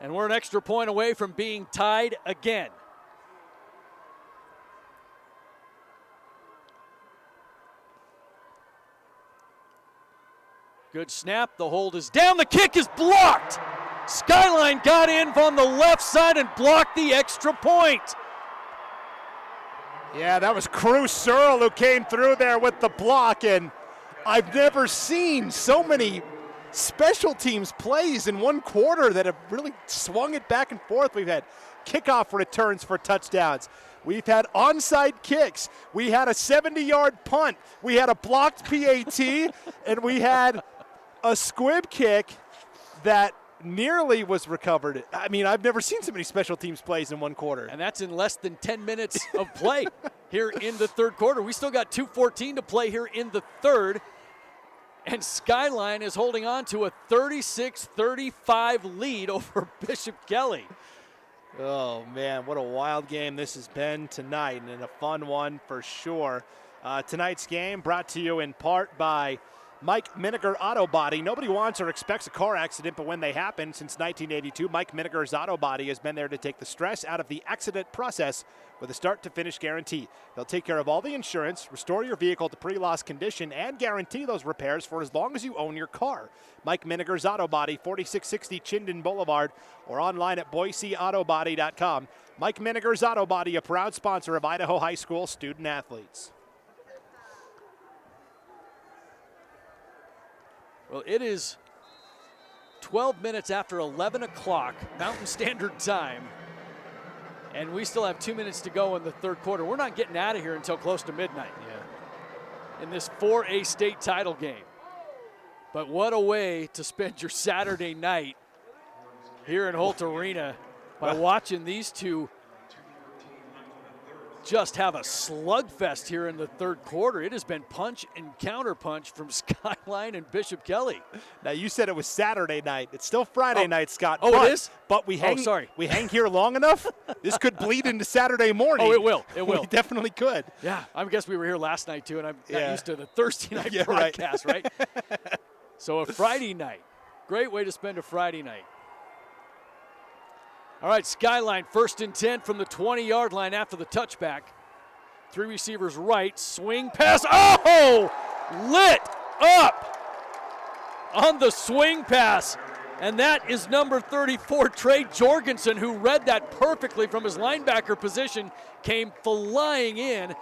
And we're an extra point away from being tied again. Good snap. The hold is down. The kick is blocked. Skyline got in on the left side and blocked the extra point. Yeah, that was Cruz Searle who came through there with the block, and I've never seen so many special teams plays in one quarter that have really swung it back and forth. We've had kickoff returns for touchdowns. We've had onside kicks. We had a 70-yard punt. We had a blocked PAT, and we had a squib kick that nearly was recovered. I mean, I've never seen so many special teams plays in one quarter. And that's in less than 10 minutes of play here in the 3rd quarter. We still got 2:14 to play here in the 3rd. And Skyline is holding on to a 36-35 lead over Bishop Kelly. Oh, man, what a wild game this has been tonight, and a fun one for sure. Tonight's game brought to you in part by Mike Miniger Auto Body. Nobody wants or expects a car accident, but when they happen, since 1982, Mike Miniger's Auto Body has been there to take the stress out of the accident process with a start-to-finish guarantee. They'll take care of all the insurance, restore your vehicle to pre-loss condition, and guarantee those repairs for as long as you own your car. Mike Miniger's Auto Body, 4660 Chinden Boulevard, or online at BoiseAutoBody.com. Mike Miniger's Auto Body, a proud sponsor of Idaho High School student-athletes. Well, it is 12 minutes after 11 o'clock Mountain Standard Time, and we still have 2 minutes to go in the 3rd quarter. We're not getting out of here until close to midnight in this 4A state title game. But what a way to spend your Saturday night here in Holt Arena by watching these two just have a slugfest here in the 3rd quarter. It has been punch and counterpunch from Skyline and Bishop Kelly. Now, you said it was Saturday night. It's still Friday night, Scott. Oh, it is? But we hang, we hang here long enough. This could bleed into Saturday morning. Oh, it will. It will. We definitely could. Yeah, I guess we were here last night, too, and I'm not used to the Thursday night broadcast, right? So a Friday night. Great way to spend a Friday night. All right, Skyline, 1st and 10 from the 20-yard line after the touchback. 3 receivers right, swing pass. Oh, lit up on the swing pass. And that is number 34, Trey Jorgensen, who read that perfectly from his linebacker position, came flying in.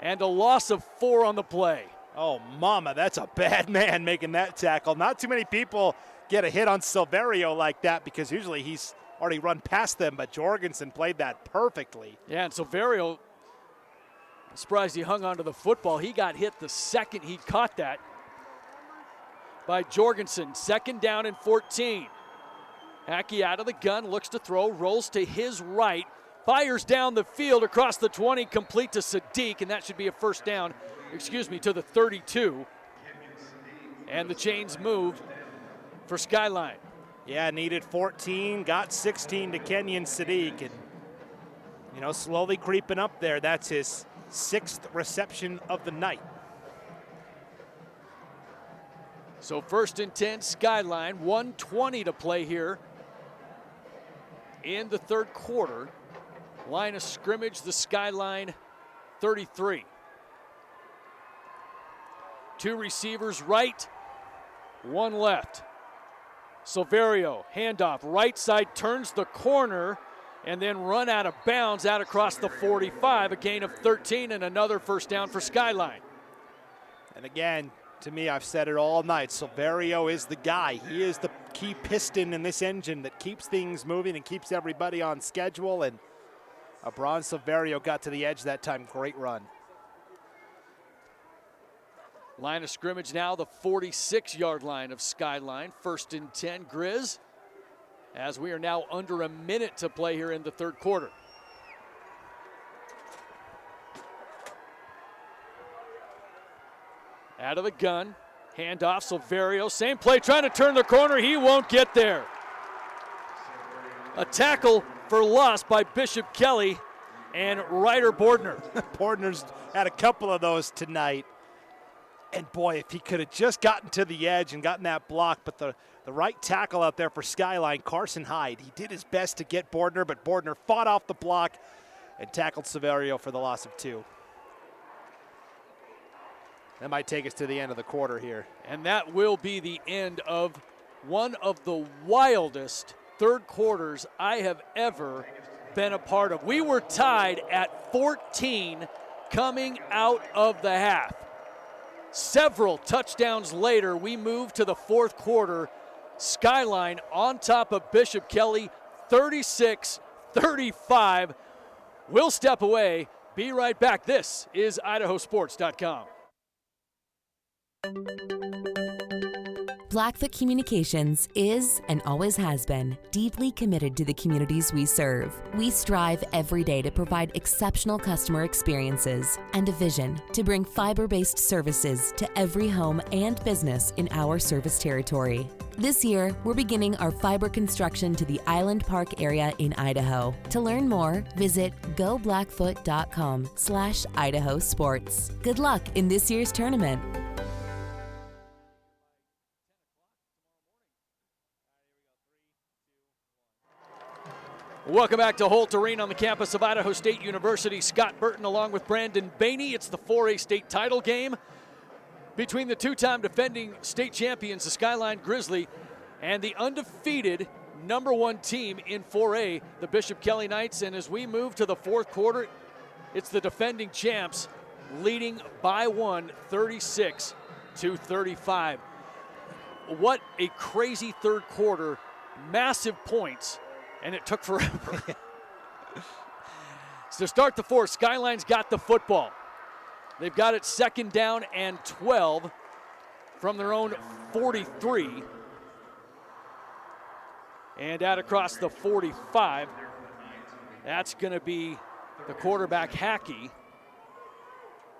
And a loss of 4 on the play. Oh, mama, that's a bad man making that tackle. Not too many people get a hit on Silverio like that because usually he's already run past them, but Jorgensen played that perfectly. Yeah, and Silverio, I'm surprised he hung onto the football. He got hit the second he caught that by Jorgensen. 2nd down and 14. Hackey out of the gun, looks to throw, rolls to his right, fires down the field across the 20, complete to Sadiq, and that should be a first down, to the 32. And the chains move for Skyline. Yeah, needed 14, got 16 to Kenyon Sadiq, and slowly creeping up there. That's his 6th reception of the night. So 1st and 10, Skyline, 1:20 to play here in the third quarter. Line of scrimmage, the Skyline 33. 2 receivers right, 1 left. Silverio, handoff, right side, turns the corner, and then run out of bounds out across the 45, a gain of 13 and another first down for Skyline. And again, to me, I've said it all night, Silverio is the guy. He is the key piston in this engine that keeps things moving and keeps everybody on schedule, and Abron Silverio got to the edge that time. Great run. Line of scrimmage now, the 46-yard line of Skyline. 1st and 10, Grizz, as we are now under a minute to play here in the third quarter. Out of the gun, handoff, Silverio, same play, trying to turn the corner, he won't get there. A tackle for loss by Bishop Kelly and Ryder Bordner. Bordner's had a couple of those tonight. And boy, if he could have just gotten to the edge and gotten that block, but the right tackle out there for Skyline, Carson Hyde, he did his best to get Bordner, but Bordner fought off the block and tackled Silverio for the loss of 2. That might take us to the end of the quarter here. And that will be the end of one of the wildest third quarters I have ever been a part of. We were tied at 14 coming out of the half. Several touchdowns later, we move to the fourth quarter. Skyline on top of Bishop Kelly, 36-35. We'll step away. Be right back. This is IdahoSports.com. Blackfoot Communications is and always has been deeply committed to the communities we serve. We strive every day to provide exceptional customer experiences and a vision to bring fiber-based services to every home and business in our service territory. This year, we're beginning our fiber construction to the Island Park area in Idaho. To learn more, visit goblackfoot.com/IdahoSports. Good luck in this year's tournament. Welcome back to Holt Arena on the campus of Idaho State University. Scott Burton along with Brandon Bainey. It's the 4A state title game between the 2-time defending state champions, the Skyline Grizzly, and the undefeated number 1 team in 4A, the Bishop Kelly Knights. And as we move to the fourth quarter, it's the defending champs leading by 1, 36-35. What a crazy third quarter, massive points. And it took forever. So to start the fourth, Skyline's got the football. They've got it 2nd down and 12 from their own 43. And out across the 45. That's going to be the quarterback, Hackey,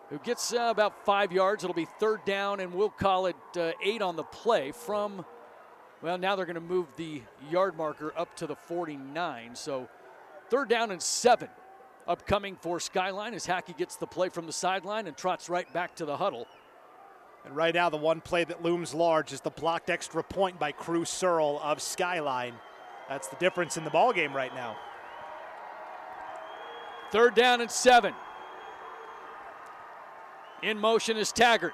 who gets about 5 yards. It'll be 3rd down, and we'll call it 8 on the play from... Well, now they're going to move the yard marker up to the 49. So 3rd down and 7 upcoming for Skyline as Hackey gets the play from the sideline and trots right back to the huddle. And right now the one play that looms large is the blocked extra point by Crew Searle of Skyline. That's the difference in the ballgame right now. 3rd down and 7. In motion is Taggart.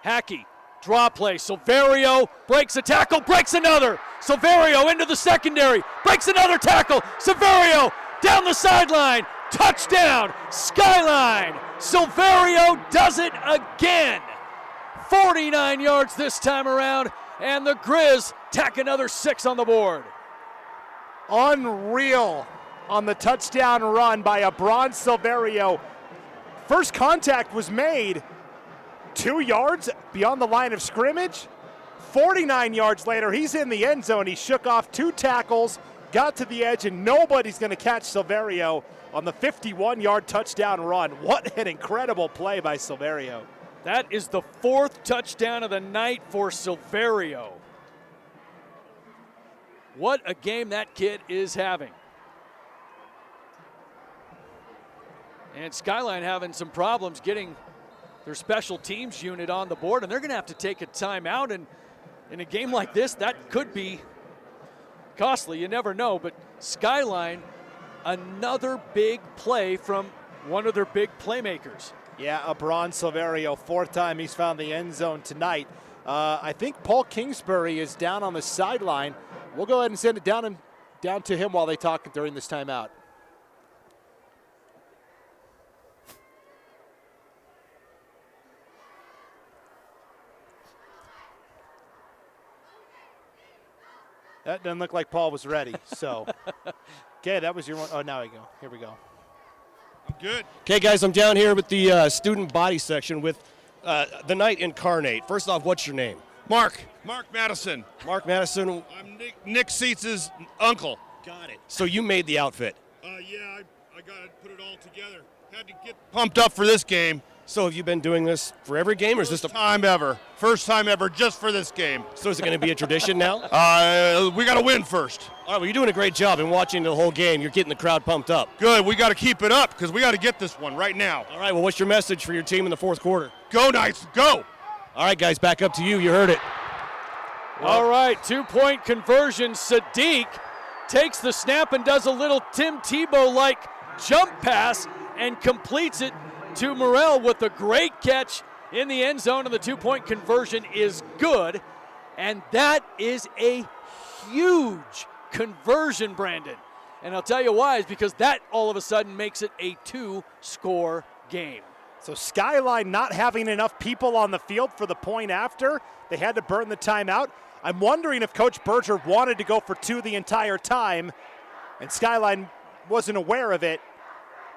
Hackey. Draw play, Silverio breaks a tackle, breaks another. Silverio into the secondary, breaks another tackle. Silverio down the sideline, touchdown, Skyline. Silverio does it again. 49 yards this time around, and the Grizz tack another 6 on the board. Unreal on the touchdown run by Abron Silverio. First contact was made 2 yards beyond the line of scrimmage. 49 yards later, he's in the end zone. He shook off 2 tackles, got to the edge, and nobody's going to catch Silverio on the 51-yard touchdown run. What an incredible play by Silverio. That is the 4th touchdown of the night for Silverio. What a game that kid is having. And Skyline having some problems getting their special teams unit on the board, and they're going to have to take a timeout. And in a game like this, that could be costly. You never know. But Skyline, another big play from one of their big playmakers. Yeah, Abron Silverio, 4th time he's found the end zone tonight. I think Paul Kingsbury is down on the sideline. We'll go ahead and send it down to him while they talk during this timeout. That doesn't look like Paul was ready. So, okay, that was your one. Oh, now we go. Here we go. Good. Okay, guys, I'm down here with the student body section with the Knight Incarnate. First off, what's your name? Mark Madison. Mark Madison. I'm Nick Seats' uncle. Got it. So you made the outfit. Yeah, I got to put it all together. Had to get pumped up for this game. So have you been doing this for every game, or is this the First time ever just for this game. So is it going to be a tradition now? We got to win first. All right, well, you're doing a great job in watching the whole game. You're getting the crowd pumped up. Good. We got to keep it up because we got to get this one right now. All right, well, what's your message for your team in the 4th quarter? Go Knights, go! All right, guys, back up to you. You heard it. All right, 2-point conversion. Sadiq takes the snap and does a little Tim Tebow-like jump pass and completes it to Morrell with a great catch in the end zone, and the 2-point conversion is good. And that is a huge conversion, Brandon. And I'll tell you why, is because that all of a sudden makes it a 2-score game. So Skyline not having enough people on the field for the point after. They had to burn the timeout. I'm wondering if Coach Berger wanted to go for 2 the entire time, and Skyline wasn't aware of it.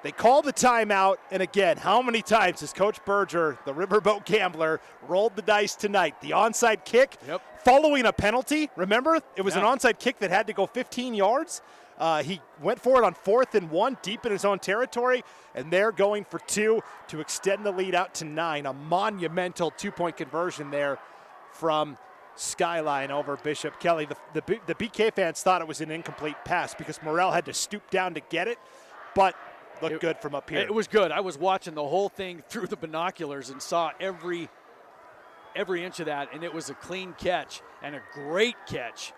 They called the timeout, and again, how many times has Coach Berger, the Riverboat Gambler, rolled the dice tonight? The onside kick following a penalty. Remember, it was an onside kick that had to go 15 yards. He went for it on 4th and 1, deep in his own territory, and they're going for 2 to extend the lead out to 9. A monumental 2-point conversion there from Skyline over Bishop Kelly. The BK fans thought it was an incomplete pass because Morrell had to stoop down to get it, but looked good from up here. It was good. I was watching the whole thing through the binoculars and saw every inch of that, and it was a clean catch and a great catch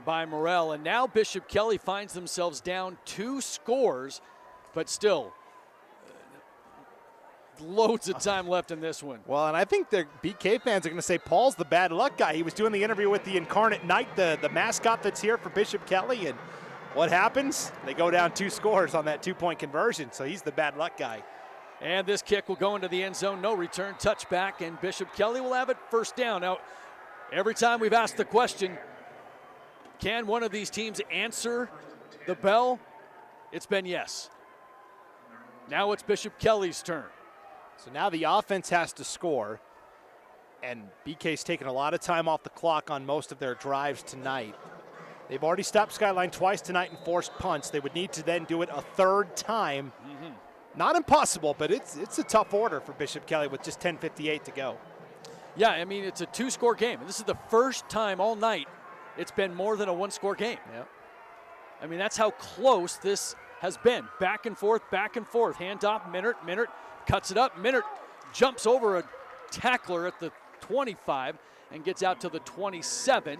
by Morrell. And now Bishop Kelly finds themselves down 2 scores, but still loads of time left in this one. Well, and I think the BK fans are going to say Paul's the bad luck guy. He was doing the interview with the Incarnate Knight, the mascot that's here for Bishop Kelly, and what happens? They go down 2 scores on that 2-point conversion, so he's the bad luck guy. And this kick will go into the end zone. No return, touchback, and Bishop Kelly will have it first down. Now, every time we've asked the question, can one of these teams answer the bell? It's been yes. Now it's Bishop Kelly's turn. So now the offense has to score, and BK's taken a lot of time off the clock on most of their drives tonight. They've already stopped Skyline twice tonight and forced punts. They would need to then do it a 3rd time. Not impossible, but it's a tough order for Bishop Kelly with just 10:58 to go. Yeah, I mean, it's a 2-score game. And this is the first time all night it's been more than a 1-score game. Yep. I mean, that's how close this has been. Back and forth, hand off, Minert cuts it up. Minert jumps over a tackler at the 25 and gets out to the 27.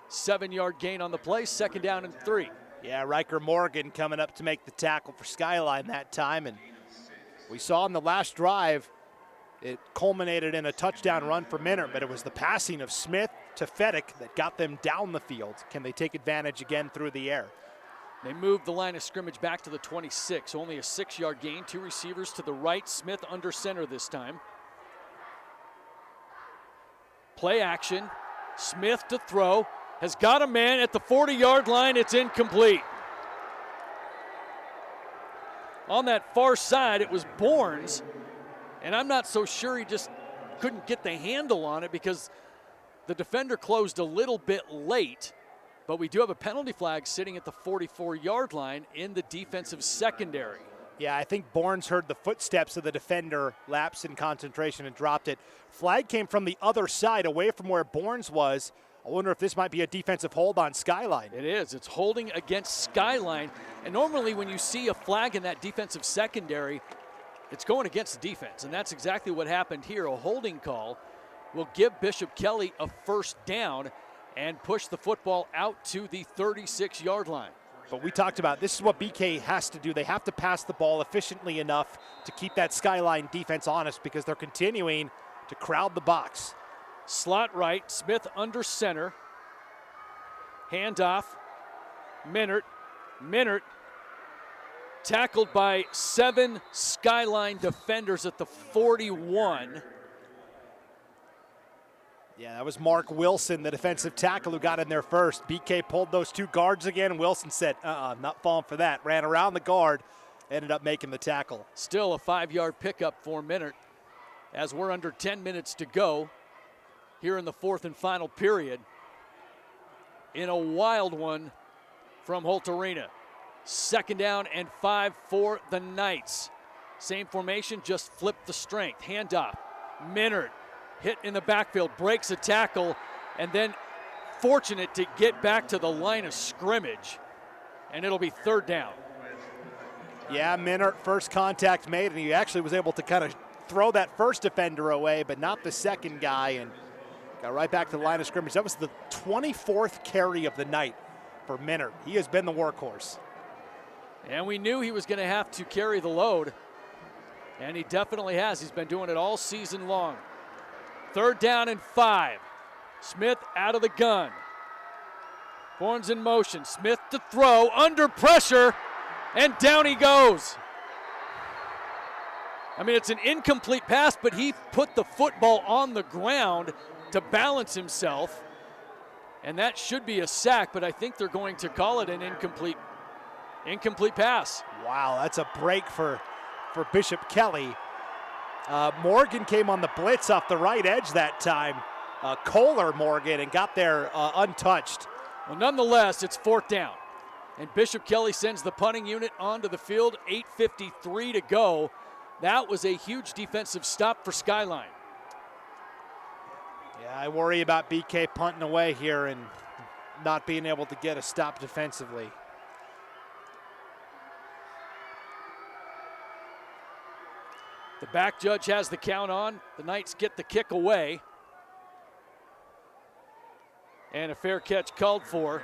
7-yard gain on the play, 2nd down and 3. Yeah, Riker Morgan coming up to make the tackle for Skyline that time. And we saw in the last drive, it culminated in a touchdown run for Minert, but it was the passing of Smith to Fedek that got them down the field. Can they take advantage again through the air? They moved the line of scrimmage back to the 26. Only a 6-yard gain. 2 receivers to the right. Smith under center this time. Play action. Smith to throw. Has got a man at the 40-yard line. It's incomplete. On that far side, it was Bournes, and I'm not so sure he just couldn't get the handle on it because the defender closed a little bit late. But we do have a penalty flag sitting at the 44-yard line in the defensive secondary. Yeah, I think Bournes heard the footsteps of the defender, lapsed in concentration and dropped it. Flag came from the other side, away from where Bournes was. I wonder if this might be a defensive hold on Skyline. It is. It's holding against Skyline. And normally when you see a flag in that defensive secondary, it's going against the defense. And that's exactly what happened here. A holding call will give Bishop Kelly a first down and push the football out to the 36-yard line. But we talked about this is what BK has to do. They have to pass the ball efficiently enough to keep that Skyline defense honest because they're continuing to crowd the box. Slot right, Smith under center. Handoff, Minert. Tackled by 7 Skyline defenders at the 41. Yeah, that was Mark Wilson, the defensive tackle, who got in there first. BK pulled those 2 guards again, and Wilson said, I'm not falling for that. Ran around the guard, ended up making the tackle. Still a 5-yard pickup for Minert as we're under 10 minutes to go here in the 4th and final period. In a wild one from Holt Arena. 2nd down and 5 for the Knights. Same formation, just flip the strength. Handoff, Minert. Hit in the backfield, breaks a tackle, and then fortunate to get back to the line of scrimmage. And it'll be 3rd down. Yeah, Minert, first contact made, and he actually was able to kind of throw that first defender away, but not the second guy, and got right back to the line of scrimmage. That was the 24th carry of the night for Minert. He has been the workhorse. And we knew he was going to have to carry the load, and he definitely has. He's been doing it all season long. 3rd down and 5. Smith out of the gun. Bournes in motion. Smith to throw, under pressure, and down he goes. I mean, it's an incomplete pass, but he put the football on the ground to balance himself, and that should be a sack, but I think they're going to call it an incomplete pass. Wow, that's a break for Bishop Kelly. Morgan came on the blitz off the right edge that time. Kohler Morgan, and got there untouched. Well, nonetheless, it's 4th down. And Bishop Kelly sends the punting unit onto the field, 8:53 to go. That was a huge defensive stop for Skyline. Yeah, I worry about BK punting away here and not being able to get a stop defensively. The back judge has the count on. The Knights get the kick away. And a fair catch called for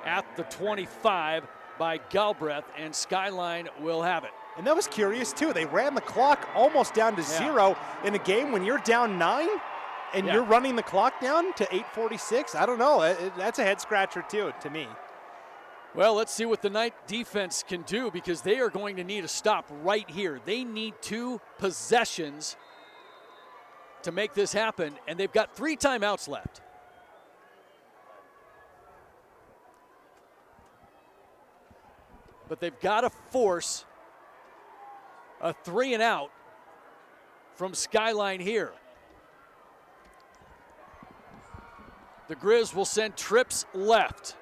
at the 25 by Galbraith, and Skyline will have it. And that was curious, too. They ran the clock almost down to 0 in a game when you're down 9 and you're running the clock down to 8:46. I don't know. That's a head-scratcher, too, to me. Well, let's see what the Knight defense can do, because they are going to need a stop right here. They need 2 possessions to make this happen, and they've got 3 timeouts left. But they've got to force a 3 and out from Skyline here. The Grizz will send trips left.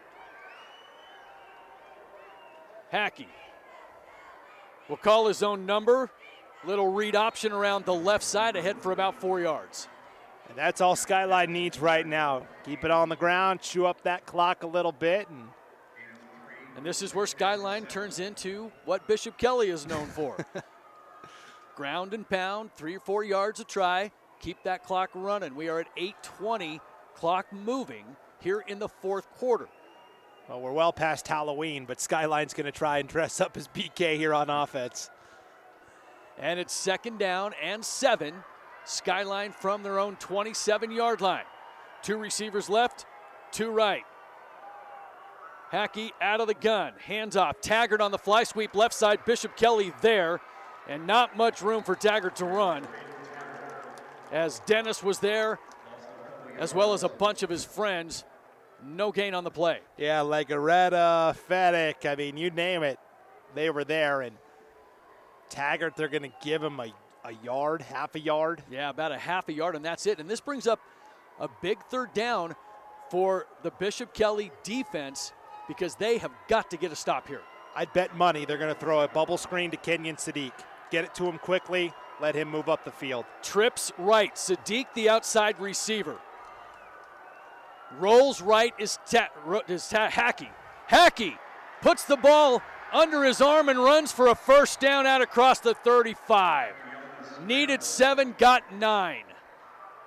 Hackey will call his own number. Little read option around the left side, ahead for about 4 yards. And that's all Skyline needs right now. Keep it on the ground, chew up that clock a little bit. And this is where Skyline turns into what Bishop Kelly is known for. Ground and pound, 3 or 4 yards a try. Keep that clock running. We are at 8:20, clock moving here in the 4th quarter. Well, we're well past Halloween, but Skyline's going to try and dress up as BK here on offense. And it's 2nd down and 7. Skyline from their own 27-yard line. 2 receivers left, 2 right. Hackey out of the gun, hands off. Taggart on the fly sweep left side, Bishop Kelly there, and not much room for Taggart to run, as Dennis was there, as well as a bunch of his friends. No gain on the play. Yeah, Legaretta, Fedek, I mean, you name it, they were there. And Taggart, they're going to give him a a yard, half a yard? Yeah, about a half a yard, and that's it. And this brings up a big third down for the Bishop Kelly defense because they have got to get a stop here. I'd bet money they're going to throw a bubble screen to Kenyon Sadiq. Get it to him quickly, let him move up the field. Trips right, Sadiq the outside receiver. Rolls right is Hackey. Hackey puts the ball under his arm and runs for a first down out across the 35. Needed 7, got 9.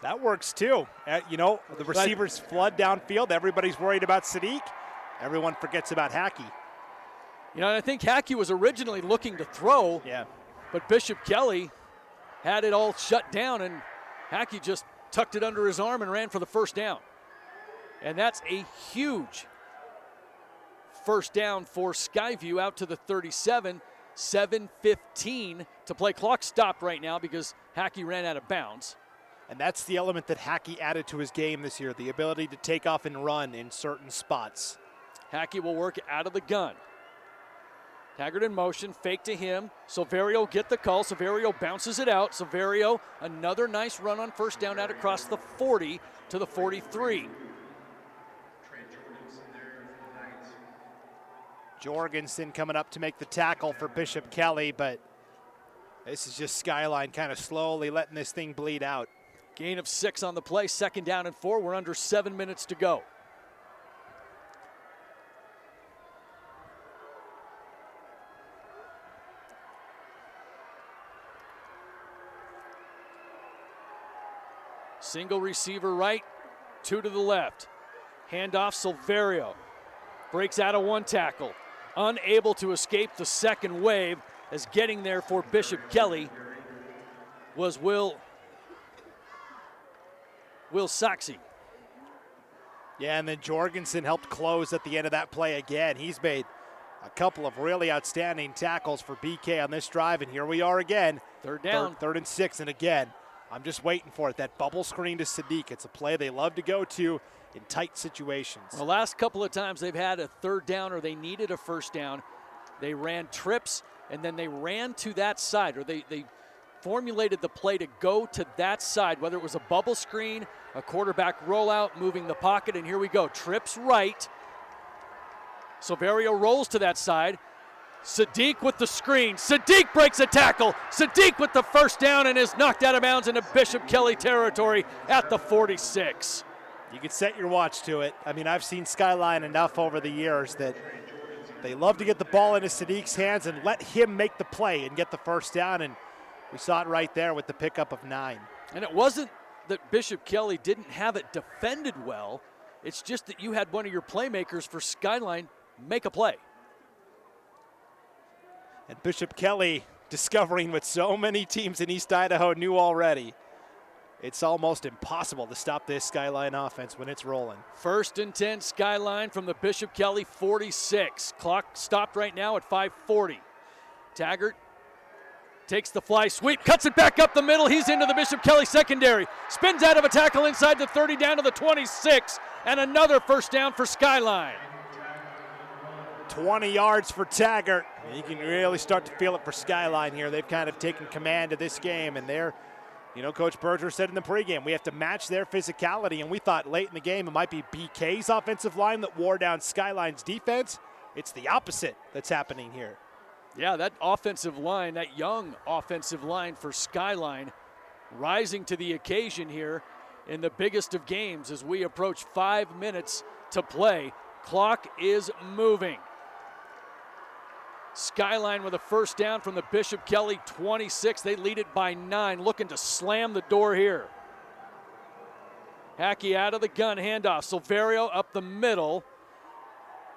That works too. The receivers flood downfield. Everybody's worried about Sadiq. Everyone forgets about Hackey. And I think Hackey was originally looking to throw. Yeah. But Bishop Kelly had it all shut down, and Hackey just tucked it under his arm and ran for the first down. And that's a huge first down for Skyview out to the 37, 7:15 to play. Clock stopped right now because Hackey ran out of bounds. And that's the element that Hackey added to his game this year, the ability to take off and run in certain spots. Hackey will work out of the gun. Taggart in motion, fake to him. Silverio get the call. Silverio bounces it out. Silverio, another nice run on first down out across the 40 to the 43. Jorgensen coming up to make the tackle for Bishop Kelly, but this is just Skyline kind of slowly letting this thing bleed out. Gain of 6 on the play, 2nd down and 4. We're under 7 minutes to go. Single receiver right, 2 to the left. Handoff Silverio. Breaks out of 1 tackle. Unable to escape the second wave, as getting there for Bishop Kelly was Will Saxey. Yeah, and then Jorgensen helped close at the end of that play again. He's made a couple of really outstanding tackles for BK on this drive, and here we are again. Third down. Third and 6, and again, I'm just waiting for it. That bubble screen to Sadiq. It's a play they love to go to in tight situations. The last couple of times they've had a third down or they needed a first down, they ran trips and then they ran to that side, or they formulated the play to go to that side, whether it was a bubble screen, a quarterback rollout, moving the pocket, and here we go. Trips right. Silverio rolls to that side. Sadiq with the screen. Sadiq breaks a tackle. Sadiq with the first down and is knocked out of bounds into Bishop Kelly territory at the 46. You can set your watch to it. I mean, I've seen Skyline enough over the years that they love to get the ball into Sadiq's hands and let him make the play and get the first down, and we saw it right there with the pickup of 9. And it wasn't that Bishop Kelly didn't have it defended well. It's just that you had one of your playmakers for Skyline make a play. And Bishop Kelly discovering what so many teams in East Idaho knew already. It's almost impossible to stop this Skyline offense when it's rolling. 1st and 10 Skyline from the Bishop Kelly 46. Clock stopped right now at 5:40. Taggart takes the fly sweep, cuts it back up the middle. He's into the Bishop Kelly secondary. Spins out of a tackle inside the 30 down to the 26. And another first down for Skyline. 20 yards for Taggart. You can really start to feel it for Skyline here. They've kind of taken command of this game, and they're, Coach Berger said in the pregame, we have to match their physicality, and we thought late in the game it might be BK's offensive line that wore down Skyline's defense. It's the opposite that's happening here. Yeah, that offensive line, that young offensive line for Skyline, rising to the occasion here in the biggest of games as we approach 5 minutes to play. Clock is moving. Skyline with a first down from the Bishop Kelly 26. They lead it by 9, looking to slam the door here. Hackey out of the gun, handoff. Silverio up the middle.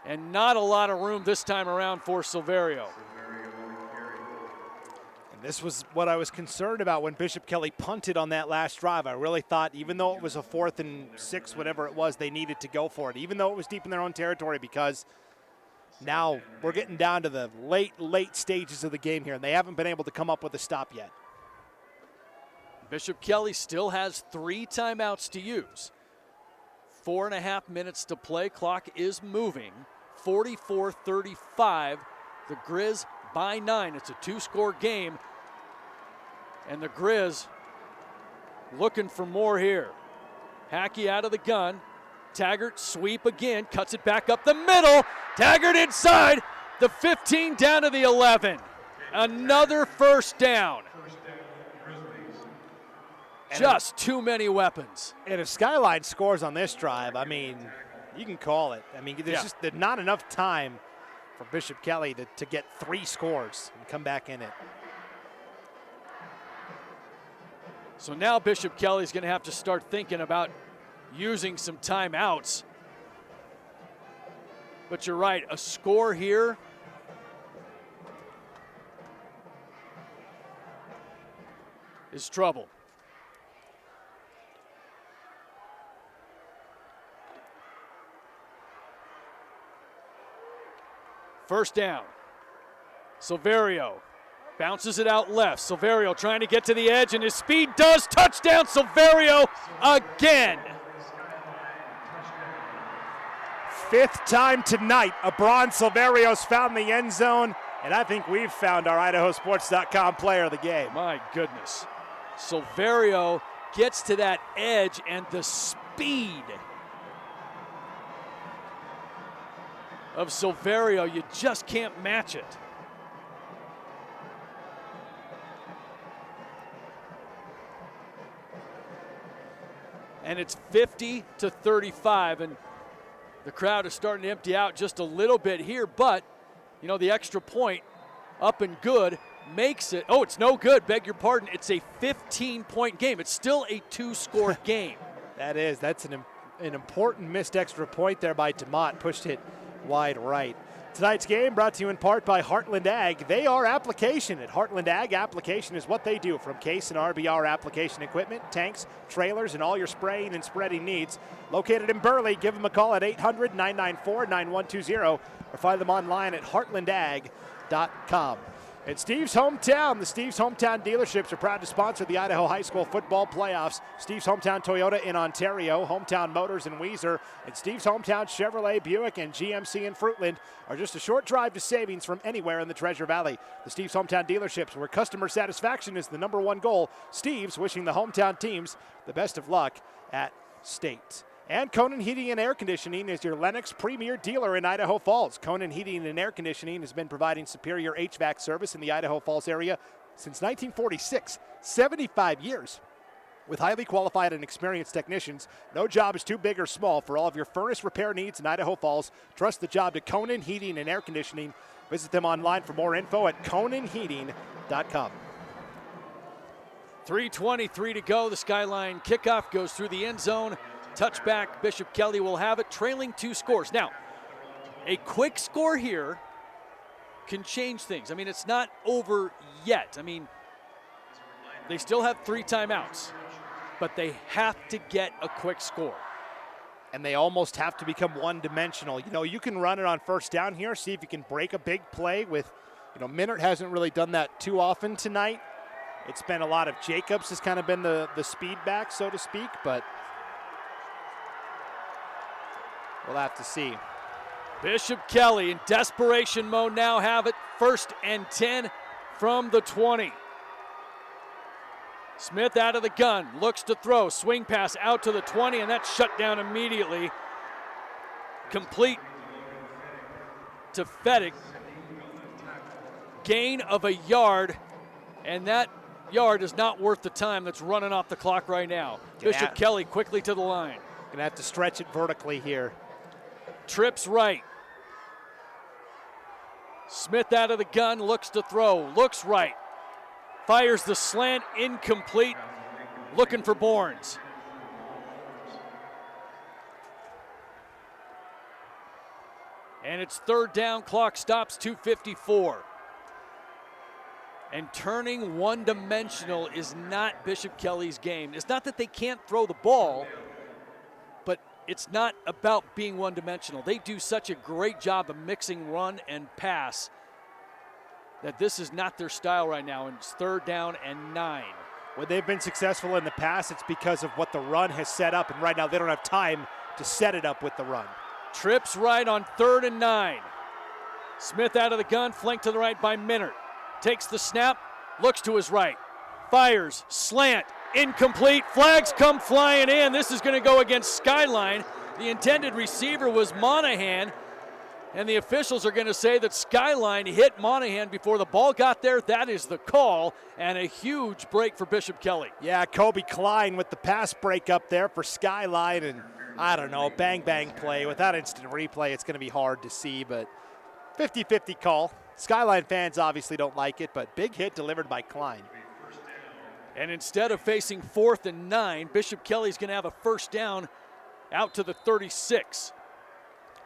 And not a lot of room this time around for Silverio. And this was what I was concerned about when Bishop Kelly punted on that last drive. I really thought, even though it was a 4th and 6, whatever it was, they needed to go for it, even though it was deep in their own territory, because now we're getting down to the late stages of the game here, and they haven't been able to come up with a stop yet. Bishop Kelly still has 3 timeouts to use. 4.5 minutes to play. Clock is moving. 44-35. The Grizz by 9. It's a 2-score game. And the Grizz looking for more here. Hackey out of the gun. Taggart sweep again, cuts it back up the middle. Taggart inside, the 15 down to the 11. Another first down. Just too many weapons. And if Skyline scores on this drive, I mean, you can call it. I mean, there's not enough time for Bishop Kelly to get 3 scores and come back in it. So now Bishop Kelly's going to have to start thinking about using some timeouts. But you're right, a score here is trouble. First down. Silverio bounces it out left. Silverio trying to get to the edge, and his speed does. Touchdown, Silverio again. 5th time tonight, Abron Silverio's found the end zone, and I think we've found our IdahoSports.com player of the game. My goodness. Silverio gets to that edge, and the speed of Silverio, you just can't match it. And it's 50-35, and the crowd is starting to empty out just a little bit here, but, you know, the extra point up and good makes it, oh, it's no good, beg your pardon, it's a 15-point game. It's still a 2-score game. That's an important missed extra point there by DeMott, pushed it wide right. Tonight's game brought to you in part by Heartland Ag. They are application. At Heartland Ag, application is what they do. From case and RBR application equipment, tanks, trailers, and all your spraying and spreading needs. Located in Burley, give them a call at 800-994-9120 or find them online at heartlandag.com. At Steve's Hometown, the Steve's Hometown dealerships are proud to sponsor the Idaho High School football playoffs. Steve's Hometown Toyota in Ontario, Hometown Motors in Weiser, and Steve's Hometown Chevrolet, Buick, and GMC in Fruitland are just a short drive to savings from anywhere in the Treasure Valley. The Steve's Hometown dealerships, where customer satisfaction is the #1 goal. Steve's wishing the hometown teams the best of luck at state. And Conan Heating and Air Conditioning is your Lennox premier dealer in Idaho Falls. Conan Heating and Air Conditioning has been providing superior HVAC service in the Idaho Falls area since 1946, 75 years. With highly qualified and experienced technicians, no job is too big or small. For all of your furnace repair needs in Idaho Falls, trust the job to Conan Heating and Air Conditioning. Visit them online for more info at conanheating.com. 3:23 to go. The Skyline kickoff goes through the end zone. Touchback, Bishop Kelly will have it, trailing 2 scores. Now, a quick score here can change things. I mean, it's not over yet. I mean, they still have 3 timeouts, but they have to get a quick score. And they almost have to become one-dimensional. You know, you can run it on first down here, see if you can break a big play with, you know, Minert hasn't really done that too often tonight. It's been a lot of Jacobs has kind of been the speed back, so to speak, but we'll have to see. Bishop Kelly in desperation mode now have it. 1st and 10 from the 20. Smith out of the gun, looks to throw, swing pass out to the 20, and that's shut down immediately. Complete to Fettig. Gain of a yard, and that yard is not worth the time that's running off the clock right now. Bishop Kelly quickly to the line. Gonna have to stretch it vertically here. Trips right. Smith out of the gun, looks to throw, looks right. Fires the slant, incomplete. Looking for Bournes. And it's 3rd down, clock stops, 2:54. And turning one-dimensional is not Bishop Kelly's game. It's not that they can't throw the ball, but it's not about being one-dimensional. They do such a great job of mixing run and pass that this is not their style right now, and it's 3rd down and 9. When they've been successful in the past, it's because of what the run has set up, and right now they don't have time to set it up with the run. Trips right on 3rd and 9. Smith out of the gun, flanked to the right by Minert. Takes the snap, looks to his right. fires, slant, incomplete, flags come flying in. This is going to go against Skyline. The intended receiver was Monahan, and the officials are going to say that Skyline hit Monahan before the ball got there. That is the call, and a huge break for Bishop Kelly. Yeah, Kobe Klein with the pass break up there for Skyline, and I don't know, bang play. Without instant replay, it's going to be hard to see, but 50-50 call. Skyline fans obviously don't like it, but big hit delivered by Klein. And instead of facing 4th and 9, Bishop Kelly's going to have a first down out to the 36.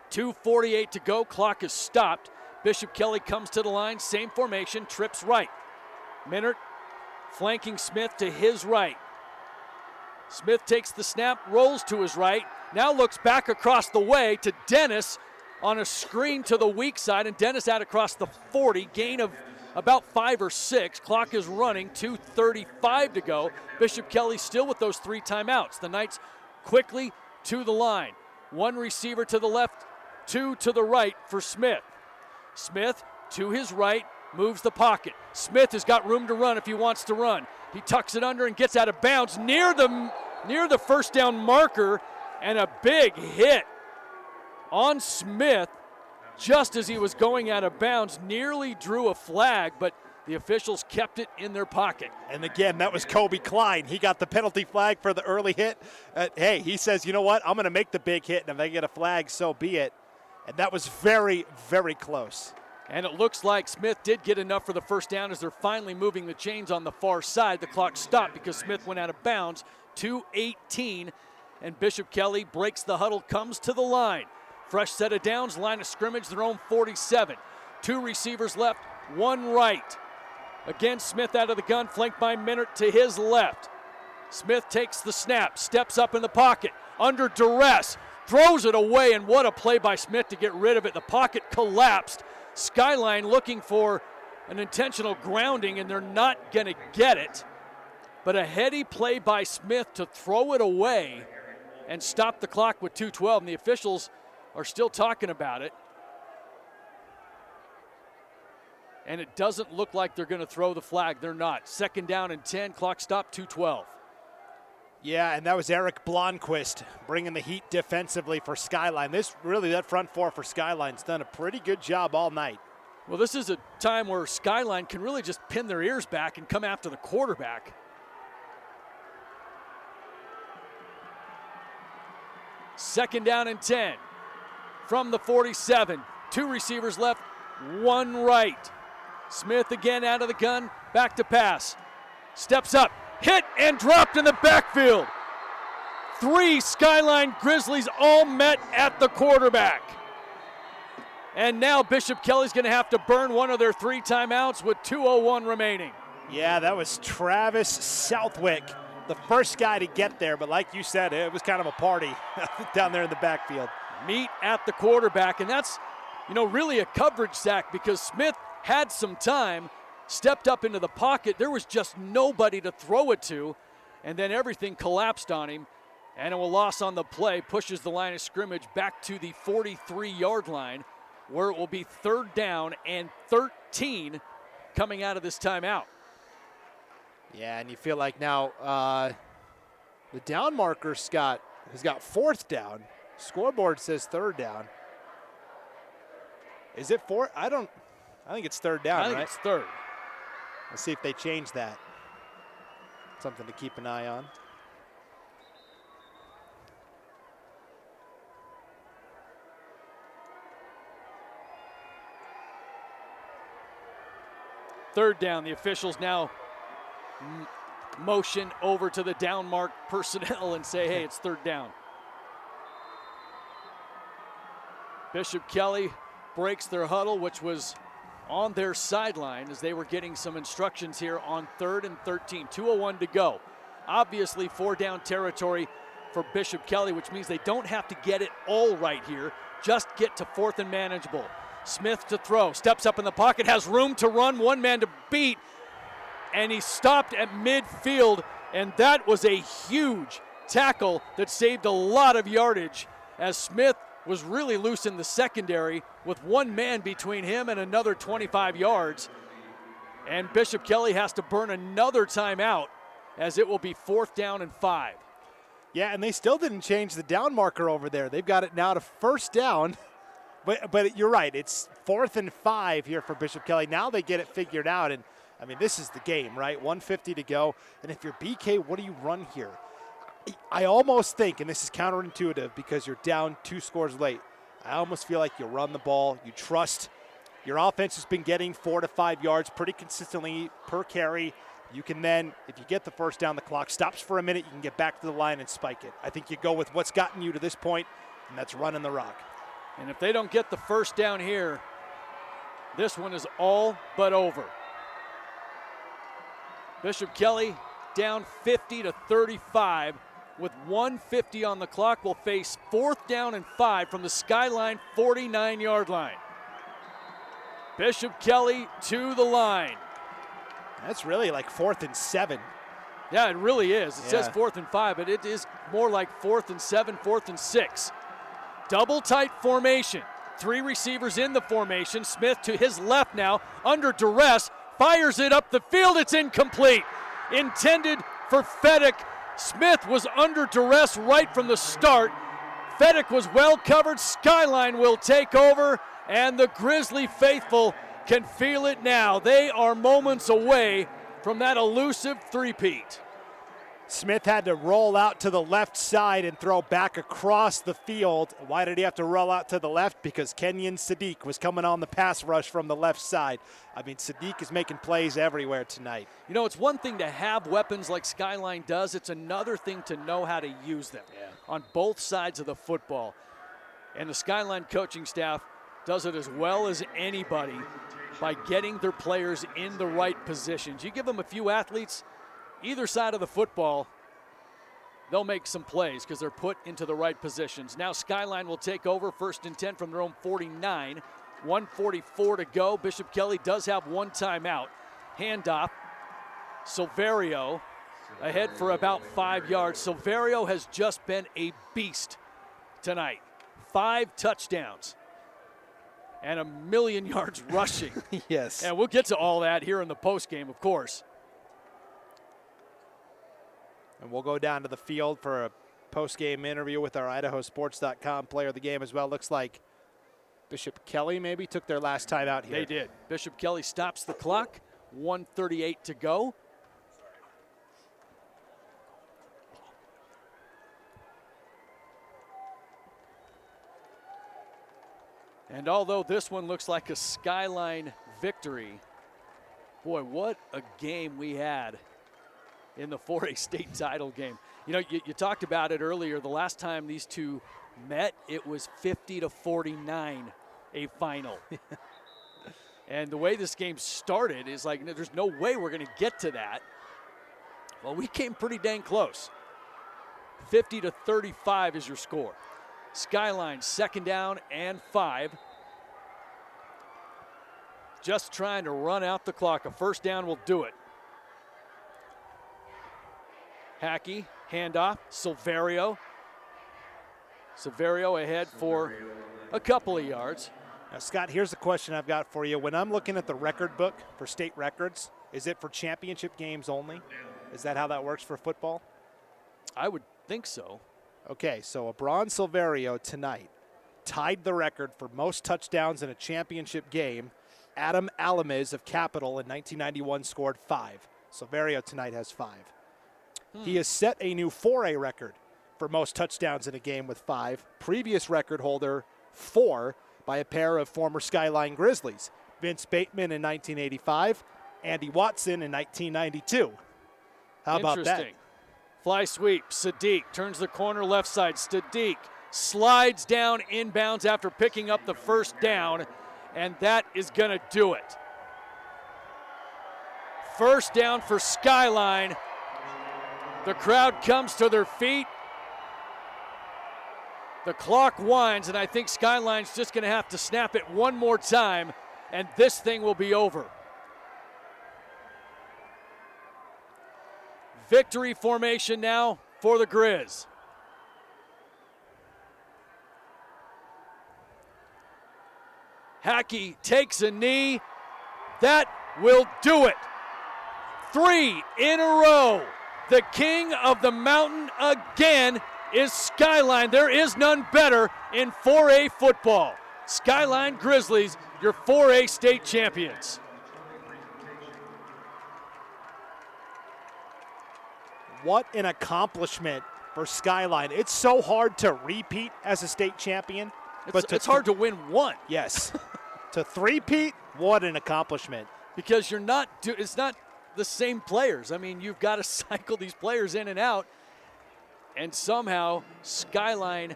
2:48 to go, clock is stopped. Bishop Kelly comes to the line, same formation, trips right. Minert flanking Smith to his right. Smith takes the snap, rolls to his right, now looks back across the way to Dennis on a screen to the weak side, and Dennis out across the 40, gain of about 5 or 6. Clock is running, 2:35 to go. Bishop Kelly still with those 3 timeouts. The Knights quickly to the line. 1 receiver to the left, 2 to the right for Smith. Smith to his right, moves the pocket. Smith has got room to run if he wants to run. He tucks it under and gets out of bounds near the first down marker, and a big hit on Smith just as he was going out of bounds. Nearly drew a flag, but the officials kept it in their pocket. And again, that was Kobe Klein. He got the penalty flag for the early hit. Hey, he says, you know what? I'm going to make the big hit, and if they get a flag, so be it. And that was very, very close. And it looks like Smith did get enough for the first down as they're finally moving the chains on the far side. The clock stopped because Smith went out of bounds. 2:18, and Bishop Kelly breaks the huddle, comes to the line. Fresh set of downs, line of scrimmage, their own 47. 2 receivers left, 1 right. Again, Smith out of the gun, flanked by Minert to his left. Smith takes the snap, steps up in the pocket, under duress, throws it away, and what a play by Smith to get rid of it. The pocket collapsed. Skyline looking for an intentional grounding, and they're not going to get it. But a heady play by Smith to throw it away and stop the clock with 2:12, and the officials are still talking about it. And it doesn't look like they're going to throw the flag. They're not. 2nd down and 10, clock stop, 2:12. Yeah, and that was Eric Blomqvist bringing the heat defensively for Skyline. That front 4 for Skyline's done a pretty good job all night. Well, this is a time where Skyline can really just pin their ears back and come after the quarterback. 2nd down and 10 from the 47. 2 receivers left, 1 right. Smith again out of the gun, back to pass. Steps up, hit and dropped in the backfield. 3 Skyline Grizzlies all met at the quarterback. And now Bishop Kelly's going to have to burn one of their 3 timeouts with 2:01 remaining. Yeah, that was Travis Southwick, the first guy to get there, but like you said, it was kind of a party down there in the backfield. Meet at the quarterback, and that's, really a coverage sack because Smith had some time, stepped up into the pocket. There was just nobody to throw it to, and then everything collapsed on him, and a loss on the play pushes the line of scrimmage back to the 43-yard line, where it will be 3rd down and 13 coming out of this timeout. Yeah, and you feel like now the down marker has got 4th down. Scoreboard says 3rd down. Is it 4? I think it's 3rd down, I think right? it's 3rd. Let's see if they change that. Something to keep an eye on. Third down. The officials now motion over to the down mark personnel and say, hey, it's 3rd down. Bishop Kelly breaks their huddle, which was on their sideline as they were getting some instructions here on 3rd and 13. 2:01 to go. Obviously 4-down territory for Bishop Kelly, which means they don't have to get it all right here. Just get to 4th and manageable. Smith to throw, steps up in the pocket, has room to run, 1 man to beat, and he stopped at midfield, and that was a huge tackle that saved a lot of yardage as Smith was really loose in the secondary with 1 man between him and another 25 yards. And Bishop Kelly has to burn another timeout as it will be 4th down and 5. Yeah, and they still didn't change the down marker over there. They've got it now to 1st down. But you're right. It's 4th and 5 here for Bishop Kelly. Now they get it figured out. And, I mean, this is the game, right? 1:50 to go. And if you're BK, what do you run here? I almost think, and this is counterintuitive because you're down 2 scores late, I almost feel like you run the ball. You trust. Your offense has been getting 4 to 5 yards pretty consistently per carry. You can then, if you get the 1st down, the clock stops for a minute, you can get back to the line and spike it. I think you go with what's gotten you to this point, and that's running the rock. And if they don't get the 1st down here, this one is all but over. Bishop Kelly down 50 to 35 with 1:50 on the clock will face 4th down and 5 from the Skyline 49-yard line. Bishop Kelly to the line. That's really like 4th and 7. Yeah, it really is. It says 4th and 5, but it is more like 4th and 7, 4th and 6. Double tight formation. 3 receivers in the formation. Smith to his left now, under duress, fires it up the field. It's incomplete. Intended for Fedek. Smith was under duress right from the start. Fedek was well covered. Skyline will take over, and the Grizzly faithful can feel it now. They are moments away from that elusive three-peat. Smith had to roll out to the left side and throw back across the field. Why did he have to roll out to the left? Because Kenyon Sadiq was coming on the pass rush from the left side. I mean, Sadiq is making plays everywhere tonight. You know, it's one thing to have weapons like Skyline does. It's another thing to know how to use them on both sides of the football. And the Skyline coaching staff does it as well as anybody by getting their players in the right positions. You give them a few athletes either side of the football, they'll make some plays because they're put into the right positions. Now Skyline will take over 1st and 10 from their own 49. 1:44 to go. Bishop Kelly does have 1 timeout. Handoff. Silverio ahead for about 5 yards. Silverio has just been a beast tonight. 5 touchdowns and 1,000,000 yards rushing. Yes. And we'll get to all that here in the postgame, of course. And we'll go down to the field for a post-game interview with our IdahoSports.com player of the game as well. Looks like Bishop Kelly maybe took their last time out here. They did. Bishop Kelly stops the clock. 1:38 to go. And although this one looks like a Skyline victory, boy, what a game we had in the 4A state title game. You know, you talked about it earlier. The last time these two met, it was 50 to 49, a final. And the way this game started is like, there's no way we're going to get to that. Well, we came pretty dang close. 50 to 35 is your score. Skyline 2nd down and 5. Just trying to run out the clock. A 1st down will do it. Hackey, handoff, Silverio. Silverio ahead for a couple of yards. Now, Scott, here's the question I've got for you. When I'm looking at the record book for state records, is it for championship games only? Is that how that works for football? I would think so. Okay, so Abron Silverio tonight tied the record for most touchdowns in a championship game. Adam Alamiz of Capital in 1991 scored 5. Silverio tonight has 5. He has set a new 4A record for most touchdowns in a game with 5. Previous record holder 4 by a pair of former Skyline Grizzlies. Vince Bateman in 1985, Andy Watson in 1992. How about that? Interesting. Fly sweep, Sadiq turns the corner left side. Sadiq slides down inbounds after picking up the 1st down, and that is going to do it. 1st down for Skyline. The crowd comes to their feet. The clock winds, and I think Skyline's just going to have to snap it one more time, and this thing will be over. Victory formation now for the Grizz. Hackey takes a knee. That will do it. 3 in a row. The king of the mountain again is Skyline. There is none better in 4A football. Skyline Grizzlies, your 4A state champions. What an accomplishment for Skyline. It's so hard to repeat as a state champion. It's hard to win one. Yes. To three-peat, what an accomplishment. Because it's not the same players. I mean, you've got to cycle these players in and out. And somehow Skyline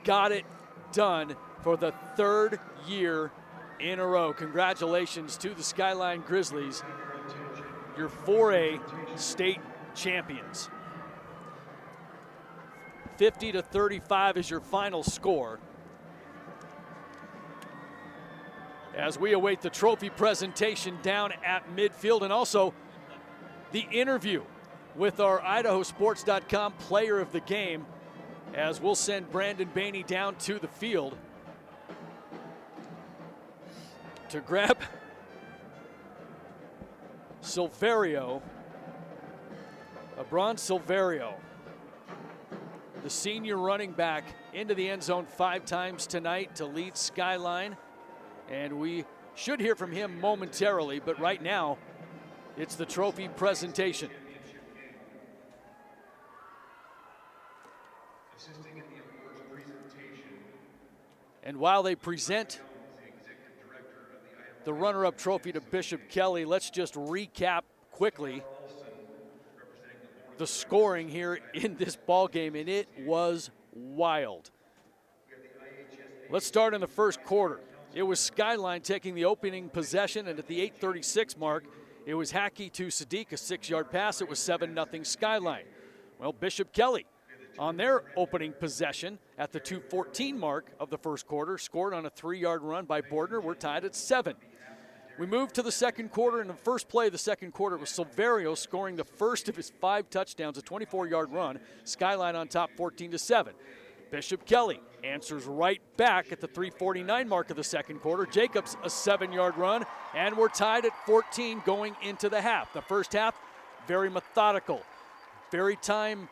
got it done for the 3rd year in a row. Congratulations to the Skyline Grizzlies, your 4A state champions. 50-35 is your final score. As we await the trophy presentation down at midfield, and also the interview with our IdahoSports.com player of the game, as we'll send Brandon Baney down to the field to grab Silverio, Abron Silverio, the senior running back, into the end zone 5 times tonight to lead Skyline. And we should hear from him momentarily, but right now it's the trophy presentation. And while they present the runner-up trophy to Bishop Kelly, let's just recap quickly the scoring here in this ball game, and it was wild. Let's start in the first quarter. It was Skyline taking the opening possession, and at the 8:36 mark, it was Hackey to Sadiq, a 6-yard pass. It was 7-0 Skyline. Well, Bishop Kelly, on their opening possession at the 2:14 mark of the first quarter, scored on a 3-yard run by Bordner. We're tied at 7. We moved to the second quarter. In the first play of the second quarter, it was Silverio scoring the first of his 5 touchdowns, a 24-yard run. Skyline on top 14-7. Bishop Kelly answers right back at the 3:49 mark of the second quarter. Jacobs, a 7-yard run, and we're tied at 14 going into the half. The first half, very methodical, very time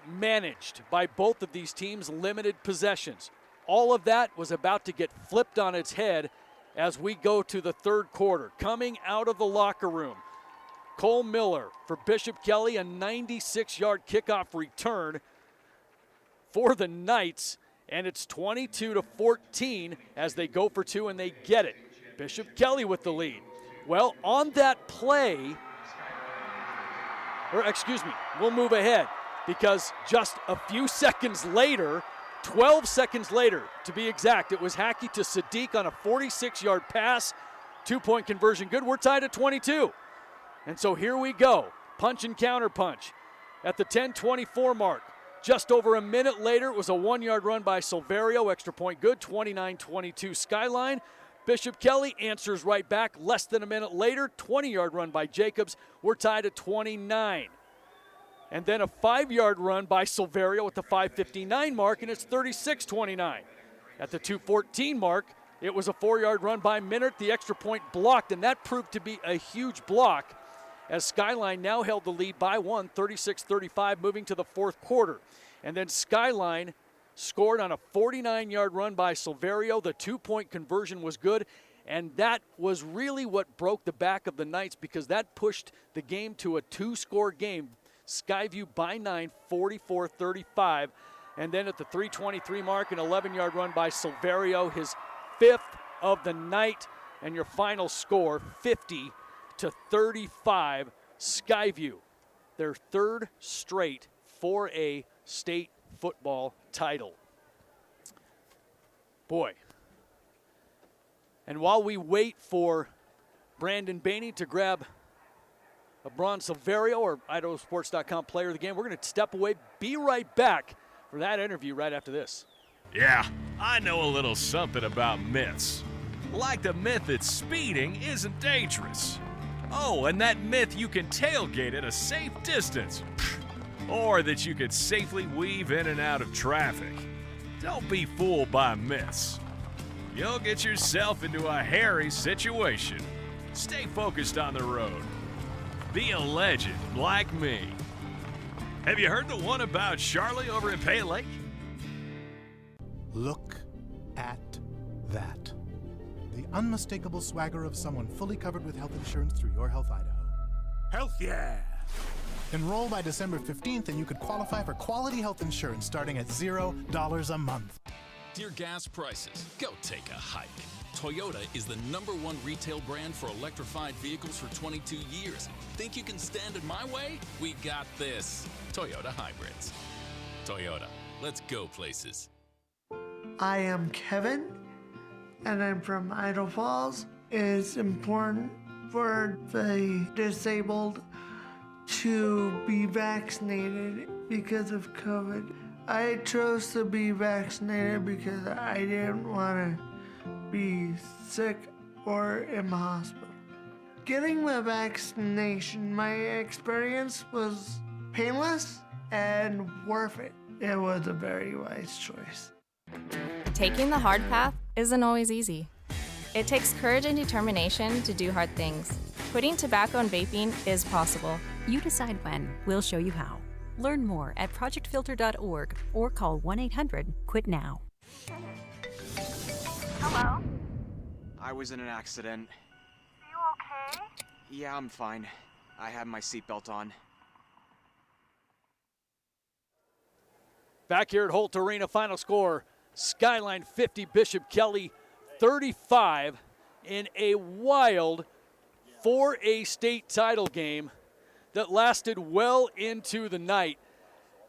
managed by both of these teams, limited possessions. All of that was about to get flipped on its head as we go to the third quarter. Coming out of the locker room, Cole Miller for Bishop Kelly, a 96-yard kickoff return for the Knights, and it's 22-14 as they go for 2 and they get it. Bishop Kelly with the lead. Well, on that play, we'll move ahead, because just a few seconds later, 12 seconds later to be exact, it was Hackey to Sadiq on a 46-yard pass, 2-point conversion good. We're tied at 22. And so here we go, punch and counter punch. At the 10:24 mark, just over a minute later, it was a 1-yard run by Silverio, extra point good, 29-22 Skyline. Bishop Kelly answers right back less than a minute later, 20-yard run by Jacobs. We're tied at 29. And then a 5-yard run by Silverio at the 5:59 mark, and it's 36-29. At the 2:14 mark, it was a 4-yard run by Minert, the extra point blocked, and that proved to be a huge block, as Skyline now held the lead by 1, 36-35, moving to the fourth quarter. And then Skyline scored on a 49-yard run by Silverio. The 2-point conversion was good, and that was really what broke the back of the Knights, because that pushed the game to a 2-score game. Skyview by 9, 44-35. And then at the 3:23 mark, an 11-yard run by Silverio, his 5th of the night, and your final score, 50-35, Skyview, their 3rd straight 4A state football title. Boy. And while we wait for Brandon Baney to grab Abron Silverio, or IdahoSports.com player of the game, we're going to step away, be right back for that interview right after this. Yeah, I know a little something about myths. Like the myth that speeding isn't dangerous. Oh, and that myth you can tailgate at a safe distance. Or that you could safely weave in and out of traffic. Don't be fooled by myths. You'll get yourself into a hairy situation. Stay focused on the road. Be a legend like me. Have you heard the one about Charlie over in Pay Lake? Look at that. The unmistakable swagger of someone fully covered with health insurance through Your Health Idaho. Health yeah! Enroll by December 15th and you could qualify for quality health insurance starting at $0 a month. Dear gas prices, go take a hike. Toyota is the #1 retail brand for electrified vehicles for 22 years. Think you can stand in my way? We got this. Toyota Hybrids. Toyota, let's go places. I am Kevin, and I'm from Idaho Falls. It's important for the disabled to be vaccinated because of COVID. I chose to be vaccinated because I didn't want to be sick or in the hospital. Getting the vaccination, my experience was painless and worth it. It was a very wise choice. Taking the hard path isn't always easy. It takes courage and determination to do hard things. Quitting tobacco and vaping is possible. You decide when. We'll show you how. Learn more at projectfilter.org or call 1-800-QUIT-NOW. Hello? I was in an accident. You okay? Yeah, I'm fine. I had my seatbelt on. Back here at Holt Arena, final score, Skyline 50, Bishop Kelly 35 in a wild 4A state title game that lasted well into the night.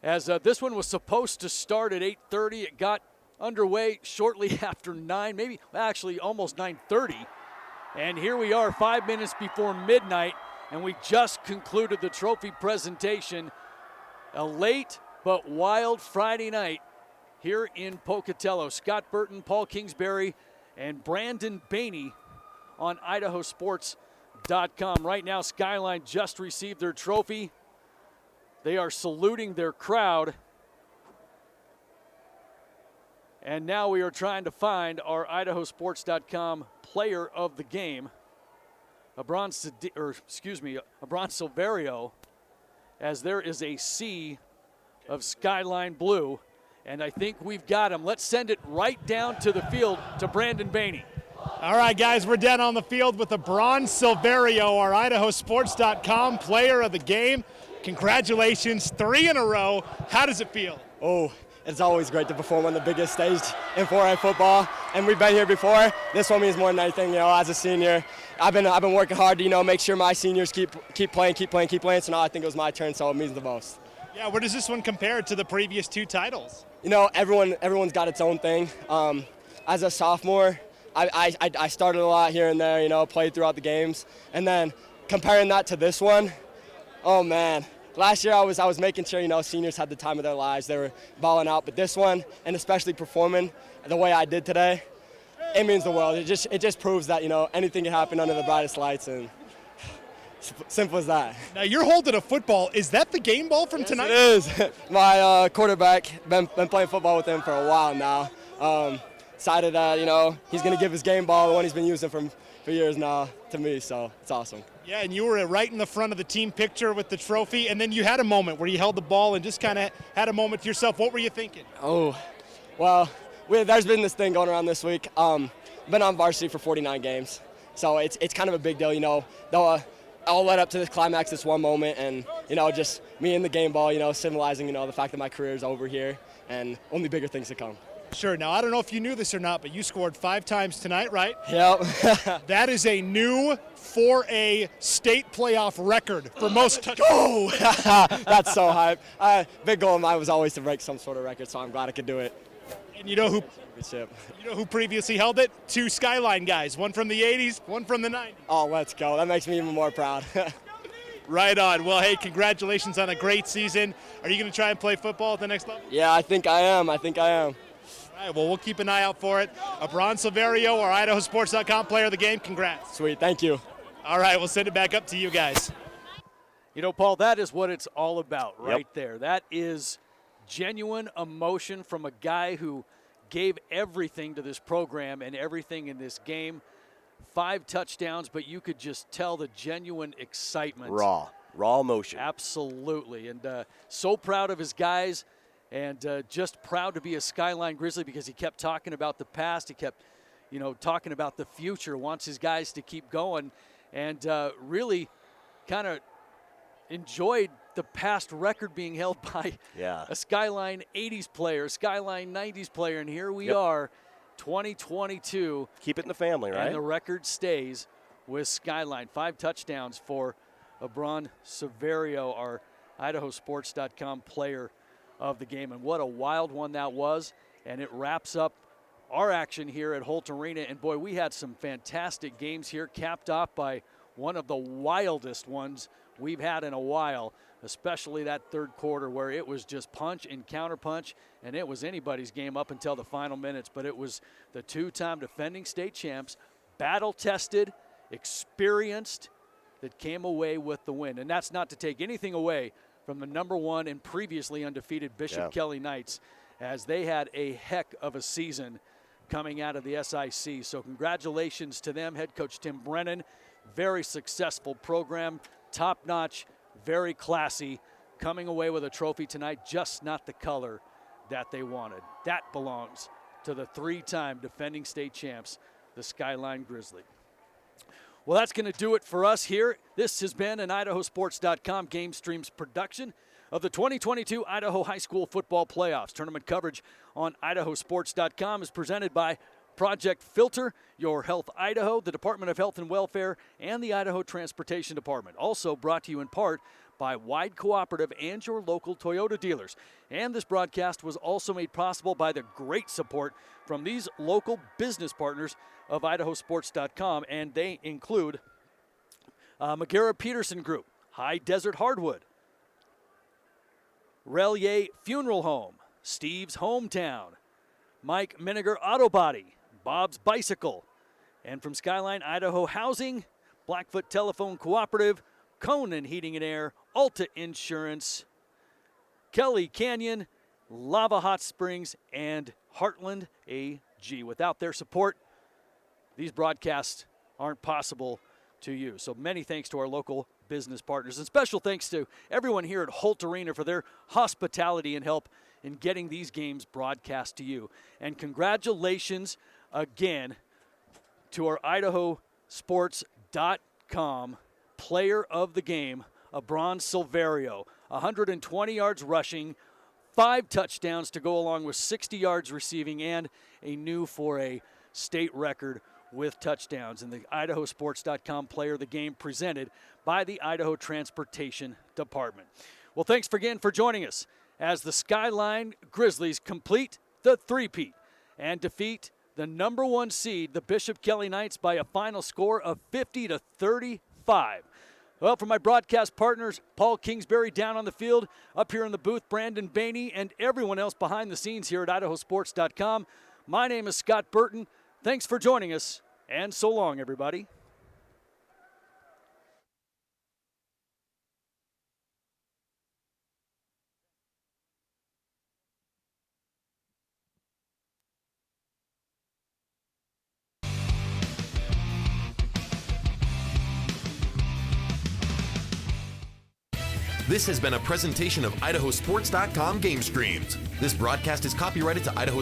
As this one was supposed to start at 8:30, it got underway shortly after 9, maybe actually almost 9:30. And here we are 5 minutes before midnight, and we just concluded the trophy presentation. A late but wild Friday night here in Pocatello. Scott Burton, Paul Kingsbury, and Brandon Baney on IdahoSports.com. Right now, Skyline just received their trophy. They are saluting their crowd. And now we are trying to find our IdahoSports.com player of the game, Abron Silverio, as there is a sea of Skyline blue. And I think we've got him. Let's send it right down to the field to Brandon Baney. All right, guys, we're down on the field with Abron Silverio, our IdahoSports.com player of the game. Congratulations, 3 in a row. How does it feel? Oh, it's always great to perform on the biggest stage in 4A football, and we've been here before. This one means more than anything. As a senior, I've been working hard to make sure my seniors keep playing. So now I think it was my turn, so it means the most. Yeah, where does this one compare to the previous 2 titles? Everyone's got its own thing. As a sophomore, I started a lot here and there, played throughout the games, and then comparing that to this one, oh man. Last year I was making sure seniors had the time of their lives. They were balling out, but this one, and especially performing the way I did today, it means the world. It just proves that anything can happen under the brightest lights, and simple as that. Now you're holding a football. Is that the game ball from tonight? It is. My quarterback, been playing football with him for a while now. Decided that he's going to give his game ball, the one he's been using for years now, to me, so it's awesome. Yeah, and you were right in the front of the team picture with the trophy, and then you had a moment where you held the ball and just kind of had a moment to yourself. What were you thinking? Oh, well, there's been this thing going around this week. Been on varsity for 49 games, so it's kind of a big deal, all led up to this climax, this one moment, and just me and the game ball, symbolizing the fact that my career is over here and only bigger things to come. Sure. Now, I don't know if you knew this or not, but you scored 5 times tonight, right? Yep. That is a new 4A state playoff record for most touchdowns. Oh! That's so hype. Big goal of mine was always to break some sort of record, so I'm glad I could do it. And you know who previously held it? 2 Skyline guys, one from the 80s, one from the 90s. Oh, let's go. That makes me even more proud. Right on. Well, hey, congratulations on a great season. Are you going to try and play football at the next level? Yeah, I think I am. All right, well, we'll keep an eye out for it. Abron Silverio, our IdahoSports.com player of the game. Congrats. Sweet, thank you. All right, we'll send it back up to you guys. Paul, that is what it's all about right there. That is genuine emotion from a guy who gave everything to this program and everything in this game. 5 touchdowns, but you could just tell the genuine excitement. Raw emotion. Absolutely. And so proud of his guys, and just proud to be a Skyline Grizzly, because he kept talking about the past. He kept, talking about the future, wants his guys to keep going, and really kind of enjoyed the past record being held by a Skyline 80s player, Skyline 90s player, and here we are, 2022. Keep it in the family, right? And the record stays with Skyline. 5 touchdowns for Abron Severio, our IdahoSports.com player of the game. And what a wild one that was. And it wraps up our action here at Holt Arena. And boy, we had some fantastic games here, capped off by one of the wildest ones we've had in a while, especially that third quarter where it was just punch and counterpunch, and it was anybody's game up until the final minutes. But it was the 2-time defending state champs, battle-tested, experienced, that came away with the win. And that's not to take anything away from the number 1 and previously undefeated Bishop Kelly Knights, as they had a heck of a season coming out of the SIC. So congratulations to them. Head coach Tim Brennan, very successful program, top-notch, very classy, coming away with a trophy tonight, just not the color that they wanted. That belongs to the 3-time defending state champs, the Skyline Grizzly. Well, that's going to do it for us here. This has been an IdahoSports.com GameStreams production of the 2022 Idaho High School Football Playoffs. Tournament coverage on IdahoSports.com is presented by Project Filter, Your Health Idaho, the Department of Health and Welfare, and the Idaho Transportation Department. Also brought to you in part by Wide Cooperative and your local Toyota dealers. And this broadcast was also made possible by the great support from these local business partners of IdahoSports.com, and they include Magara Peterson Group, High Desert Hardwood, Relier Funeral Home, Steve's Hometown, Mike Miniger Auto Body, Bob's Bicycle, and from Skyline Idaho Housing, Blackfoot Telephone Cooperative, Conan Heating and Air, Alta Insurance, Kelly Canyon, Lava Hot Springs, and Heartland AG. Without their support, these broadcasts aren't possible to you. So many thanks to our local business partners, and special thanks to everyone here at Holt Arena for their hospitality and help in getting these games broadcast to you. And congratulations again to our IdahoSports.com player of the game, Abron Silverio. 120 yards rushing, 5 touchdowns to go along with 60 yards receiving, and a new 4A state record with touchdowns. And the IdahoSports.com player of the game presented by the Idaho Transportation Department. Well, thanks again for joining us as the Skyline Grizzlies complete the three-peat and defeat the number 1 seed, the Bishop Kelly Knights, by a final score of 50-35. Well, for my broadcast partners, Paul Kingsbury down on the field, up here in the booth, Brandon Bainey, and everyone else behind the scenes here at IdahoSports.com, my name is Scott Burton. Thanks for joining us, and so long, everybody. This has been a presentation of IdahoSports.com GameStreams. This broadcast is copyrighted to Idaho